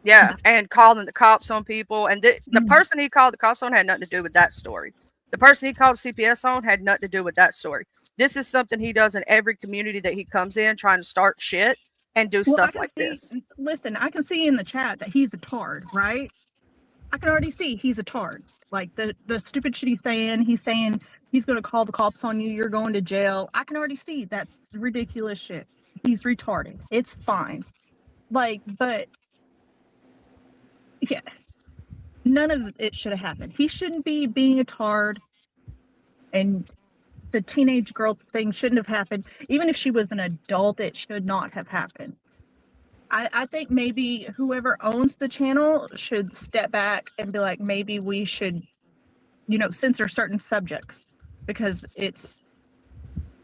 Yeah, and calling the cops on people. And the person he called the cops on had nothing to do with that story. The person he called CPS on had nothing to do with that story. This is something he does in every community that he comes in, trying to start shit and do Well, I stuff can like see- this. Listen, I can see in the chat that he's a tard, right? I can already see he's a tard. Like the stupid shit he's saying he's going to call the cops on you, you're going to jail. I can already see that's ridiculous shit. He's retarded. It's fine. Like, but yeah, none of it should have happened. He shouldn't be being a tard, and the teenage girl thing shouldn't have happened. Even if she was an adult, it should not have happened. I think maybe whoever owns the channel should step back and be like, maybe we should, censor certain subjects because it's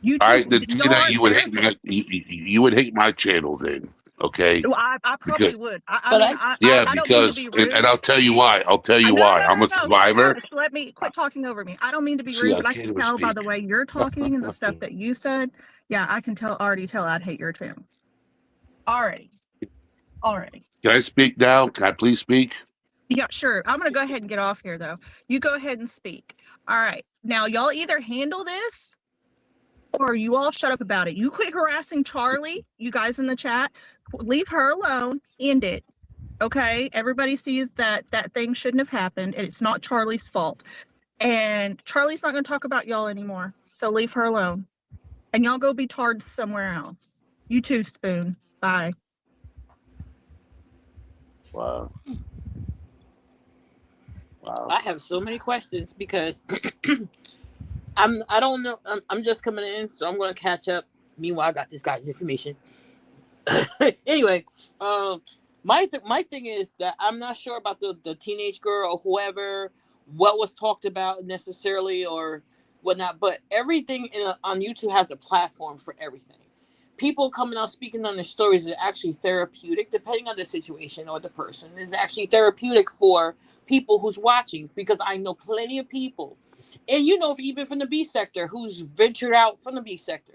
YouTube. All right, then is Tina, not you would therapy. hate you would hate my channel then, okay? Well, I probably Because- would. But I Yeah, don't mean because to be rude. and I'll tell you why. I'll tell you No, why. no, I'm no, a no, survivor. just let me quit talking over me. I don't mean to be See, rude, I but I can't can even tell by the speak. way you're talking and the stuff that you said. Yeah, I can already tell I'd hate your channel. Already. Can I speak now? Can I please speak? Yeah, sure. I'm gonna go ahead and get off here though. You go ahead and speak. All right. Now y'all either handle this or you all shut up about it. You quit harassing Charlie, you guys in the chat. Leave her alone. End it. Okay. Everybody sees that thing shouldn't have happened. And it's not Charlie's fault. And Charlie's not gonna talk about y'all anymore. So leave her alone. And y'all go be tards somewhere else. You too, Spoon. Bye. Wow. Wow. I have so many questions because I don't know. I'm just coming in, so I'm going to catch up. Meanwhile, I got this guy's information. Anyway, my thing is that I'm not sure about the teenage girl or whoever, what was talked about necessarily or whatnot. But everything on YouTube has a platform for everything. People coming out speaking on their stories is actually therapeutic, depending on the situation or the person. Is actually therapeutic for people who's watching, because I know plenty of people, and even from the B sector, who's ventured out from the B sector.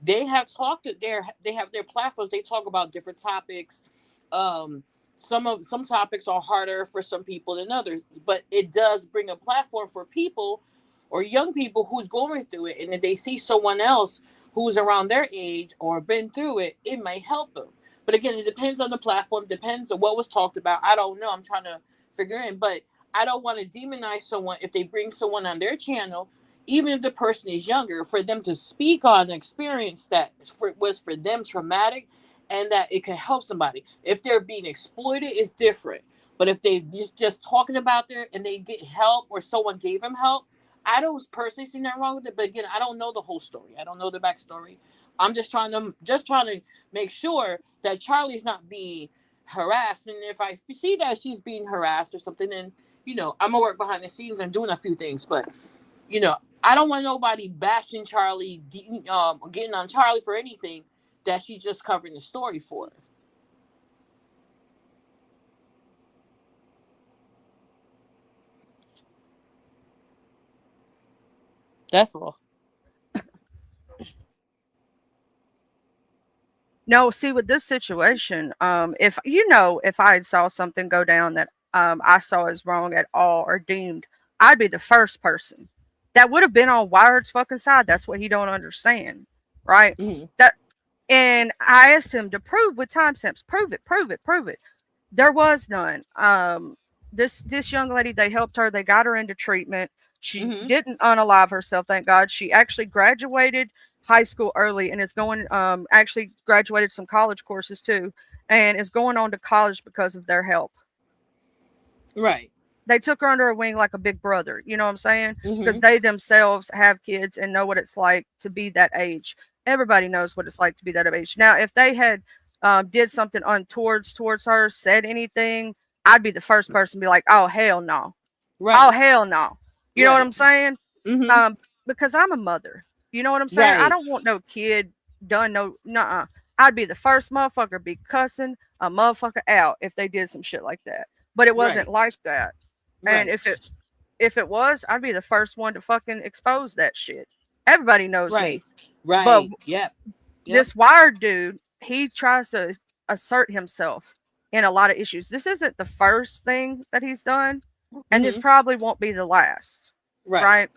They have talked to they have their platforms. They talk about different topics. Some topics are harder for some people than others, but it does bring a platform for people or young people who's going through it, and if they see someone else who's around their age or been through it, it may help them. But again, it depends on the platform, depends on what was talked about. I don't know. I'm trying to figure in, but I don't want to demonize someone if they bring someone on their channel, even if the person is younger, for them to speak on an experience that was for them traumatic and that it can help somebody. If they're being exploited, it's different. But if they just talking about it and they get help or someone gave them help, I don't personally see nothing wrong with it. But again, I don't know the whole story. I don't know the backstory. I'm just trying to make sure that Charlie's not being harassed. And if I see that she's being harassed or something, then I'm gonna work behind the scenes and doing a few things. But I don't want nobody bashing Charlie, getting on Charlie for anything that she's just covering the story for. That's all. No, see, with this situation, if I saw something go down that I saw as wrong at all or deemed, I'd be the first person that would have been on Wired's fucking side. That's what he don't understand, right? And I asked him to prove with timestamps, prove it. There was none. This young lady, they helped her, they got her into treatment. She didn't unalive herself, thank God. She actually graduated high school early and is going actually graduated some college courses too, and is going on to college because of their help. Right. They took her under a wing like a big brother, you know what I'm saying? Because they themselves have kids and know what it's like to be that age. Everybody knows what it's like to be that age. Now, if they had did something untoward towards her, said anything, I'd be the first person to be like, oh hell no. Right. Oh hell no. You know what I'm saying? Because I'm a mother. You know what I'm saying? Right. I don't want no kid done no nuh-uh. I'd be the first motherfucker to be cussing a motherfucker out if they did some shit like that. But it wasn't like that. And if it was, I'd be the first one to fucking expose that shit. Everybody knows me. Right. But Yep. This Wired dude, he tries to assert himself in a lot of issues. This isn't the first thing that he's done, and this probably won't be the last. Right.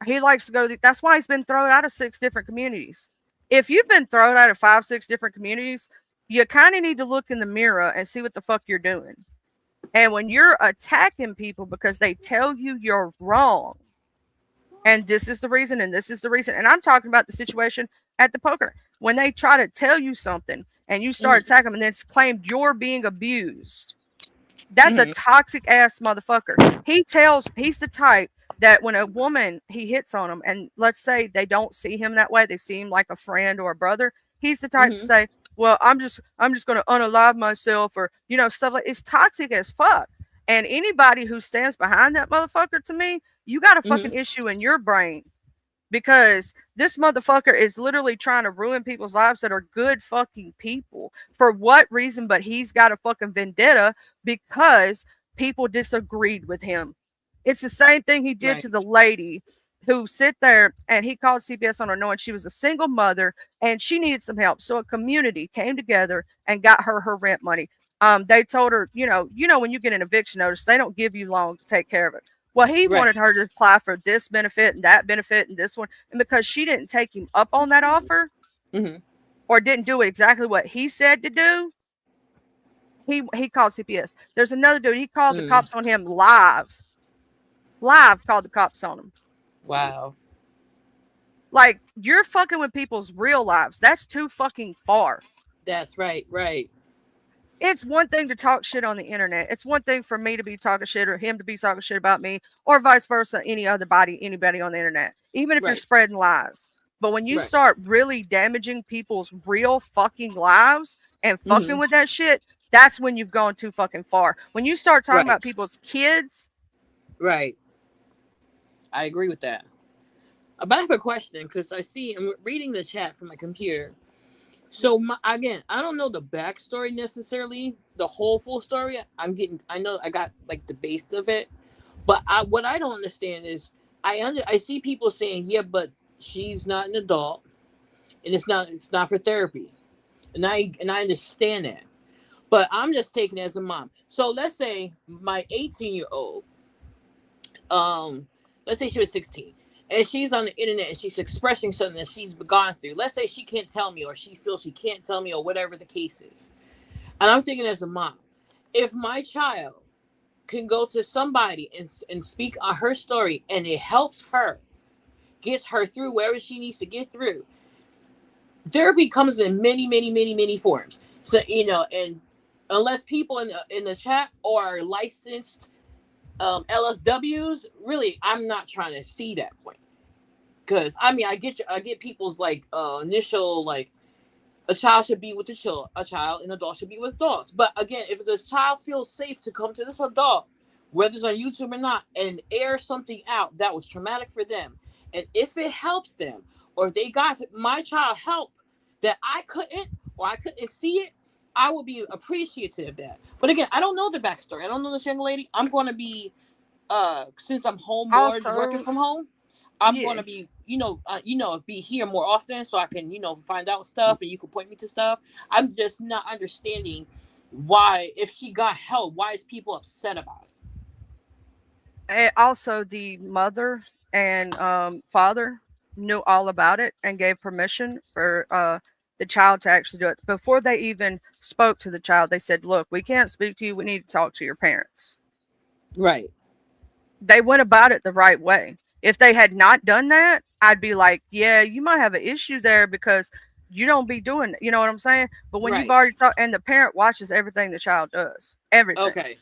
He likes to go to that's why he's been thrown out of 6 different communities. If you've been thrown out of 5, 6 different communities, you kind of need to look in the mirror and see what the fuck you're doing. And when you're attacking people because they tell you you're wrong, and this is the reason, and this is the reason, and I'm talking about the situation at the poker, when they try to tell you something and you start attacking them and then it's claimed you're being abused, that's a toxic ass motherfucker. He's the type that when a woman, he hits on them, and let's say they don't see him that way, they see him like a friend or a brother, he's the type to say, well, I'm just going to unalive myself, or stuff like. It's toxic as fuck. And anybody who stands behind that motherfucker, to me, you got a fucking issue in your brain, because this motherfucker is literally trying to ruin people's lives that are good fucking people. For what reason? But he's got a fucking vendetta because people disagreed with him. It's the same thing he did to the lady who sit there, and he called CPS on her knowing she was a single mother and she needed some help. So a community came together and got her rent money. They told her, when you get an eviction notice, they don't give you long to take care of it. Well, he wanted her to apply for this benefit and that benefit and this one. And because she didn't take him up on that offer or didn't do exactly what he said to do, he called CPS. There's another dude, he called the cops on him live called the cops on him. Wow. Like, you're fucking with people's real lives. That's too fucking far. That's right. It's one thing to talk shit on the internet. It's one thing for me to be talking shit or him to be talking shit about me, or vice versa, anybody on the internet, even if you're spreading lies. But when you start really damaging people's real fucking lives and fucking with that shit, that's when you've gone too fucking far. When you start talking about people's kids. Right. I agree with that. But I have a question, because I'm reading the chat from my computer. So again, I don't know the backstory necessarily, the whole full story. I know I got like the base of it, but what I don't understand is I see people saying, yeah, but she's not an adult, and it's not for therapy, and I understand that, but I'm just taking it as a mom. So let's say my 18-year-old, let's say she was 16. And she's on the internet and she's expressing something that she's gone through. Let's say she can't tell me, or she feels she can't tell me, or whatever the case is. And I'm thinking as a mom, if my child can go to somebody and speak on her story, and it helps her, gets her through wherever she needs to get through. Therapy comes in many forms. So, and unless people in the chat are licensed LSWs, really, I'm not trying to see that point. Because I get people's initial a child should be with a child, and adult should be with adults. But again, if this child feels safe to come to this adult, whether it's on YouTube or not, and air something out that was traumatic for them, and if it helps them, or if they got my child help that I couldn't, or I couldn't see it, I would be appreciative of that. But again, I don't know the backstory. I don't know this young lady. I'm going to be, since I'm home more, working from home, I'm going to be, be here more often so I can, find out stuff and you can point me to stuff. I'm just not understanding why, if she got help, why is people upset about it? And also, the mother and father knew all about it and gave permission for the child to actually do it. Before they even spoke to the child, they said, look, we can't speak to you. We need to talk to your parents. Right. They went about it the right way. If they had not done that, I'd be like, yeah, you might have an issue there because you don't be doing it. You know what I'm saying? But when you've already talked, and the parent watches everything the child does. Everything.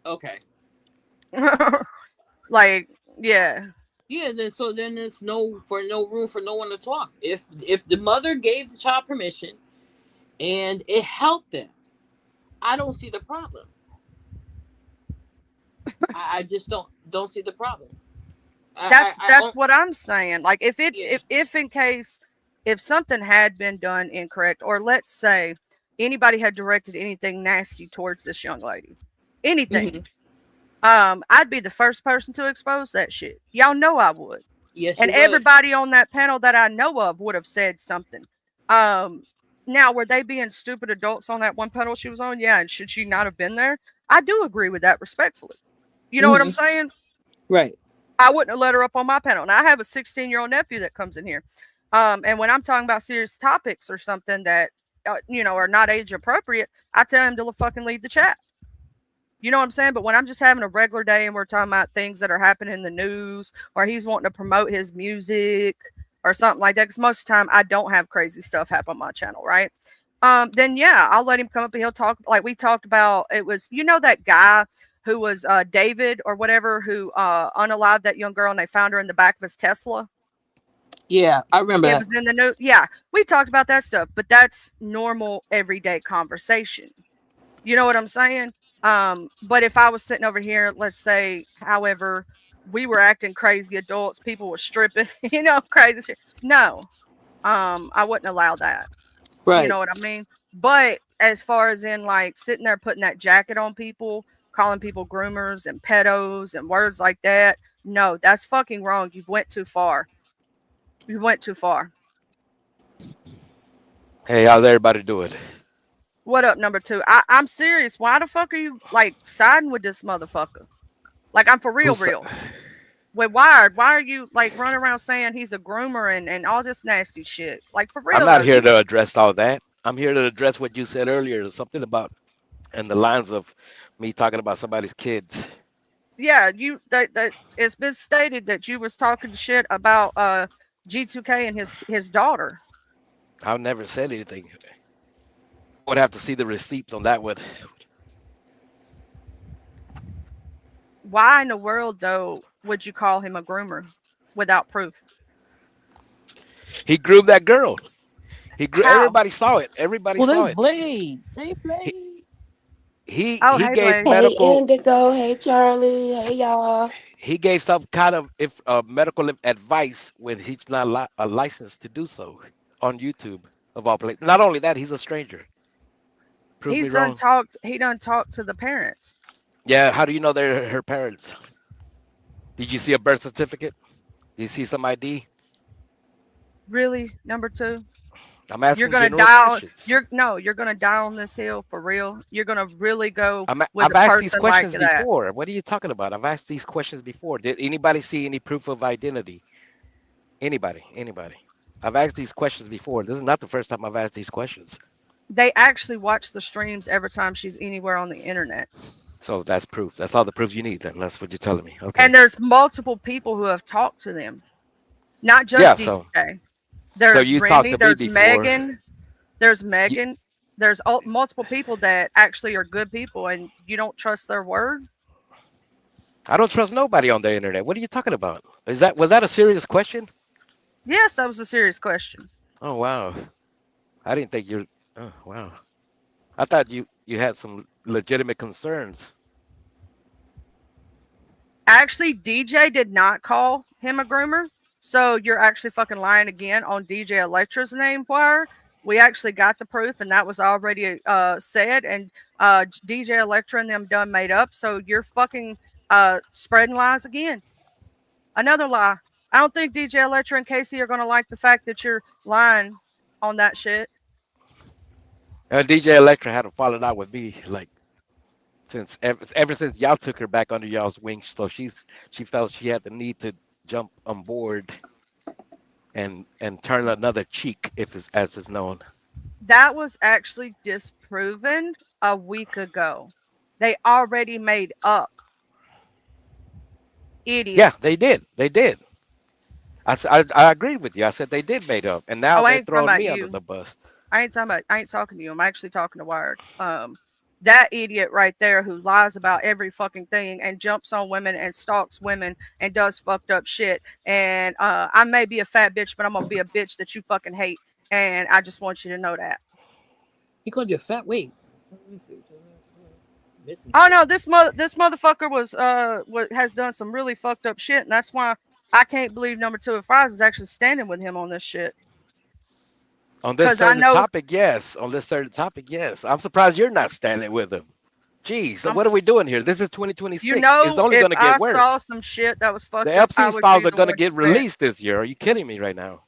Okay. Yeah. Yeah, then there's no room for no one to talk. If the mother gave the child permission and it helped them, I don't see the problem. I just don't see the problem. That's what I'm saying. Like if in case if something had been done incorrect, or let's say anybody had directed anything nasty towards this young lady, anything, I'd be the first person to expose that shit. Y'all know I would. Yes, and everybody on that panel that I know of would have said something. Now, were they being stupid adults on that one panel she was on? Yeah, and should she not have been there? I do agree with that respectfully. You know what I'm saying? Right. I wouldn't have let her up on my panel. Now, I have a 16-year-old nephew that comes in here. And when I'm talking about serious topics or something that, are not age appropriate, I tell him to fucking leave the chat. You know what I'm saying? But when I'm just having a regular day and we're talking about things that are happening in the news, or he's wanting to promote his music or something like that, because most of the time I don't have crazy stuff happen on my channel, right? Then yeah, I'll let him come up and he'll talk. Like we talked about, it was, that guy who was David or whatever, who unalived that young girl and they found her in the back of his Tesla. Yeah, I remember that. It was in the news. Yeah, we talked about that stuff, but that's normal everyday conversation. You know what I'm saying? But if I was sitting over here, let's say, however, we were acting crazy adults, people were stripping, crazy shit. No, I wouldn't allow that. Right. You know what I mean? But as far as in sitting there putting that jacket on people, calling people groomers and pedos and words like that, no, that's fucking wrong. You went too far. You went too far. Hey, how's everybody doing? What up, number 2? I'm serious. Why the fuck are you siding with this motherfucker? I'm for real. With Wired, why are you running around saying he's a groomer and all this nasty shit? For real. I'm not here to address all that. I'm here to address what you said earlier, something about in the lines of me talking about somebody's kids. Yeah, that it's been stated that you was talking shit about G2K and his daughter. I've never said anything. I would have to see the receipts on that one. Why in the world, though, would you call him a groomer without proof? He groomed that girl. Everybody saw it. Everybody saw it. Blade. Say Blade. He gave medical. Hey Indigo. Hey Charlie. Hey y'all. He gave some kind of medical advice when he's not licensed to do so on YouTube of all places. Not only that, he's a stranger. Prove He me wrong. done talked to the parents. Yeah, how do you know they're her parents? Did you see a birth certificate? Did you see some ID? Really, number 2? I'm asking. You're gonna die. You're gonna die on this hill for real. You're gonna really go with I've a asked person these questions like that. before. What are you talking about? I've asked these questions before. Did anybody see any proof of identity? Anybody? I've asked these questions before. This is not the first time I've asked these questions. They actually watch the streams every time she's anywhere on the internet. So that's proof. That's all the proof you need. Then that's what you're telling me. Okay. And there's multiple people who have talked to them, not just Yeah. DJ. So There's you talked Remy, to me there's before. Megan, there's You, Megan, there's multiple people that actually are good people, and you don't trust their word. I don't trust nobody on the internet. What are you talking about? Was that a serious question? Yes, that was a serious question. Oh wow. I didn't think you're. Oh wow. I thought you had some legitimate concerns. Actually, DJ did not call him a groomer, so you're actually fucking lying again on DJ Electra's name, Wire. We actually got the proof, and that was already said, and DJ Electra and them done made up. So you're fucking spreading lies again. Another lie. I don't think DJ Electra and Casey are gonna like the fact that you're lying on that shit. DJ Electra had a falling out with me, like since ever since y'all took her back under y'all's wings. So she felt she had the need to jump on board and turn another cheek, as is known. That was actually disproven a week ago. They already made up. Idiot. Yeah, they did. They did. I agreed with you. I said they did made up, and now Oh, I they're ain't talking throwing about me under you. the bus. I ain't talking to you. I'm actually talking to Wired. That idiot right there who lies about every fucking thing and jumps on women and stalks women and does fucked up shit. And I may be a fat bitch, but I'm gonna be a bitch that you fucking hate. And I just want you to know that. He called you a fat. Wait. Let me see. Missing. Oh no, this motherfucker has done some really fucked up shit, and that's why I can't believe number 2 of Fries is actually standing with him on this shit. On this 'Cause I certain know- topic, yes. On this certain topic, yes. I'm surprised you're not standing with him. Jeez, what are we doing here? This is 2026. You know, it's only if going to I get worse. saw some shit that was fucked The up, I Epstein would files be are the going to one get stand. released this year. Are you kidding me right now?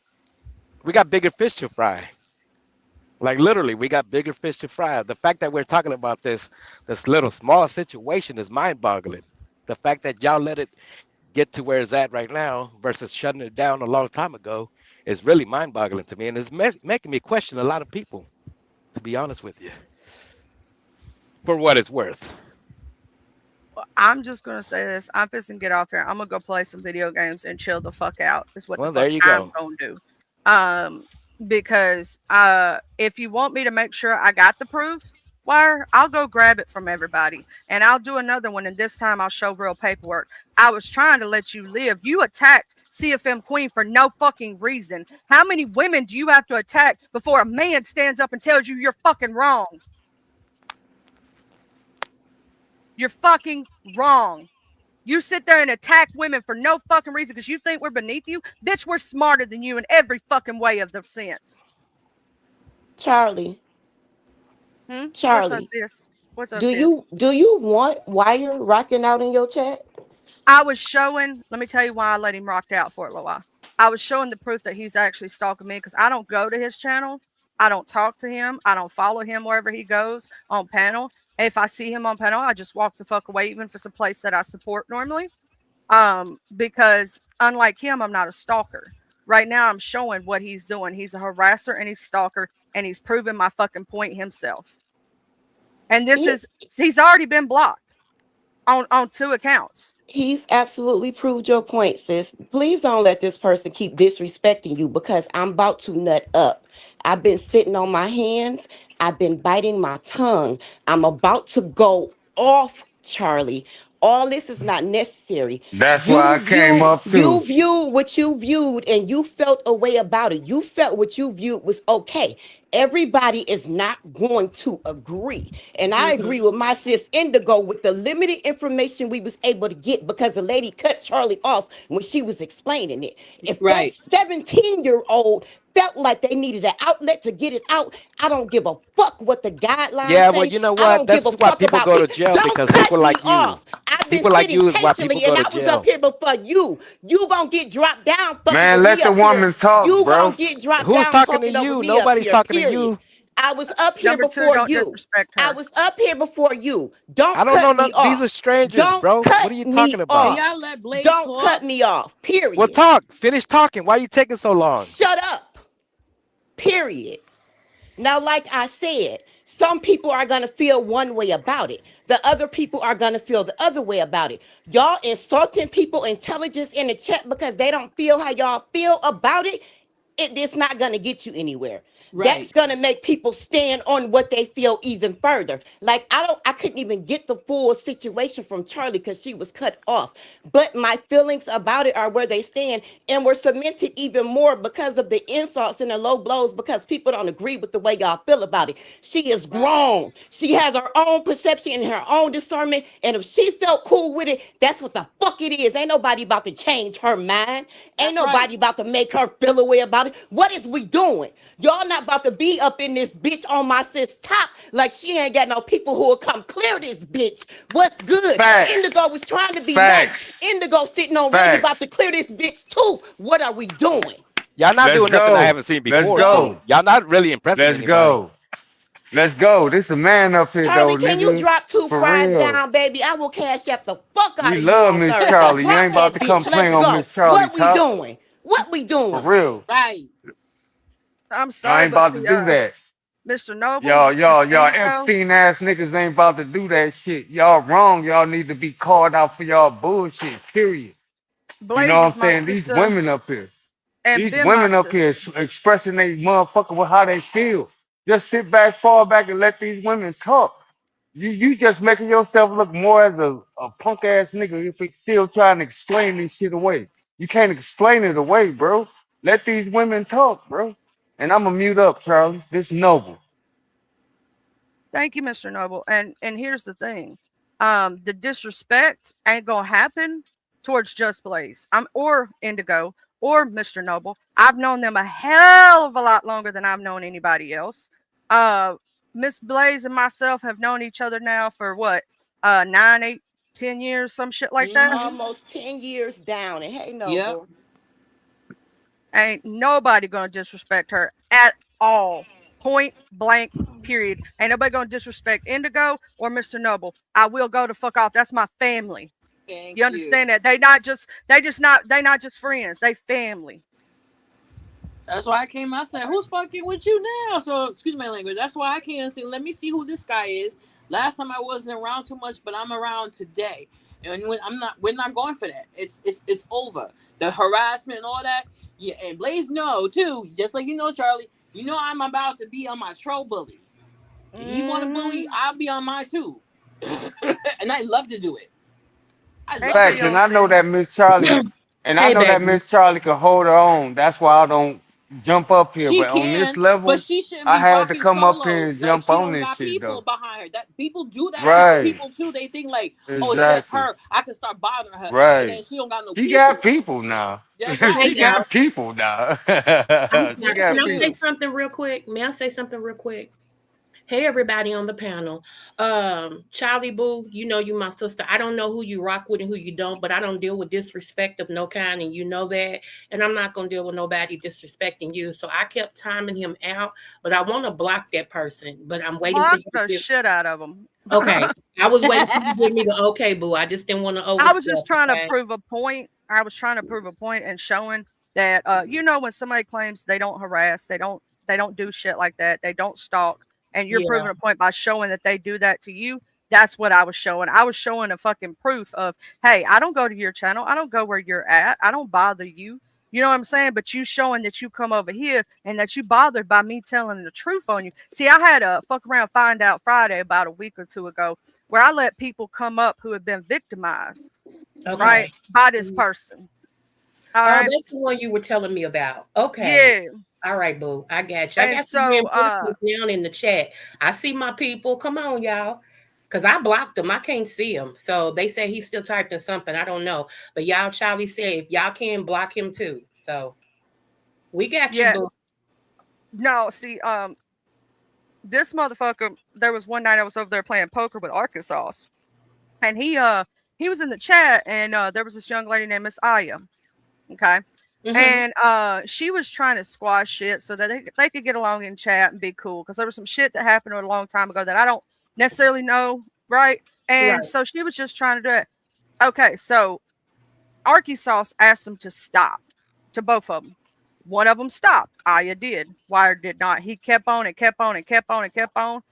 We got bigger fish to fry. Like literally, we got bigger fish to fry. The fact that we're talking about this little small situation is mind-boggling. The fact that y'all let it get to where it's at right now versus shutting it down a long time ago is really mind-boggling to me, and it's making me question a lot of people, to be honest with you. For what it's worth. I'm just gonna say this. I'm fixing to get off here. I'm gonna go play some video games and chill the fuck out. Is what Well, the there fuck you I'm go. gonna do. Because if you want me to make sure I got the proof, Wire, I'll go grab it from everybody, and I'll do another one. And this time I'll show real paperwork. I was trying to let you live. You attacked CFM Queen for no fucking reason. How many women do you have to attack before a man stands up and tells you you're fucking wrong? You're fucking wrong. You sit there and attack women for no fucking reason because you think we're beneath you. Bitch, we're smarter than you in every fucking way of the sense. Charlie, Charlie, What's up, do sis? you want Wire rocking out in your chat? I was showing, let me tell you why I let him rock out for a little while. I was showing the proof that he's actually stalking me because I don't go to his channel. I don't talk to him. I don't follow him wherever he goes on panel. If I see him on panel, I just walk the fuck away, even if it's a place that I support normally. Because unlike him, I'm not a stalker. Right now, I'm showing what he's doing. He's a harasser and he's a stalker, and he's proven my fucking point himself. And he's already been blocked on 2 accounts. He's absolutely proved your point, sis. Please don't let this person keep disrespecting you because I'm about to nut up. I've been sitting on my hands. I've been biting my tongue. I'm about to go off, Charlie. All this is not necessary. That's why I came up too. You viewed what you viewed and you felt a way about it. You felt what you viewed was okay. Everybody is not going to agree. And I agree with my sis Indigo with the limited information we was able to get because the lady cut Charlie off when she was explaining it. If that 17-year-old felt like they needed an outlet to get it out, I don't give a fuck what the guidelines Yeah, say. well, you know I what? don't That's give a why fuck people about go me. to jail, Don't because cut people me like you. off. I've been People like sitting you is why people patiently go and to I was jail. up here before you. You gonna get dropped down fucking Man, with let me the up woman here. talk, You bro. gonna get dropped Who's down talking to talking over you? me Nobody's up here, talking to period. you. I was up here Number 2, before don't you. disrespect her. I was up here before you. Don't I don't know. cut me These are off. strangers, Don't bro. What cut are you me talking about? Can off. y'all let Blaze Don't talk? cut me off. Well, Period. talk. Finish talking. Why are you taking so long? Shut up. Period. Now, like I said, some people are going to feel one way about it. The other people are going to feel the other way about it. Y'all insulting people intelligence in the chat because they don't feel how y'all feel about it. It's not going to get you anywhere. That's Right. going to make people stand on what they feel even further. Like I couldn't even get the full situation from Charlie because she was cut off. But my feelings about it are where they stand, and we're cemented even more because of the insults and the low blows because people don't agree with the way y'all feel about it. She is grown. She has her own perception and her own discernment, and if she felt cool with it, that's what the fuck it is. Ain't nobody about to change her mind. Ain't nobody about to make her feel a way about it. What is we doing? Y'all not about to be up in this bitch on my sis top like she ain't got no people who will come clear this bitch. What's good? Facts. Indigo was trying to be Facts. nice. Indigo sitting on ready Facts. about to clear this bitch too. What are we doing? Y'all not Let's doing nothing I go. haven't seen Let's before. go. So y'all not really impressing Let's anybody. go. Let's go. This a man up here Charlie, though, can you nigga. drop 2 For fries real. down, baby? I will cash up the fuck out We of you love on Miss Thursday. Charlie. You Drop ain't about that to come bitch. play Let's on go. Miss Charlie What we top. doing? What we For doing? real. Right. I'm I sorry, ain't but about to see, do that. Mr. Noble, Y'all Indigo, Epstein ass niggas ain't about to do that shit. Y'all wrong. Y'all need to be called out for y'all bullshit. Period. You Blaze know what I'm is my saying? These sister women up here. and These been my women up sister. here expressing they motherfucker with how they feel. Just sit back, fall back, and let these women talk. You just making yourself look more as a punk ass nigga if it's still trying to explain this shit away. You can't explain it away, bro. Let these women talk, bro. And I'ma mute up, Charlie. This Noble. Thank you, Mr. Noble. And here's the thing. The disrespect ain't gonna happen towards Just Blaze. Or Indigo or Mr. Noble. I've known them a hell of a lot longer than I've known anybody else. Miss Blaze and myself have known each other now for what? 9, 8, 10 years, some shit like that. Almost 10 years down. And hey, Yep. Noble. Ain't nobody gonna disrespect her at all. Point blank, period. Ain't nobody gonna disrespect Indigo or Mr. Noble. I will go to fuck off. That's my family. Thank You understand that? They not just friends. They family. That's why I came out and said, who's fucking with you now? So, excuse my language. That's why I came and said, let me see who this guy is. Last time I wasn't around too much, but I'm around today. And when we're not going for that. It's over. The harassment and all that. Yeah, and Blaze know too, just like you know, Charlie, you know I'm about to be on my troll bully. If he want to bully, I'll be on mine too. And I love to do it. I love Facts, to and I know that Miss Charlie, and I Hey, know that baby. Miss Charlie can hold her own. That's why I don't jump up here. She But on this can, but level, she shouldn't I be had to rocking come up here solo and like jump she on don't this got shit people though. behind her. That people do that shit to Right, people too. They think like, oh, it's just exactly. her. I can start bothering her, and Right. then she don't got no She people. got people now. That's Hey, right. She y'all. got people now. She Yes, Can got I she say do. people. something real quick? May I say something real quick? Hey, everybody on the panel. Charlie Boo, you know you my sister. I don't know who you rock with and who you don't, but I don't deal with disrespect of no kind, and you know that. And I'm not going to deal with nobody disrespecting you. So I kept timing him out, but I want to block that person. But I'm waiting for Block you to the give. shit out of them. Okay. I was waiting for you to give me the okay, Boo. I just didn't want to I was overstep. just trying to Okay. prove a point. I was trying to prove a point and showing that when somebody claims they don't harass, they don't do shit like that, they don't stalk, and you're Yeah. proving a point by showing that they do that to you. That's what I was showing. I was showing a fucking proof of, hey, I don't go to your channel, I don't go where you're at, I don't bother you. You know what I'm saying? But you showing that you come over here and that you bothered by me telling the truth on you. See, I had a fuck around find out Friday about a week or two ago where I let people come up who had been victimized, Okay. right, by this person. All Oh, right. that's the one you were telling me about. Okay. Yeah. All right, Boo. I got you. I And got some so, reinforcements down in the chat. I see my people. Come on, y'all. Because I blocked them. I can't see them. So they say he's still typing something. I don't know. But y'all, Charlie said, if y'all can, block him too. So we got you, yeah, Boo. no, see, this motherfucker, there was one night I was over there playing poker with Arkansas, and he was in the chat, and there was this young lady named Miss Aya. Okay. Mhm. And she was trying to squash shit so that they could get along in chat and be cool, because there was some shit that happened a long time ago that I don't necessarily know, right? And Right. so she was just trying to do it. Okay, so Arkansas asked them to stop, to both of them. One of them stopped. Aya did. Wire did not. He kept on and kept on and kept on and kept on.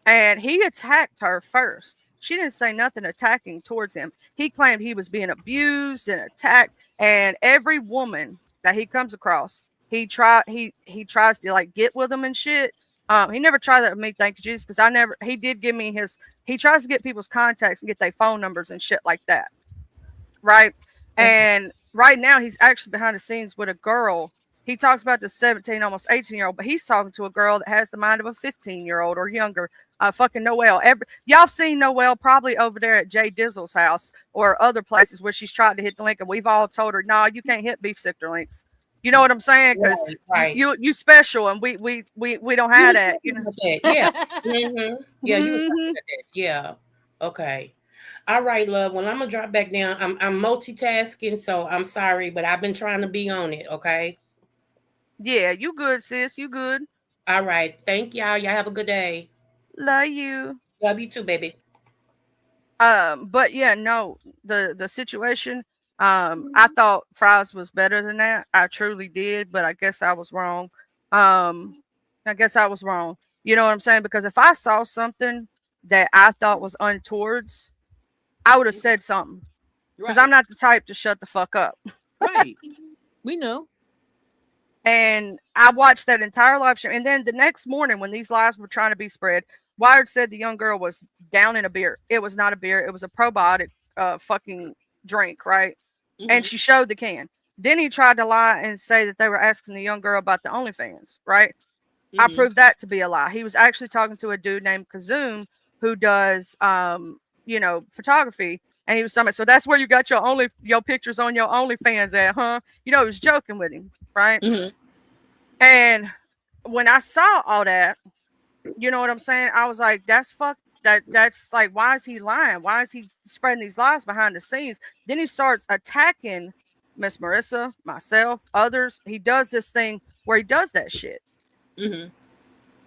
and he attacked her first. She didn't say nothing attacking towards him. He claimed he was being abused and attacked, and every woman that he comes across, he tries to like get with them and shit. He never tried that with me, thank you Jesus, because he did give me he tries to get people's contacts and get their phone numbers and shit like that. Right. And right now he's actually behind the scenes with a girl. He talks about the 17, almost 18-year-old, but he's talking to a girl that has the mind of a 15-year-old or younger. Fucking Noelle. Y'all seen Noelle probably over there at Jay Dizzle's house or other places where she's tried to hit the link, and we've all told her, "No, you can't hit beef sticker links." You know what I'm saying? Because Right. you special, and we don't have that. You know? That. Yeah. Yeah, you was talking about that. Yeah. Okay. All right, love. Well, I'm gonna drop back down. I'm multitasking, so I'm sorry, but I've been trying to be on it. Okay. Yeah, you good, sis. You good. All right. Thank y'all. Y'all have a good day. Love you. Love you too, baby. But yeah, no, the situation. I thought Fries was better than that. I truly did, but I guess I was wrong. I guess I was wrong. You know what I'm saying? Because if I saw something that I thought was untowards, I would have said something. Because I'm not the type to shut the fuck up. Right. We know. And I watched that entire live stream. And then the next morning, when these lies were trying to be spread, Wired said the young girl was down in a beer. It was not a beer. It was a probiotic fucking drink, right? And she showed the can. Then he tried to lie and say that they were asking the young girl about the OnlyFans, right? I proved that to be a lie. He was actually talking to a dude named Kazoom who does, photography. And he was talking, so that's where you got your pictures on your OnlyFans at, huh? You know, he was joking with him, right? And when I saw all that, you know what I'm saying? I was like, that's like, why is he lying? Why is he spreading these lies behind the scenes? Then he starts attacking Miss Marissa, myself, others. He does this thing where he does that shit. You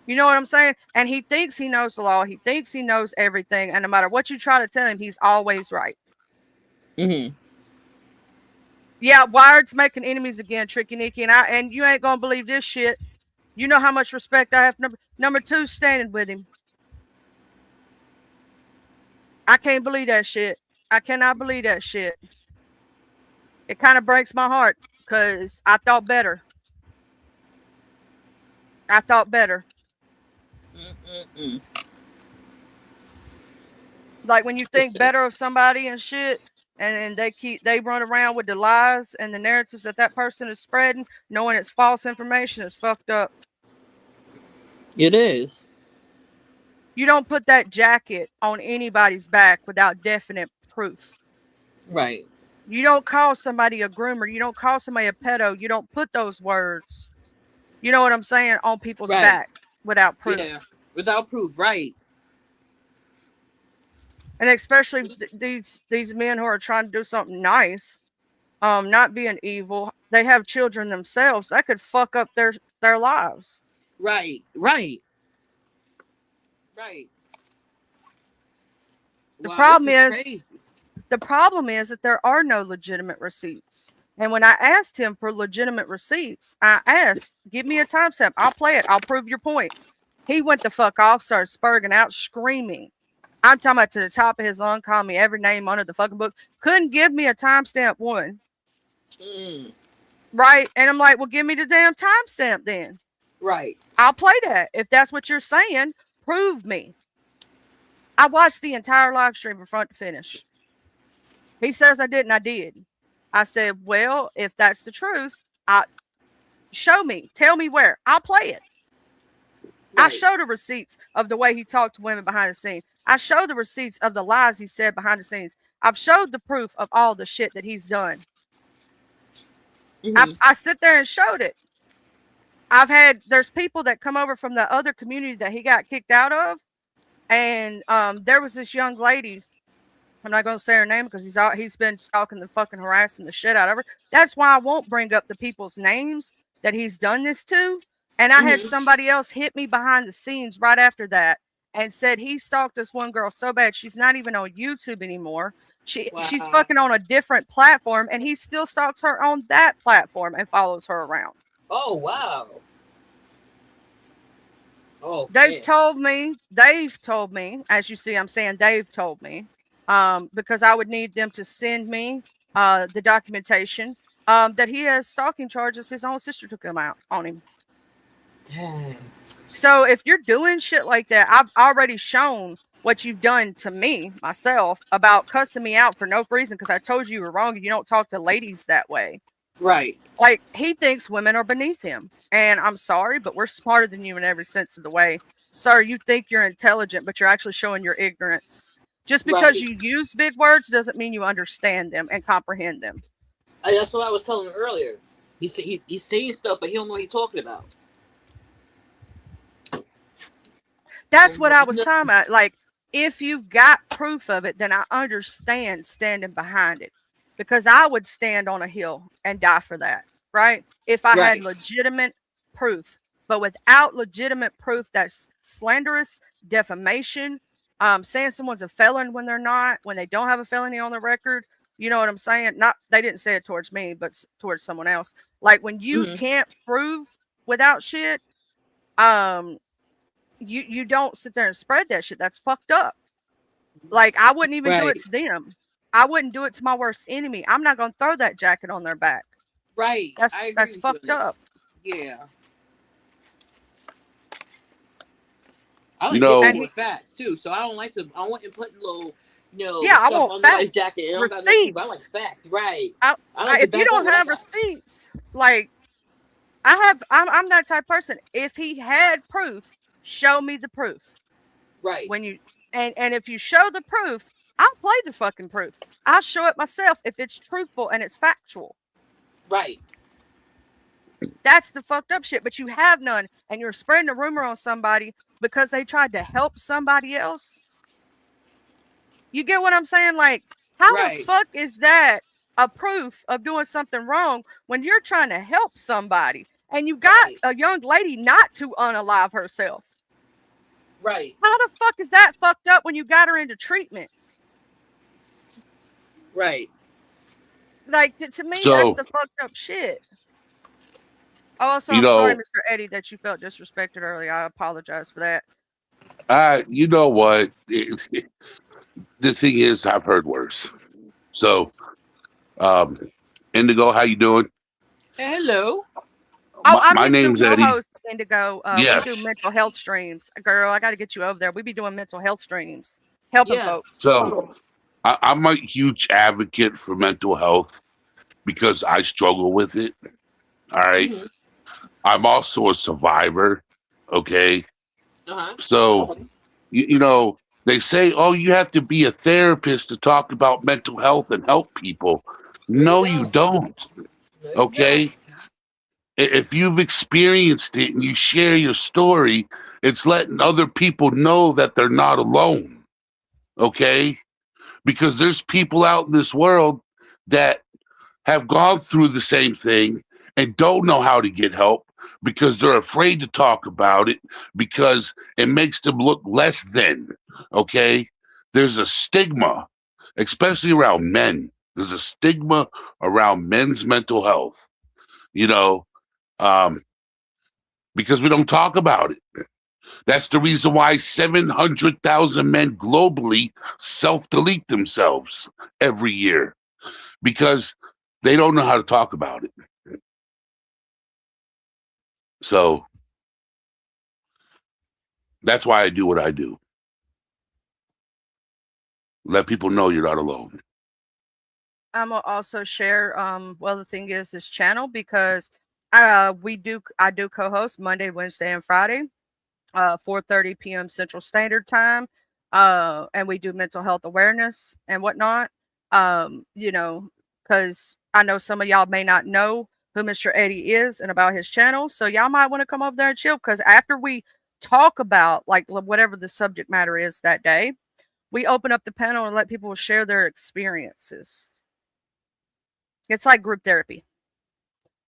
know what I'm saying? And he thinks he knows the law. He thinks he knows everything. And no matter what you try to tell him, he's always right. Yeah, Wired's making enemies again, Tricky Nikki. And you ain't going to believe this shit. You know how much respect I have for number two standing with him. I can't believe that shit. I cannot believe that shit. It kind of breaks my heart because I thought better. I thought better. Like when you think better of somebody and shit, and then they run around with the lies and the narratives that person is spreading, knowing it's false information, is fucked up. It is. You don't put that jacket on anybody's back without definite proof. Right. You don't call somebody a groomer. You don't call somebody a pedo. You don't put those words, you know what I'm saying, on people's back without proof. Yeah, without proof, right. And especially these men who are trying to do something nice, not being evil. They have children themselves. That could fuck up their lives. Right. The Wow, problem this is crazy. the problem is that there are no legitimate receipts. And when I asked him for legitimate receipts, I asked, give me a timestamp. I'll play it. I'll prove your point. He went the fuck off, started spurging out, screaming. I'm talking about to the top of his lung, calling me every name under the fucking book. Couldn't give me a timestamp one. Right? And I'm like, well, give me the damn timestamp then. Right. I'll play that. If that's what you're saying, prove me. I watched the entire live stream from front to finish. He says I didn't. I did. I said, well, if that's the truth, show me. Tell me where. I'll play it. Right. I show the receipts of the way he talked to women behind the scenes. I show the receipts of the lies he said behind the scenes. I've showed the proof of all the shit that he's done. I sit there and showed it. There's people that come over from the other community that he got kicked out of. And there was this young lady. I'm not going to say her name because he's been stalking and fucking harassing the shit out of her. That's why I won't bring up the people's names that he's done this to. And I had somebody else hit me behind the scenes right after that and said he stalked this one girl so bad she's not even on YouTube anymore. She's fucking on a different platform, and he still stalks her on that platform and follows her around. Oh, wow. Oh, They've yeah. told me, as you see, I'm saying they've told me, because I would need them to send me the documentation that he has stalking charges. His own sister took them out on him. Dang. So if you're doing shit like that, I've already shown what you've done to me, myself, about cussing me out for no reason because I told you were wrong and you don't talk to ladies that way. Right. Like, he thinks women are beneath him. And I'm sorry, but we're smarter than you in every sense of the way. Sir, you think you're intelligent, but you're actually showing your ignorance. Just because Right. you use big words doesn't mean you understand them and comprehend them. That's what I was telling him earlier. He's saying stuff, but he don't know what he's talking about. That's what I was talking about. Like, if you've got proof of it, then I understand standing behind it. Because I would stand on a hill and die for that, right? If I had Right. legitimate proof. But without legitimate proof, that's slanderous, defamation, saying someone's a felon when they're not, when they don't have a felony on their record. You know what I'm saying? Not, they didn't say it towards me, but towards someone else. Like, when you can't prove without shit, you don't sit there and spread that shit. That's fucked up. Like, I wouldn't even do Right. it to them. I wouldn't do it to my worst enemy. I'm not gonna throw that jacket on their back. Right. That's I agree that's with fucked you on that. up. Yeah. I You like know, hitting with facts too, so I don't like to. I want to put little, Yeah, I stuff want on somebody's facts, jacket. And I don't got nothing, but I like receipts. facts, right? I, I like to if you back up don't what I have got. receipts, like, I'm that type of person. If he had proof, show me the proof. Right. When you and if you show the proof, I'll play the fucking proof. I'll show it myself if it's truthful and it's factual. Right. That's the fucked up shit. But you have none, and you're spreading a rumor on somebody because they tried to help somebody else. You get what I'm saying? Like, how the Right. fuck is that a proof of doing something wrong when you're trying to help somebody and you got a young lady not to unalive herself? Right. How the fuck is that fucked up when you got her into treatment? Right. Like, to me, that's So, the fucked up shit. Also, you I'm sorry, know, Mr. Eddie, that you felt disrespected earlier. I apologize for that. you know what? The thing is, I've heard worse. So, Indigo, how you doing? Hello. Oh, I'm My his new name's Eddie. co-host, Indigo. We Yeah. do mental health streams. Girl, I got to get you over there. We be doing mental health streams, helping folks. So, I'm a huge advocate for mental health because I struggle with it. All right. Mhm. I'm also a survivor. Okay. Uh-huh. So, you know, they say, oh, you have to be a therapist to talk about mental health and help people. No, you don't. Okay. If you've experienced it and you share your story, it's letting other people know that they're not alone. Okay. Because there's people out in this world that have gone through the same thing and don't know how to get help because they're afraid to talk about it because it makes them look less than. Okay. There's a stigma, especially around men. There's a stigma around men's mental health, you know, because we don't talk about it. That's the reason why 700,000 men globally self-delete themselves every year, because they don't know how to talk about it. So that's why I do what I do. Let people know you're not alone. I'm gonna also share well, the thing is this channel, because I do co-host Monday, Wednesday, and Friday, 4:30 p.m. Central Standard Time. And we do mental health awareness and whatnot. You know, because I know some of y'all may not know who Mr. Eddie is and about his channel. So y'all might want to come over there and chill, because after we talk about like whatever the subject matter is that day, we open up the panel and let people share their experiences. It's like group therapy.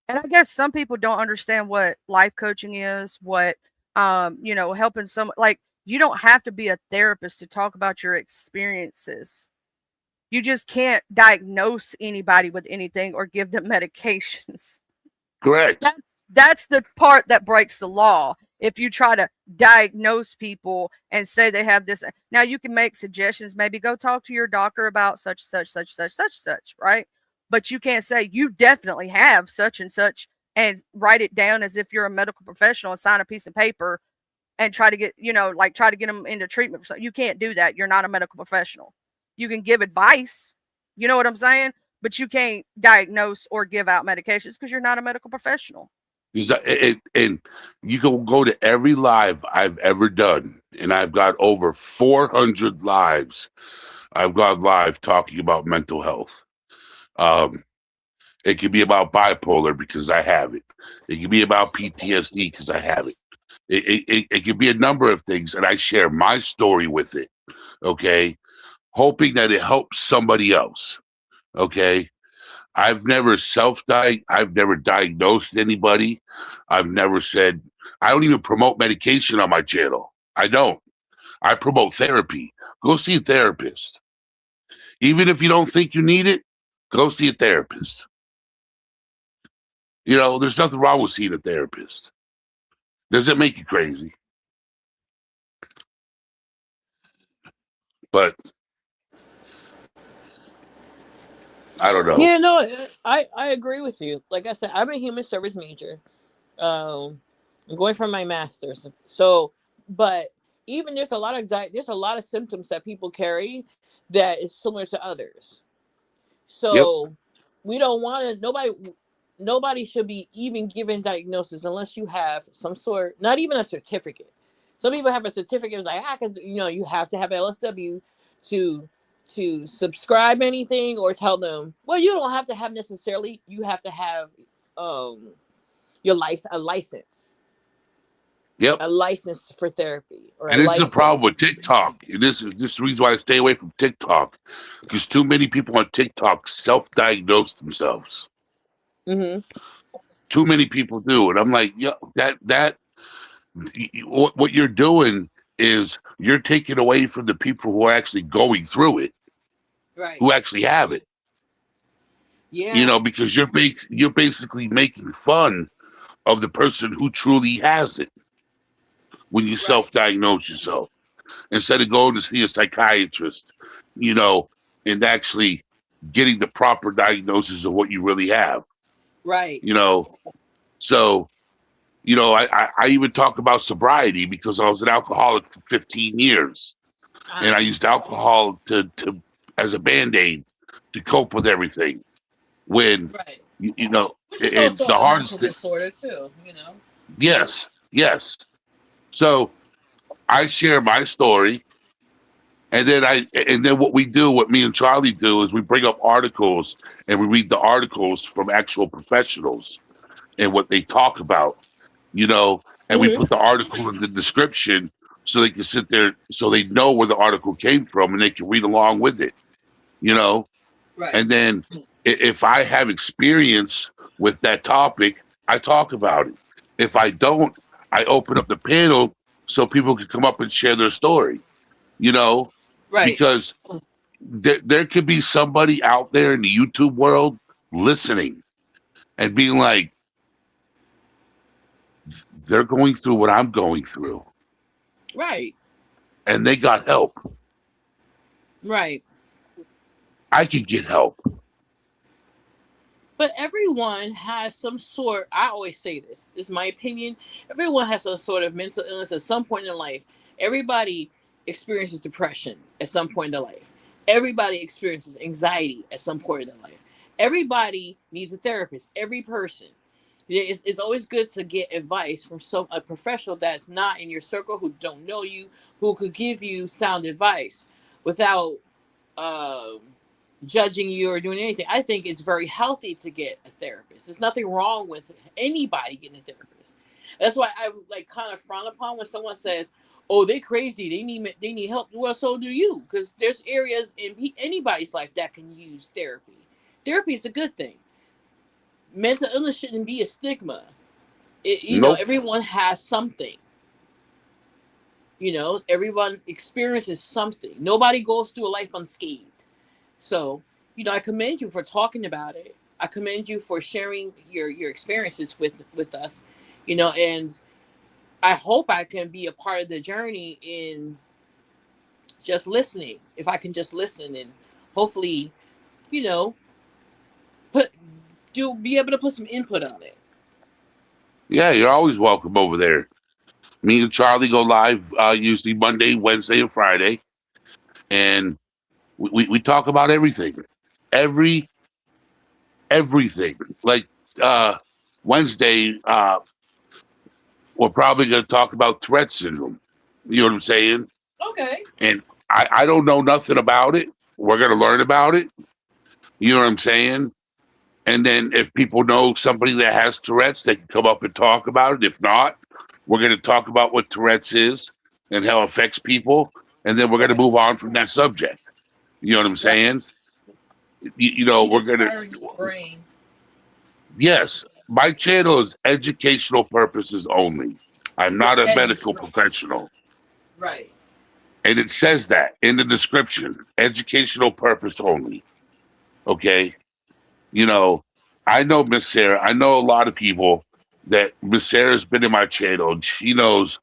And I guess some people don't understand what life coaching is, what you know, helping someone. Like, you don't have to be a therapist to talk about your experiences. You just can't diagnose anybody with anything or give them medications. Correct. That's the part that breaks the law. if you try to diagnose people and say they have this. Now you can make suggestions, maybe go talk to your doctor about such such, right? But you can't say you definitely have such and such and write it down as if you're a medical professional and sign a piece of paper and try to get, like try to get them into treatment for something. You can't do that. You're not a medical professional. You can give advice, you know what I'm saying? But you can't diagnose or give out medications because you're not a medical professional. And you can go to every live I've ever done, and I've got over 400 lives. I've gone live talking about mental health. It could be about bipolar because I have it. It could be about PTSD because I have it. It could be a number of things, and I share my story with it. Okay, hoping that it helps somebody else. Okay. I've never I've never diagnosed anybody. I've never said, I don't even promote medication on my channel. I don't. I promote therapy. Go see a therapist. Even if you don't think you need it, go see a therapist. There's nothing wrong with seeing a therapist. Does it make you crazy? But I don't know. Yeah, no, I agree with you. Like I said, I'm a human service major. I'm going for my master's. So, but even there's a lot of symptoms that people carry that is similar to others. So we don't want to. Nobody should be even given diagnosis unless you have some sort, not even a certificate. Some people have a certificate. It's like, because you have to have LSW to subscribe anything or tell them. Well, you don't have to have necessarily. You have to have your a license. Yep. A license for therapy or And a it's a license. problem with TikTok. And this is the reason why I stay away from TikTok, because too many people on TikTok self-diagnose themselves. Mm-hmm. Too many people do, and I'm like, what you're doing is you're taking away from the people who are actually going through it, Right. who actually have it. Yeah. Because you're basically making fun of the person who truly has it when you self-diagnose yourself, instead of going to see a psychiatrist, and actually getting the proper diagnosis of what you really have. Right. So, I even talk about sobriety because I was an alcoholic for 15 years. And I used alcohol to as a Band-Aid to cope with everything. When, Right. Which is also the a hardest mental thing. disorder too, Yes. So I share my story. And then what me and Charlie do is we bring up articles and we read the articles from actual professionals and what they talk about, and we put the article in the description so they can sit there, so they know where the article came from and they can read along with it, Right. And then if I have experience with that topic, I talk about it. If I don't, I open up the panel so people can come up and share their story, Right. because there could be somebody out there in the YouTube world listening and being like, they're going through what I'm going through. Right. And they got help. Right. I could get help. But everyone has some sort, I always say this is my opinion. Everyone has some sort of mental illness at some point in life. Everybody experiences depression at some point in their life. Everybody experiences anxiety at some point in their life. Everybody needs a therapist. Every person. It's always good to get advice from a professional that's not in your circle, who don't know you, who could give you sound advice without judging you or doing anything. I think it's very healthy to get a therapist. There's nothing wrong with anybody getting a therapist. That's why I kind of frown upon when someone says, "Oh, they crazy. They need help." Well, so do you, because there's areas in anybody's life that can use therapy. Therapy is a good thing. Mental illness shouldn't be a stigma. Everyone has something. Everyone experiences something. Nobody goes through a life unscathed. So, I commend you for talking about it. I commend you for sharing your experiences with us, and I hope I can be a part of the journey in just listening. If I can just listen and hopefully, you know, be able to put some input on it. Yeah, you're always welcome over there. Me and Charlie go live usually Monday, Wednesday, and Friday, and we talk about everything, everything. Like Wednesday, we're probably going to talk about Tourette syndrome. You know what I'm saying? Okay. And I don't know nothing about it. We're going to learn about it. You know what I'm saying? And then if people know somebody that has Tourette's, they can come up and talk about it. If not, we're going to talk about what Tourette's is and how it affects people. And then we're going to move on from that subject. You know what I'm saying? You know, we're going to... Yes, my channel is educational purposes only. I'm not a medical professional. Right. And it says that in the description, educational purpose only. Okay? You know, I know Miss Sarah. I know a lot of people that Miss Sarah's been in my channel, and she knows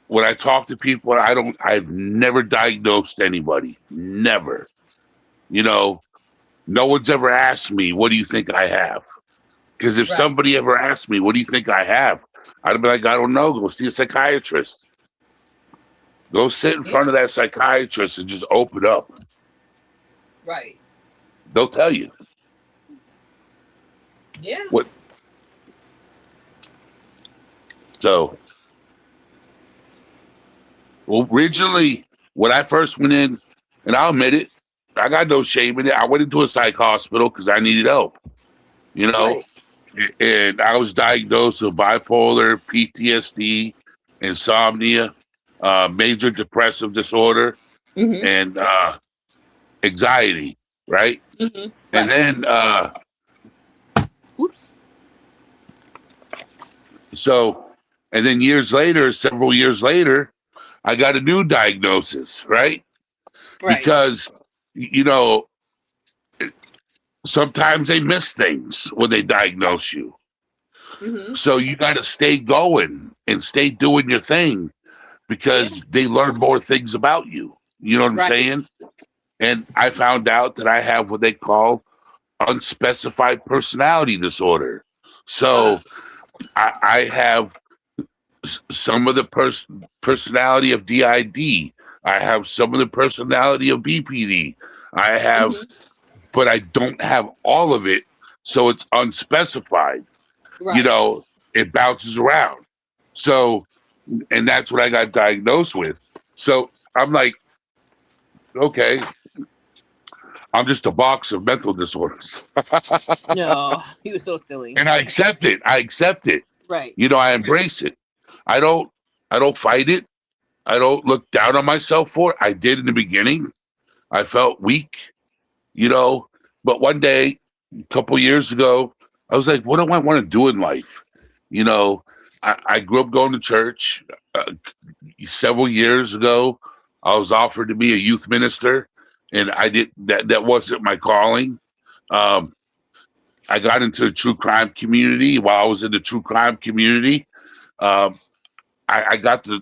when I talk to people, I've never diagnosed anybody. Never. You know, no one's ever asked me, what do you think I have? Because if somebody ever asked me, what do you think I have? I'd be like, I don't know. Go see a psychiatrist. Go sit in front of that psychiatrist and just open up. Right. They'll tell you. Yeah. What? So, well, originally, when I first went in, and I'll admit it, I got no shame in it. I went into a psych hospital because I needed help. You know, and I was diagnosed with bipolar, PTSD, insomnia, major depressive disorder, and anxiety. Right. And then, and then several years later, I got a new diagnosis, right? Because, you know, sometimes they miss things when they diagnose you. So you got to stay going and stay doing your thing because they learn more things about you. You know what I'm saying? And I found out that I have what they call unspecified personality disorder. So I have some of the personality of DID. I have some of the personality of BPD. I have, but I don't have all of it. So it's unspecified. You know, it bounces around. So, and that's what I got diagnosed with. So I'm like, okay, I'm just a box of mental disorders. No, he was so silly. And I accept it. Right. You know, I embrace it. I don't fight it. I don't look down on myself for it. I did in the beginning. I felt weak, you know, but one day, a couple years ago, I was like, what do I want to do in life? You know, I grew up going to church. Several years ago, I was offered to be a youth minister, and that wasn't my calling. I got into the true crime community. While I was in the true crime community, I got the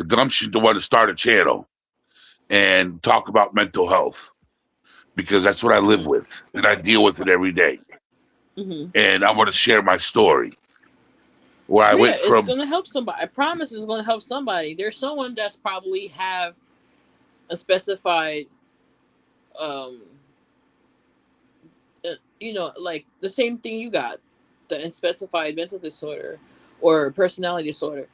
gumption to want to start a channel and talk about mental health because that's what I live with and I deal with it every day. And I want to share my story. Where I went from. It's going to help somebody. I promise it's going to help somebody. There's someone that's probably have a specified, you know, like the same thing you got, the unspecified mental disorder or personality disorder.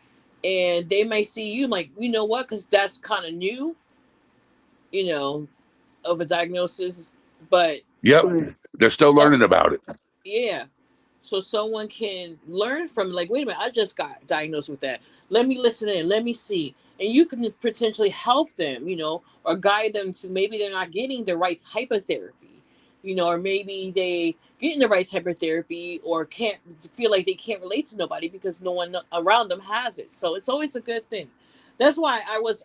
And they may see you like, you know what, because that's kind of new, you know, of a diagnosis. But yep, they're still learning about it. Yeah. So someone can learn from like, wait a minute, I just got diagnosed with that. Let me listen in, let me see. And you can potentially help them, you know, or guide them to maybe they're not getting the right type of therapy, you know, or maybe they getting the right type of therapy or can't feel like they can't relate to nobody because no one around them has it. So it's always a good thing. That's why I was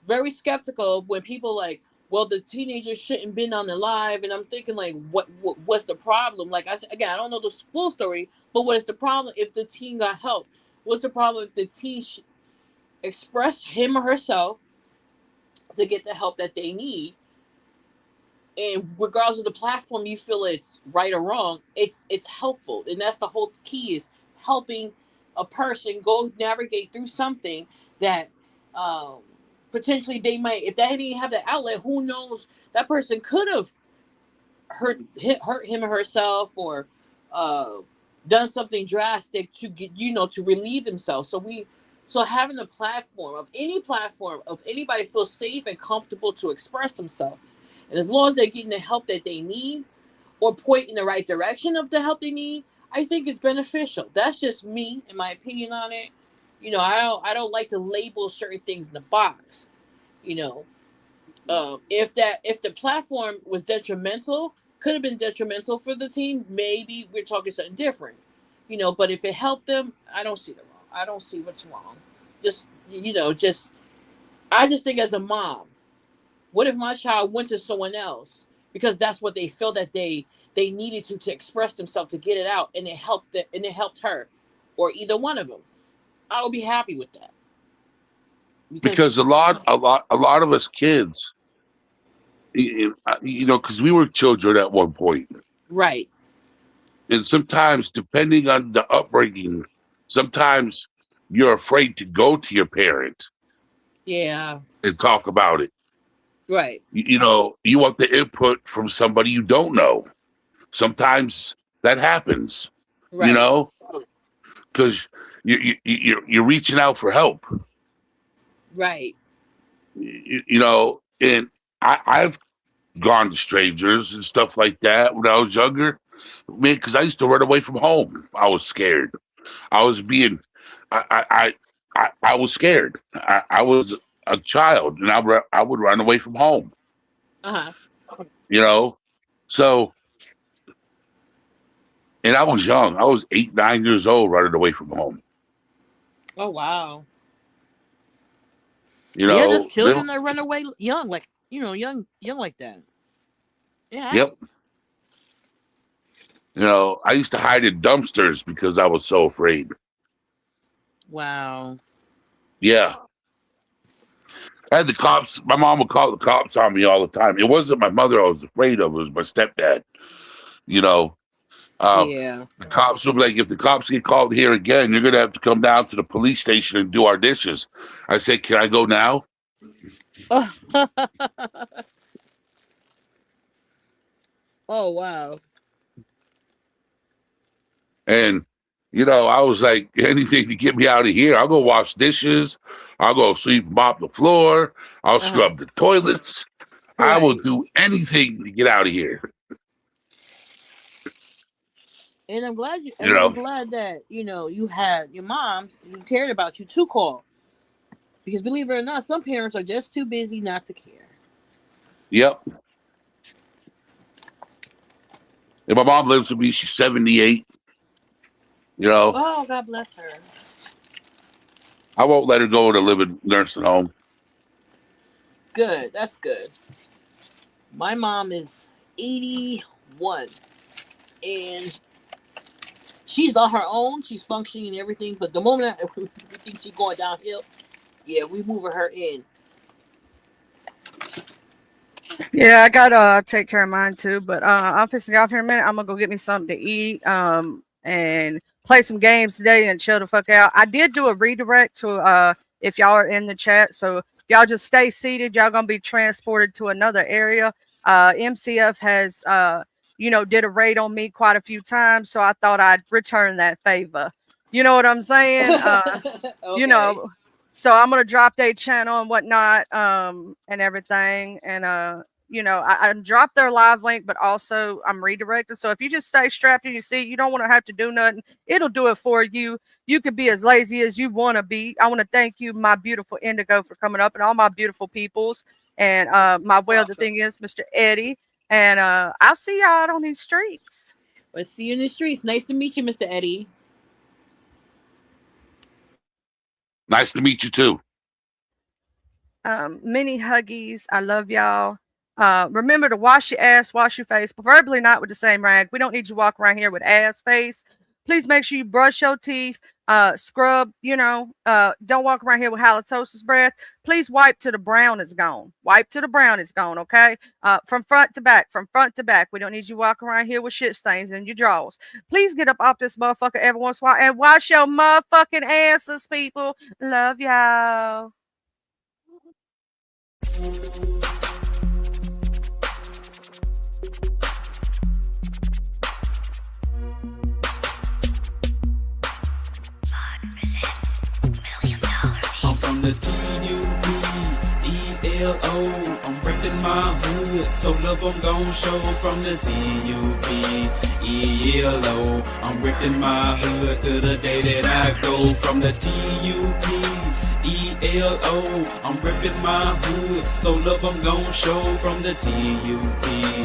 very skeptical when people like, well, the teenagers shouldn't been on the live, and I'm thinking like, what's the problem? Like I said again, I don't know the full story, but what is the problem if the teen got help? What's the problem if the expressed him or herself to get the help that they need? And regardless of the platform you feel it's right or wrong, it's helpful. And that's the whole key, is helping a person go navigate through something that potentially they might, if they didn't have the outlet, who knows, that person could have hurt him or herself, or done something drastic to get, to relieve themselves. So having a platform of anybody feels safe and comfortable to express themselves, and as long as they're getting the help that they need, or point in the right direction of the help they need, I think it's beneficial. That's just me and my opinion on it. I don't like to label certain things in the box. If the platform was detrimental, could have been detrimental for the team, maybe we're talking something different. But if it helped them, I don't see the wrong. I don't see what's wrong. I just think as a mom, what if my child went to someone else because that's what they feel that they needed to express themselves, to get it out, and it helped her, or either one of them? I would be happy with that. Because a lot of us kids, because we were children at one point, Right. and sometimes, depending on the upbringing, sometimes you're afraid to go to your parent Yeah. and talk about it. Right. You want the input from somebody you don't know. Sometimes that happens. Right. Because you're reaching out for help. Right. And I've gone to strangers and stuff like that when I was younger, man, because I used to run away from home. I was scared. I was scared. I was a child, and I would run away from home. So, and I was young. I was 8, 9 years old, running away from home. Oh wow. Yeah, There's children that run away young, like young like that. Yeah. Yep. I used to hide in dumpsters because I was so afraid. Wow. Yeah. I had the cops. My mom would call the cops on me all the time. It wasn't my mother I was afraid of. It was my stepdad. Yeah. The cops would be like, if the cops get called here again, you're going to have to come down to the police station and do our dishes. I said, can I go now? Oh wow. And, I was like, anything to get me out of here. I'll go wash dishes. I'll go sweep, mop the floor. I'll scrub the toilets. I will do anything to get out of here. And I'm glad I'm glad that you had your mom who cared about you to call, because believe it or not, some parents are just too busy not to care. Yep. And my mom lives with me. She's 78. Oh, God bless her. I won't let her go to live in nursing home. Good. That's good. My mom is 81, and she's on her own. She's functioning and everything. But the moment we think she's going downhill, yeah, we moving her in. Yeah, I gotta take care of mine too. But I'm fixing to get off here in a minute. I'm gonna go get me something to eat. And play some games today and chill the fuck out. I did do a redirect to if y'all are in the chat. So if y'all just stay seated, y'all gonna be transported to another area. MCF has did a raid on me quite a few times, so I thought I'd return that favor. You know what I'm saying? Okay. So I'm gonna drop their channel and whatnot, and everything. And I dropped their live link, but also I'm redirected. So if you just stay strapped in your seat, you don't want to have to do nothing. It'll do it for you. You could be as lazy as you want to be. I want to thank you, my beautiful Indigo, for coming up, and all my beautiful peoples. And the thing is, Mr. Eddie. And I'll see y'all out on these streets. We'll see you in the streets. Nice to meet you, Mr. Eddie. Nice to meet you too. Many huggies. I love y'all. Remember to wash your ass, wash your face, preferably not with the same rag. We don't need you walking around here with ass face. Please make sure you brush your teeth, scrub, don't walk around here with halitosis breath. Please wipe till the brown is gone. Wipe till the brown is gone, okay? From front to back, from front to back. We don't need you walking around here with shit stains in your drawers. Please get up off this motherfucker every once in a while and wash your motherfucking asses, people. Love y'all. I'm from the T-U-B-E-L-O. I'm reppin' my hood, so love I'm gon' show. From the T-U-B-E-L-O. I'm reppin' my hood to the day that I go. From the T-U-B-E-L-O. I'm reppin' my hood, so love I'm gon' show. From the T-U-B-E-L-O.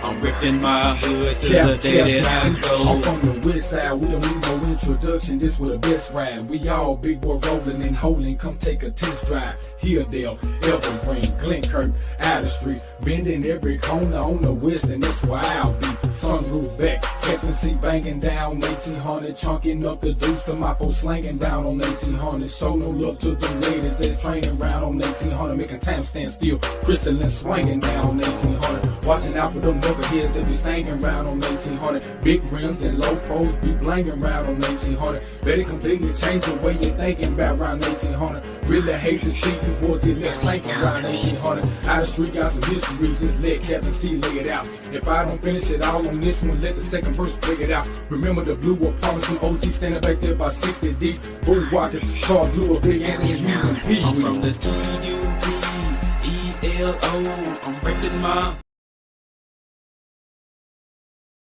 I'm ripping my hood to the day that I go. I'm from the west side, we don't need no introduction. This was the best ride. We all big boy rolling and holding. Come take a test drive. Hilldale, Evergreen, Glenkirk, Outer Street, bending every corner on the west, and that's where I'll be. Sunroof back, Captain C banging down 1800, chunking up the deuce to my post slanging down on 1800. Show no love to the ladies that's training round on 1800, making time stand still. Crystalline swinging down on 1800. Watching out for them knuckleheads that be stanging round on 1800. Big rims and low pros be blanging round on 1800. Better completely change the way you're thinking about around 1800. Really hate to see you boys get left slanking around 1800. Out of street got some history, just let Captain C lay it out. If I don't finish it all on this one, let the second verse break it out. Remember the blue apartments from OG standing back there by 60 deep. Bull walking, Charles Blue, a big Anthony Hughes and Pee. I'm from the T-U-B-E-L-O. I'm reppin' my